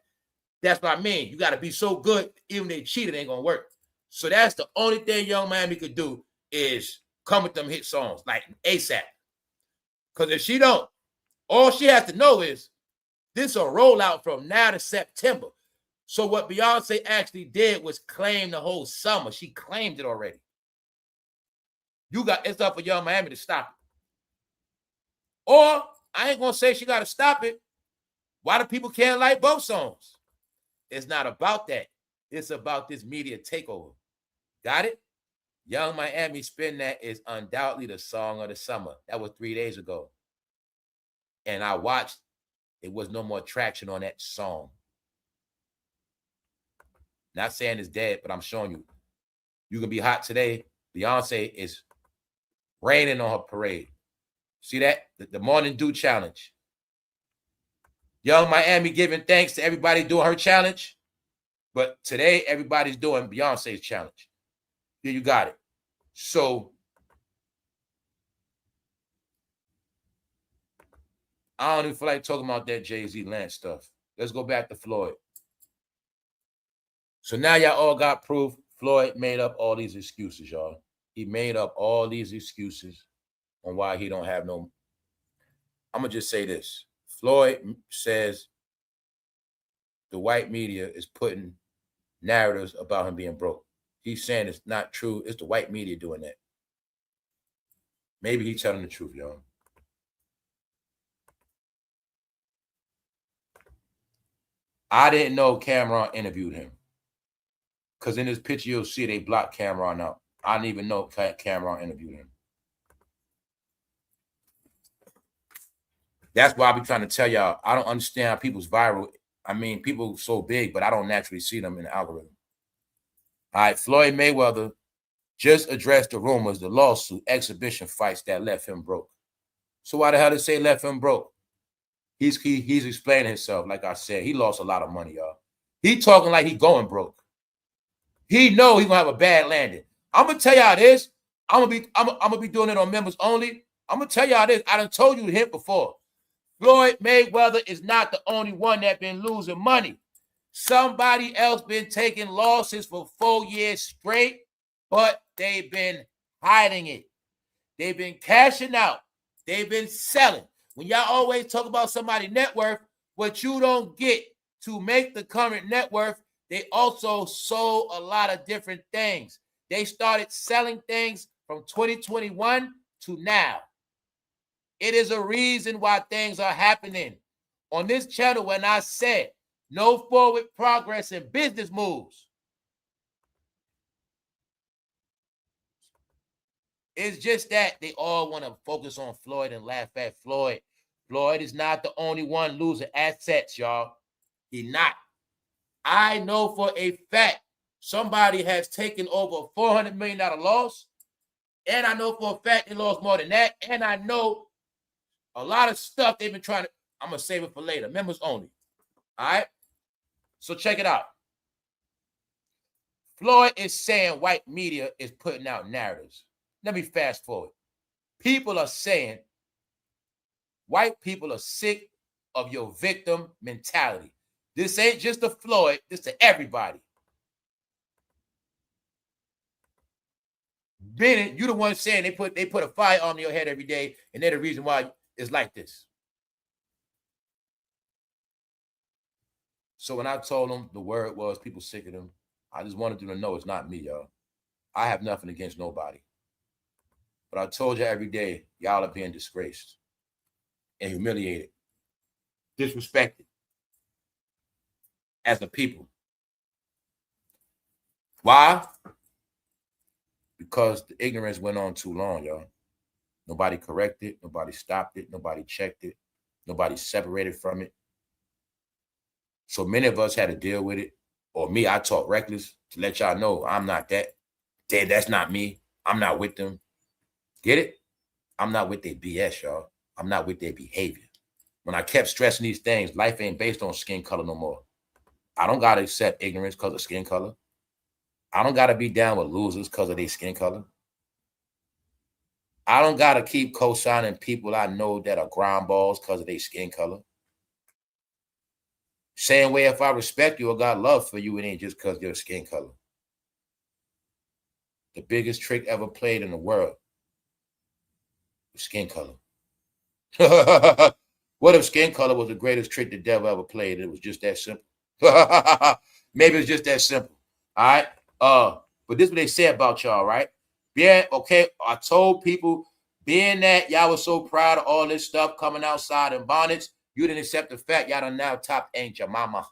That's what I mean. You got to be so good, even if they cheat, it ain't going to work. So that's the only thing Young Miami could do is come with them hit songs like ASAP. Because if she don't, all she has to know is this will roll out from now to September. So what Beyonce actually did was claim the whole summer. She claimed it already. It's up for Young Miami to stop it. Or I ain't going to say she got to stop it. Why do people can't like both songs? It's not about that. It's about this media takeover. Got it? Young Miami Spin That is undoubtedly the song of the summer. That was 3 days ago. And I watched. It was no more traction on that song. Not saying it's dead, but I'm showing you. You can be hot today. Beyonce is raining on her parade. See that? The morning dew challenge. Young Miami giving thanks to everybody doing her challenge. But today, everybody's doing Beyonce's challenge. Here you got it. So I don't even feel like talking about that Jay-Z Lance stuff. Let's go back to Floyd. So now y'all all got proof. Floyd made up all these excuses, y'all. He made up all these excuses on why he don't have no. I'm going to just say this. Floyd says the white media is putting narratives about him being broke. He's saying it's not true. It's the white media doing that. Maybe he's telling the truth, y'all. I didn't know Cameron interviewed him. Because in this picture, you'll see they blocked Cameron out. I didn't even know Cameron interviewed him. That's why I be trying to tell y'all, I don't understand how people's viral. I mean, people so big, but I don't naturally see them in the algorithm. All right, Floyd Mayweather just addressed the rumors, the lawsuit, exhibition fights that left him broke. So why the hell did they say left him broke? He's explaining himself. Like I said, he lost a lot of money, y'all. He talking like he going broke. He know he gonna have a bad landing. I'm gonna tell y'all this. I'm gonna be doing it on members only. I'm gonna tell y'all this. I done told you the hint before. Floyd Mayweather is not the only one that been losing money. Somebody else been taking losses for 4 years straight, but they've been hiding it. They've been cashing out. They've been selling. When y'all always talk about somebody's net worth, what you don't get to make the current net worth, they also sold a lot of different things. They started selling things from 2021 to now. It is a reason why things are happening. On this channel, when I said no forward progress in business moves, it's just that they all want to focus on Floyd and laugh at Floyd. Floyd is not the only one losing assets, y'all. He's not. I know for a fact somebody has taken over a $400 million loss, and I know for a fact they lost more than that, and I know a lot of stuff they've been trying to. I'm going to save it for later. Members only. All right? So check it out. Floyd is saying white media is putting out narratives. Let me fast forward. People are saying white people are sick of your victim mentality. This ain't just to Floyd, this to everybody. Bennett, you the one saying they put a firearm in your head every day, and they're the reason why it's like this. So when I told them the word was people sick of them, I just wanted them to know it's not me, y'all. I have nothing against nobody. But I told you every day, y'all are being disgraced and humiliated, disrespected as a people. Why? Because the ignorance went on too long, y'all. Nobody corrected, nobody stopped it, nobody checked it, nobody separated from it. So many of us had to deal with it. Or me, I talk reckless to let y'all know I'm not that. That's not me. I'm not with them. Get it? I'm not with their BS, y'all. I'm not with their behavior. When I kept stressing these things, life ain't based on skin color no more. I don't got to accept ignorance because of skin color. I don't got to be down with losers because of their skin color. I don't got to keep co-signing people I know that are ground balls because of their skin color. Same way, if I respect you or got love for you, it ain't just because of your skin color. The biggest trick ever played in the world was skin color. What if skin color was the greatest trick the devil ever played? It was just that simple. Maybe it's just that simple. All right. But this is what they say about y'all, right? Yeah, okay. I told people, being that y'all was so proud of all this stuff coming outside in bonnets, you didn't accept the fact y'all done now top ain't your mama.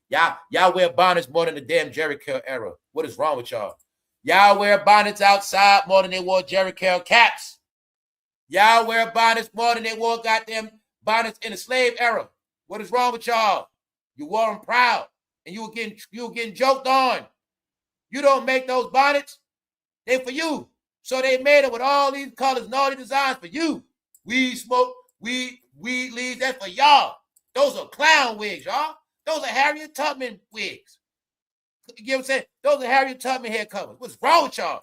Y'all wear bonnets more than the damn Jerry Curl era. What is wrong with y'all? Y'all wear bonnets outside more than they wore Jerry Curl caps. Y'all wear bonnets more than they wore goddamn bonnets in the slave era. What is wrong with y'all? You wore them proud, and you were getting joked on. You don't make those bonnets. They for you. So they made it with all these colors and all these designs for you. Weed smoke, weed leaves, that's for y'all. Those are clown wigs, y'all. Those are Harriet Tubman wigs. You get what I'm saying? Those are Harriet Tubman hair covers. What's wrong with y'all?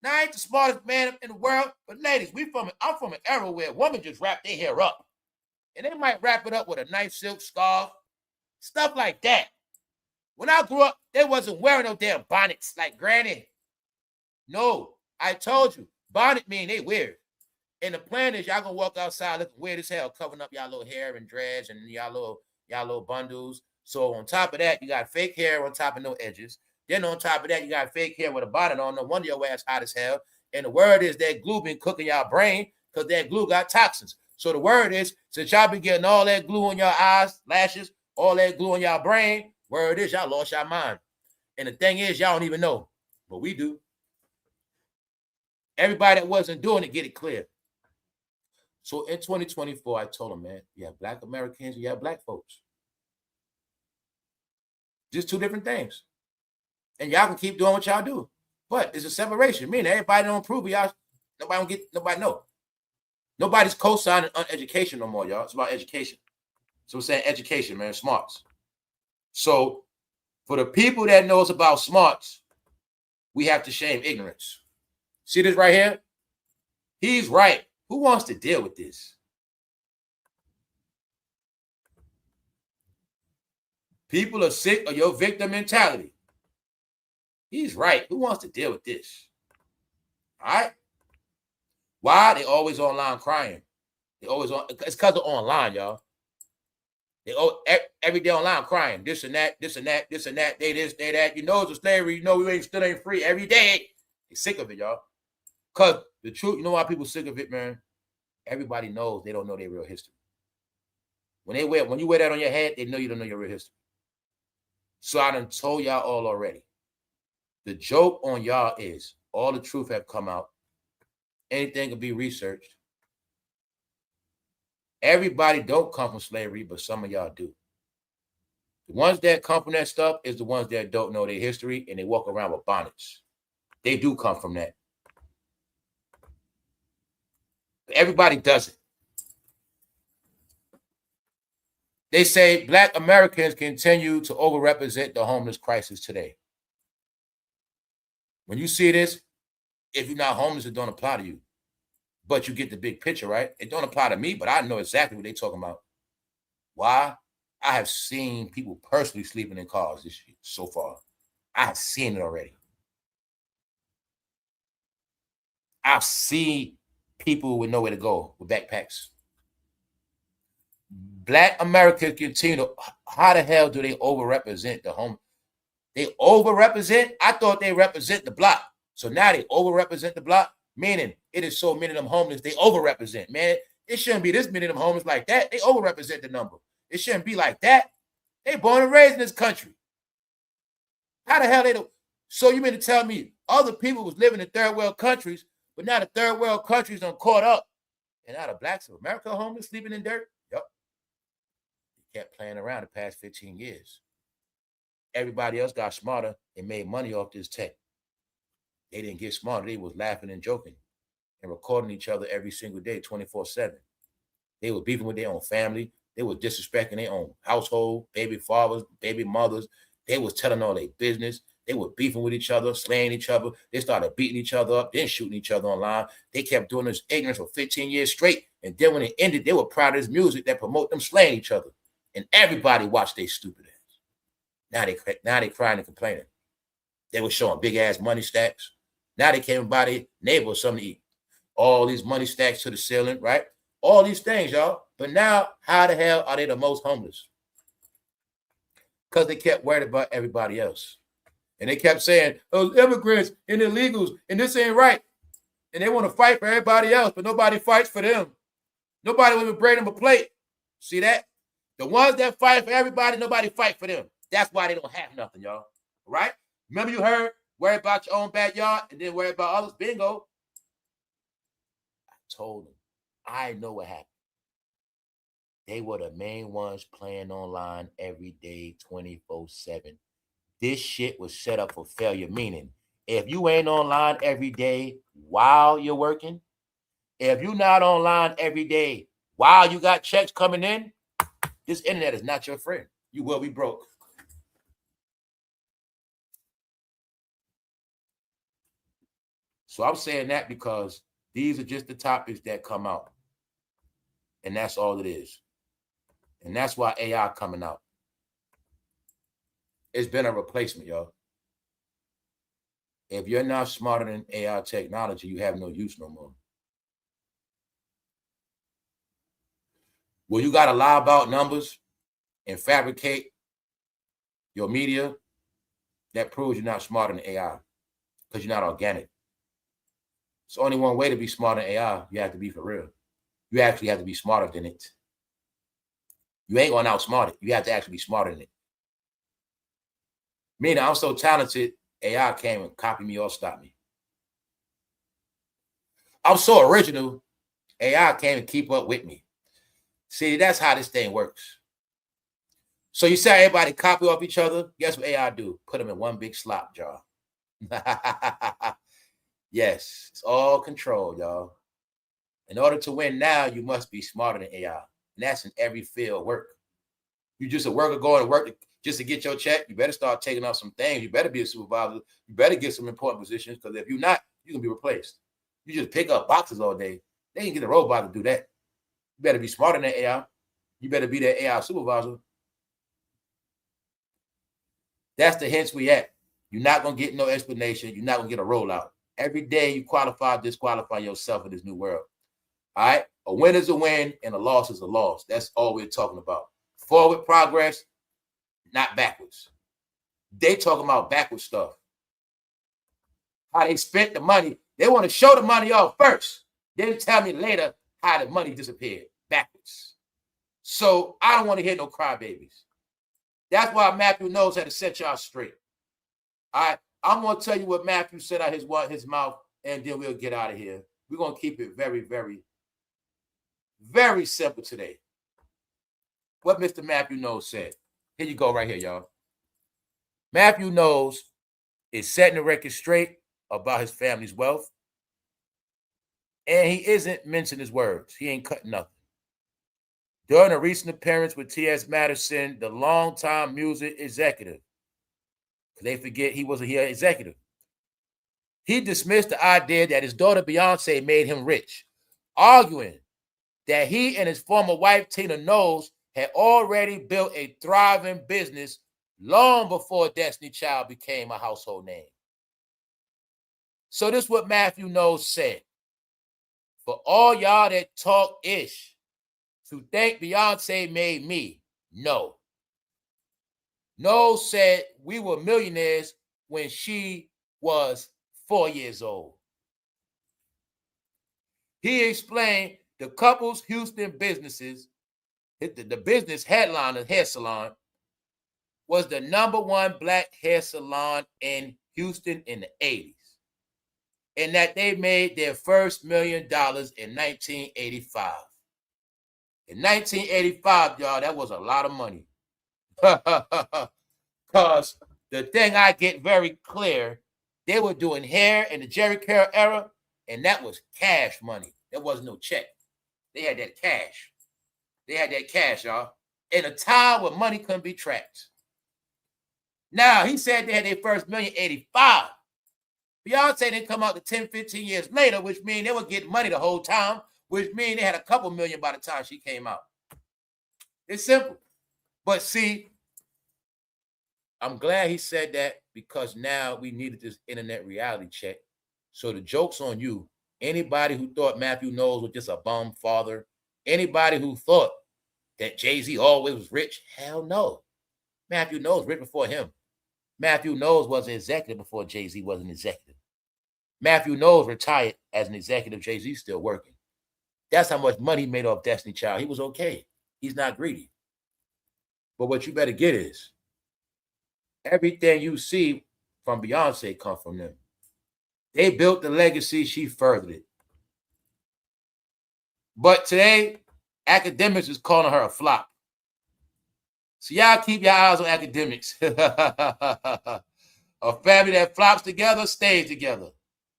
Now, I ain't the smartest man in the world, but ladies, I'm from an era where women just wrap their hair up. And they might wrap it up with a nice silk scarf, stuff like that. When I grew up, they wasn't wearing no damn bonnets like granny. No, I told you, bonnet mean they weird. And the plan is y'all gonna walk outside looking weird as hell, covering up y'all little hair and dreads and y'all little bundles. So on top of that, you got fake hair on top of no edges. Then on top of that, you got fake hair with a bonnet on. No wonder your ass hot as hell. And the word is that glue been cooking y'all brain because that glue got toxins. So the word is, since y'all been getting all that glue on your eyes, lashes, all that glue on y'all brain, word is y'all lost y'all mind. And the thing is, y'all don't even know, but we do. Everybody that wasn't doing it, get it clear. So in 2024, I told them, man, you have Black Americans, you have Black folks. Just two different things. And y'all can keep doing what y'all do. But it's a separation. Meaning everybody don't approve of y'all. Nobody know. Nobody's co-signing on education no more, y'all. It's about education. So we're saying education, man, smarts. So for the people that knows about smarts, we have to shame ignorance. See this right here? He's right. Who wants to deal with this? People are sick of your victim mentality. He's right. Who wants to deal with this? All right? Why? They always online crying. They always on. It's because they're online, y'all. They every day online crying. This and that, this and that, this and that. They this, they that. You know it's a slavery. You know we still ain't free every day. They sick of it, y'all. Because the truth, you know why people sick of it, man? Everybody knows they don't know their real history. When you wear that on your head, they know you don't know your real history. So I done told y'all all already. The joke on y'all is all the truth have come out. Anything can be researched. Everybody don't come from slavery, but some of y'all do. The ones that come from that stuff is the ones that don't know their history and they walk around with bonnets. They do come from that. But everybody doesn't. They say Black Americans continue to overrepresent the homeless crisis today. When you see this, if you're not homeless, it don't apply to you. But you get the big picture, right? It don't apply to me, but I know exactly what they're talking about. Why? I have seen people personally sleeping in cars this year so far. I have seen it already. I've seen people with nowhere to go with backpacks. Black Americans continue to, how the hell do they overrepresent the home? They overrepresent? I thought they represent the block. So now they overrepresent the block, meaning it is so many of them homeless, they overrepresent. Man, it shouldn't be this many of them homeless like that. They overrepresent the number. It shouldn't be like that. They born and raised in this country. How the hell they don't? So you mean to tell me other people was living in third world countries, but now the third world countries done caught up, and now the blacks of America are homeless, sleeping in dirt? Yep. They kept playing around the past 15 years. Everybody else got smarter and made money off this tech. They didn't get smarter. They was laughing and joking and recording each other every single day, 24/7. They were beefing with their own family. They were disrespecting their own household, baby fathers, baby mothers. They was telling all their business. They were beefing with each other, slaying each other. They started beating each other up, then shooting each other online. They kept doing this ignorance for 15 years straight. And then when it ended, they were proud of this music that promote them slaying each other. And everybody watched their stupid ass. Now they crying and complaining. They were showing big ass money stacks. Now they came by their neighbor something to eat. All these money stacks to the ceiling, right? All these things, y'all. But now, how the hell are they the most homeless? Because they kept worried about everybody else. And they kept saying, oh, immigrants and illegals, and this ain't right. And they want to fight for everybody else, but nobody fights for them. Nobody will even bring them a plate. See that? The ones that fight for everybody, nobody fight for them. That's why they don't have nothing, y'all. Right? Remember you heard, worry about your own backyard and then worry about others. Bingo. I told them, I know what happened. They were the main ones playing online every day, 24/7. This shit was set up for failure, meaning If you ain't online every day while you're working, if you're not online every day while you got checks coming in, this internet is not your friend. You will be broke. So I'm saying that because these are just the topics that come out. And that's all it is. And that's why AI coming out. It's been a replacement, y'all. If you're not smarter than AI technology, you have no use no more. Well, you got to lie about numbers and fabricate your media. That proves you're not smarter than AI because you're not organic. It's only one way to be smarter than AI. You have to be for real. You actually have to be smarter than it. You ain't going to outsmart it. You have to actually be smarter than it. Meaning, I'm so talented, AI came and copied me or stopped me. I'm so original, AI came and keep up with me. See, that's how this thing works. So you say everybody copy off each other. Guess what AI do? Put them in one big slop jar. Yes, it's all control, y'all. In order to win now, you must be smarter than AI. And that's in every field of work. You just a worker going to work just to get your check. You better start taking off some things. You better be a supervisor. You better get some important positions because if you're not, you're going to be replaced. You just pick up boxes all day. They ain't get a robot to do that. You better be smarter than AI. You better be that AI supervisor. That's the hints we at. You're not going to get no explanation. You're not going to get a rollout. Every day you qualify, disqualify yourself in this new world. All right? A win is a win and a loss is a loss. That's all we're talking about. Forward progress, not backwards. They talking about backward stuff. How they spent the money. They want to show the money off first. Then tell me later how the money disappeared backwards. So I don't want to hear no crybabies. That's why Matthew knows how to set y'all straight. All right, I'm going to tell you what Matthew said out his mouth, and then we'll get out of here. We're going to keep it very, very, very simple today. What Mr. Matthew Knowles said. Here you go right here, y'all. Matthew Knowles is setting the record straight about his family's wealth, and he isn't mincing his words. He ain't cutting nothing. During a recent appearance with T.S. Madison, the longtime music executive, they forget he wasn't here executive, he dismissed the idea that his daughter Beyonce made him rich, arguing that he and his former wife Tina Knowles had already built a thriving business long before Destiny Child became a household name. So this is what Matthew Knowles said. For all y'all that talk ish to think Beyonce made me, no. Knowles said we were millionaires when she was 4 years old. He explained the couple's Houston businesses, the business headliner hair salon, was the #1 black hair salon in Houston in the 80s. And that they made their first $1 million in 1985. In 1985, y'all, that was a lot of money. Because the thing I get very clear, they were doing hair in the Jerry Curl era, and that was cash money. There wasn't no check. They had that cash. They had that cash, y'all, in a time where money couldn't be tracked. Now, he said they had their first $1 million in 85. Beyonce didn't come out to 10, 15 years later, which means they were getting money the whole time, which means they had a couple million by the time she came out. It's simple. But see, I'm glad he said that because now we needed this internet reality check. So the joke's on you. Anybody who thought Matthew Knowles was just a bum father, anybody who thought that Jay-Z always was rich, hell no. Matthew Knowles rich before him. Matthew Knowles was an executive before Jay-Z was an executive. Matthew Knowles retired as an executive. Jay-Z still working. That's how much money he made off Destiny Child. He was okay. He's not greedy. But what you better get is everything you see from Beyonce come from them. They built the legacy. She furthered it. But today, academics is calling her a flop. So y'all keep your eyes on academics. All A family that flops together stays together.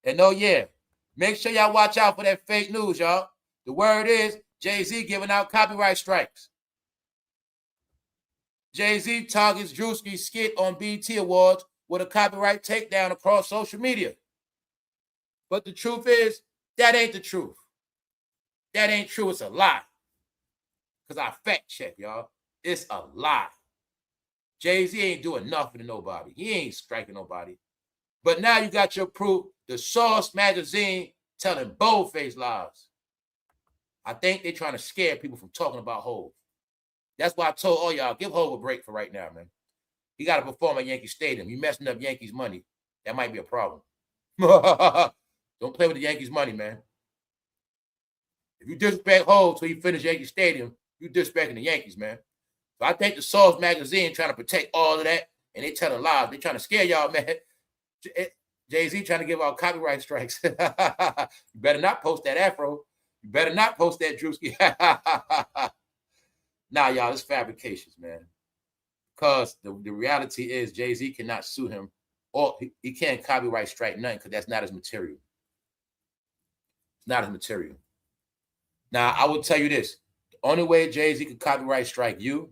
And oh yeah, make sure y'all watch out for that fake news, y'all. The word is Jay-Z giving out copyright strikes. Jay-Z targets Druski's skit on BET Awards with a copyright takedown across social media. But the truth is, that ain't the truth. That ain't true. It's a lie. Because I fact check, y'all. It's a lie. Jay-Z ain't doing nothing to nobody. He ain't striking nobody. But now you got your proof. The Source magazine telling bold-faced lies. I think they're trying to scare people from talking about Hov. That's why I told all y'all, give Hov a break for right now, man. He got to perform at Yankee Stadium. You messing up Yankees money. That might be a problem. Don't play with the Yankees money, man. If you disrespect Hov till you finish Yankee Stadium, you disrespecting the Yankees, man. So I think the Source magazine trying to protect all of that, and they telling lies. They trying to scare y'all, man. Jay-Z trying to give out copyright strikes. You better not post that afro. You better not post that Druski. Nah, y'all, it's fabrications, man. Because the reality is Jay-Z cannot sue him, or he can't copyright strike nothing because that's not his material. It's not his material. Now, I will tell you this. The only way Jay-Z could copyright strike you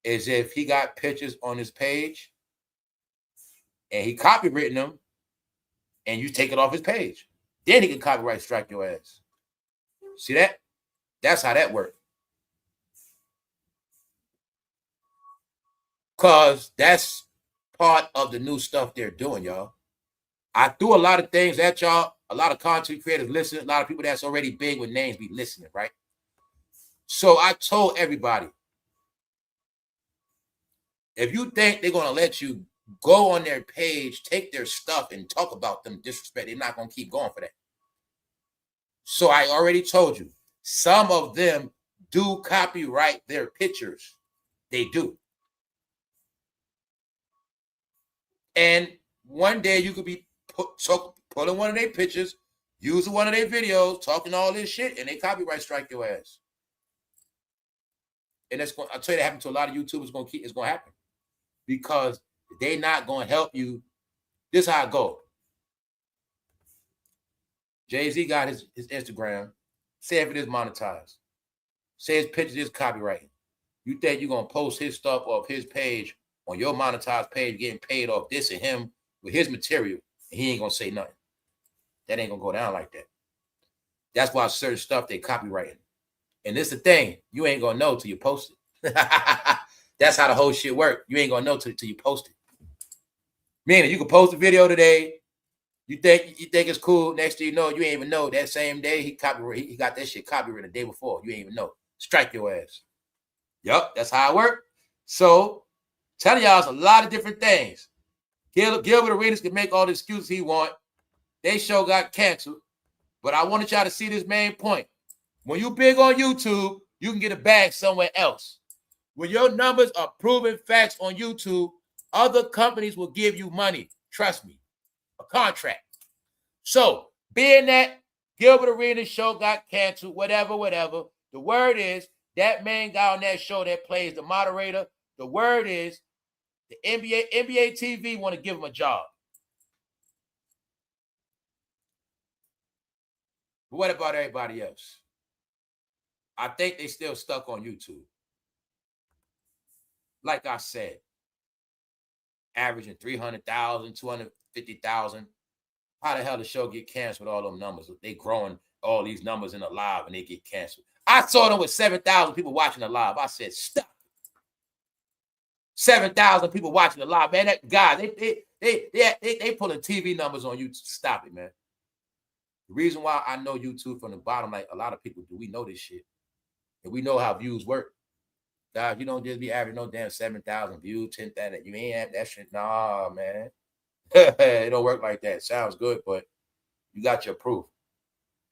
is if he got pictures on his page and he copywritten them and you take it off his page. Then he can copyright strike your ass. See that? That's how that works. Because that's part of the new stuff they're doing, y'all. I threw a lot of things at y'all. A lot of content creators listen. A lot of people that's already big with names be listening, right? So I told everybody, if you think they're going to let you go on their page, take their stuff, and talk about them disrespect, they're not going to keep going for that. So I already told you, some of them do copyright their pictures. They do. And one day you could be pulling one of their pictures, using one of their videos, talking all this shit, and they copyright strike your ass. And that's going. I'll tell you, that happened to a lot of YouTubers. It's going to happen because they're not going to help you. This is how it go. Jay-Z got his Instagram. Say if it is monetized. Say his picture is copyrighted. You think you're going to post his stuff off his page on your monetized page, getting paid off this and him with his material, and he ain't going to say nothing. That ain't going to go down like that. That's why certain stuff they copyrighting. And this is the thing. You ain't going to know till you post it. That's how the whole shit works. You ain't going to know till you post it. Meaning you can post a video today. You think it's cool. Next thing you know, you ain't even know that same day he got that shit copyrighted the day before. You ain't even know. Strike your ass. Yup, that's how it works. So, telling y'all it's a lot of different things. Gilbert Arenas can make all the excuses he want. They show got canceled. But I wanted y'all to see this main point. When you big on YouTube, you can get a bag somewhere else. When your numbers are proven facts on YouTube, other companies will give you money. Trust me. A contract. So, being that Gilbert Arenas show got canceled, whatever, the word is that main guy on that show that plays the moderator, the word is the NBA TV want to give him a job. But what about everybody else? I think they still stuck on YouTube. Like I said, averaging 300,000, 250,000. How the hell the show get canceled with all them numbers? They growing all these numbers in the live and they get canceled. I saw them with 7,000 people watching the live. I said, stop. 7,000 people watching the live, man. That guy, they pulling TV numbers on YouTube. Stop it, man. The reason why I know YouTube from the bottom, like a lot of people do, we know this shit. And we know how views work. Guys, you don't just be averaging no damn 7,000 views, 10,000. You ain't have that shit. Nah, man. It don't work like that. Sounds good, but you got your proof.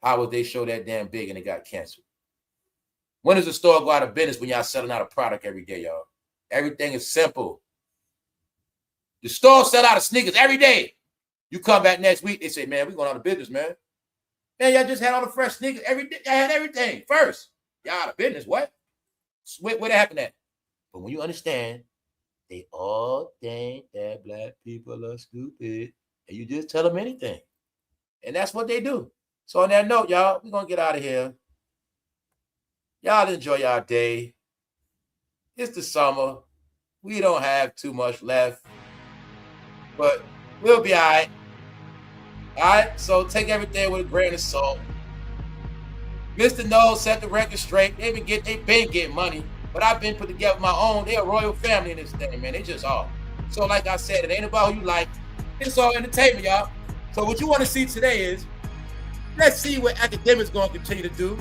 How would they show that damn big and it got canceled? When does the store go out of business when y'all selling out a product every day, y'all? Everything is simple. The store sell out of sneakers every day. You come back next week, they say, man, we going out of business, man. Man, y'all just had all the fresh sneakers every day. Y'all had everything first. Y'all out of business. What? Where that happened at? But when you understand They all think that black people are stupid, and you just tell them anything. And that's what they do. So on that note, y'all, we're going to get out of here. Y'all enjoy y'all day. It's the summer. We don't have too much left, but we'll be all right. All right, so take everything with a grain of salt. Mr. No set the record straight. They been getting money, but I've been put together my own. They're a royal family in this thing, man. They just are. So like I said, it ain't about who you like. It's all entertainment, y'all. So what you want to see today is, let's see what academics going to continue to do.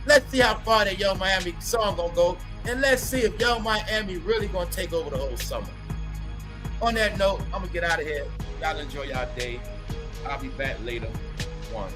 Let's see how far that Young Miami song going to go. And let's see if Young Miami really going to take over the whole summer. On that note, I'm going to get out of here. Y'all enjoy y'all day. I'll be back later. One.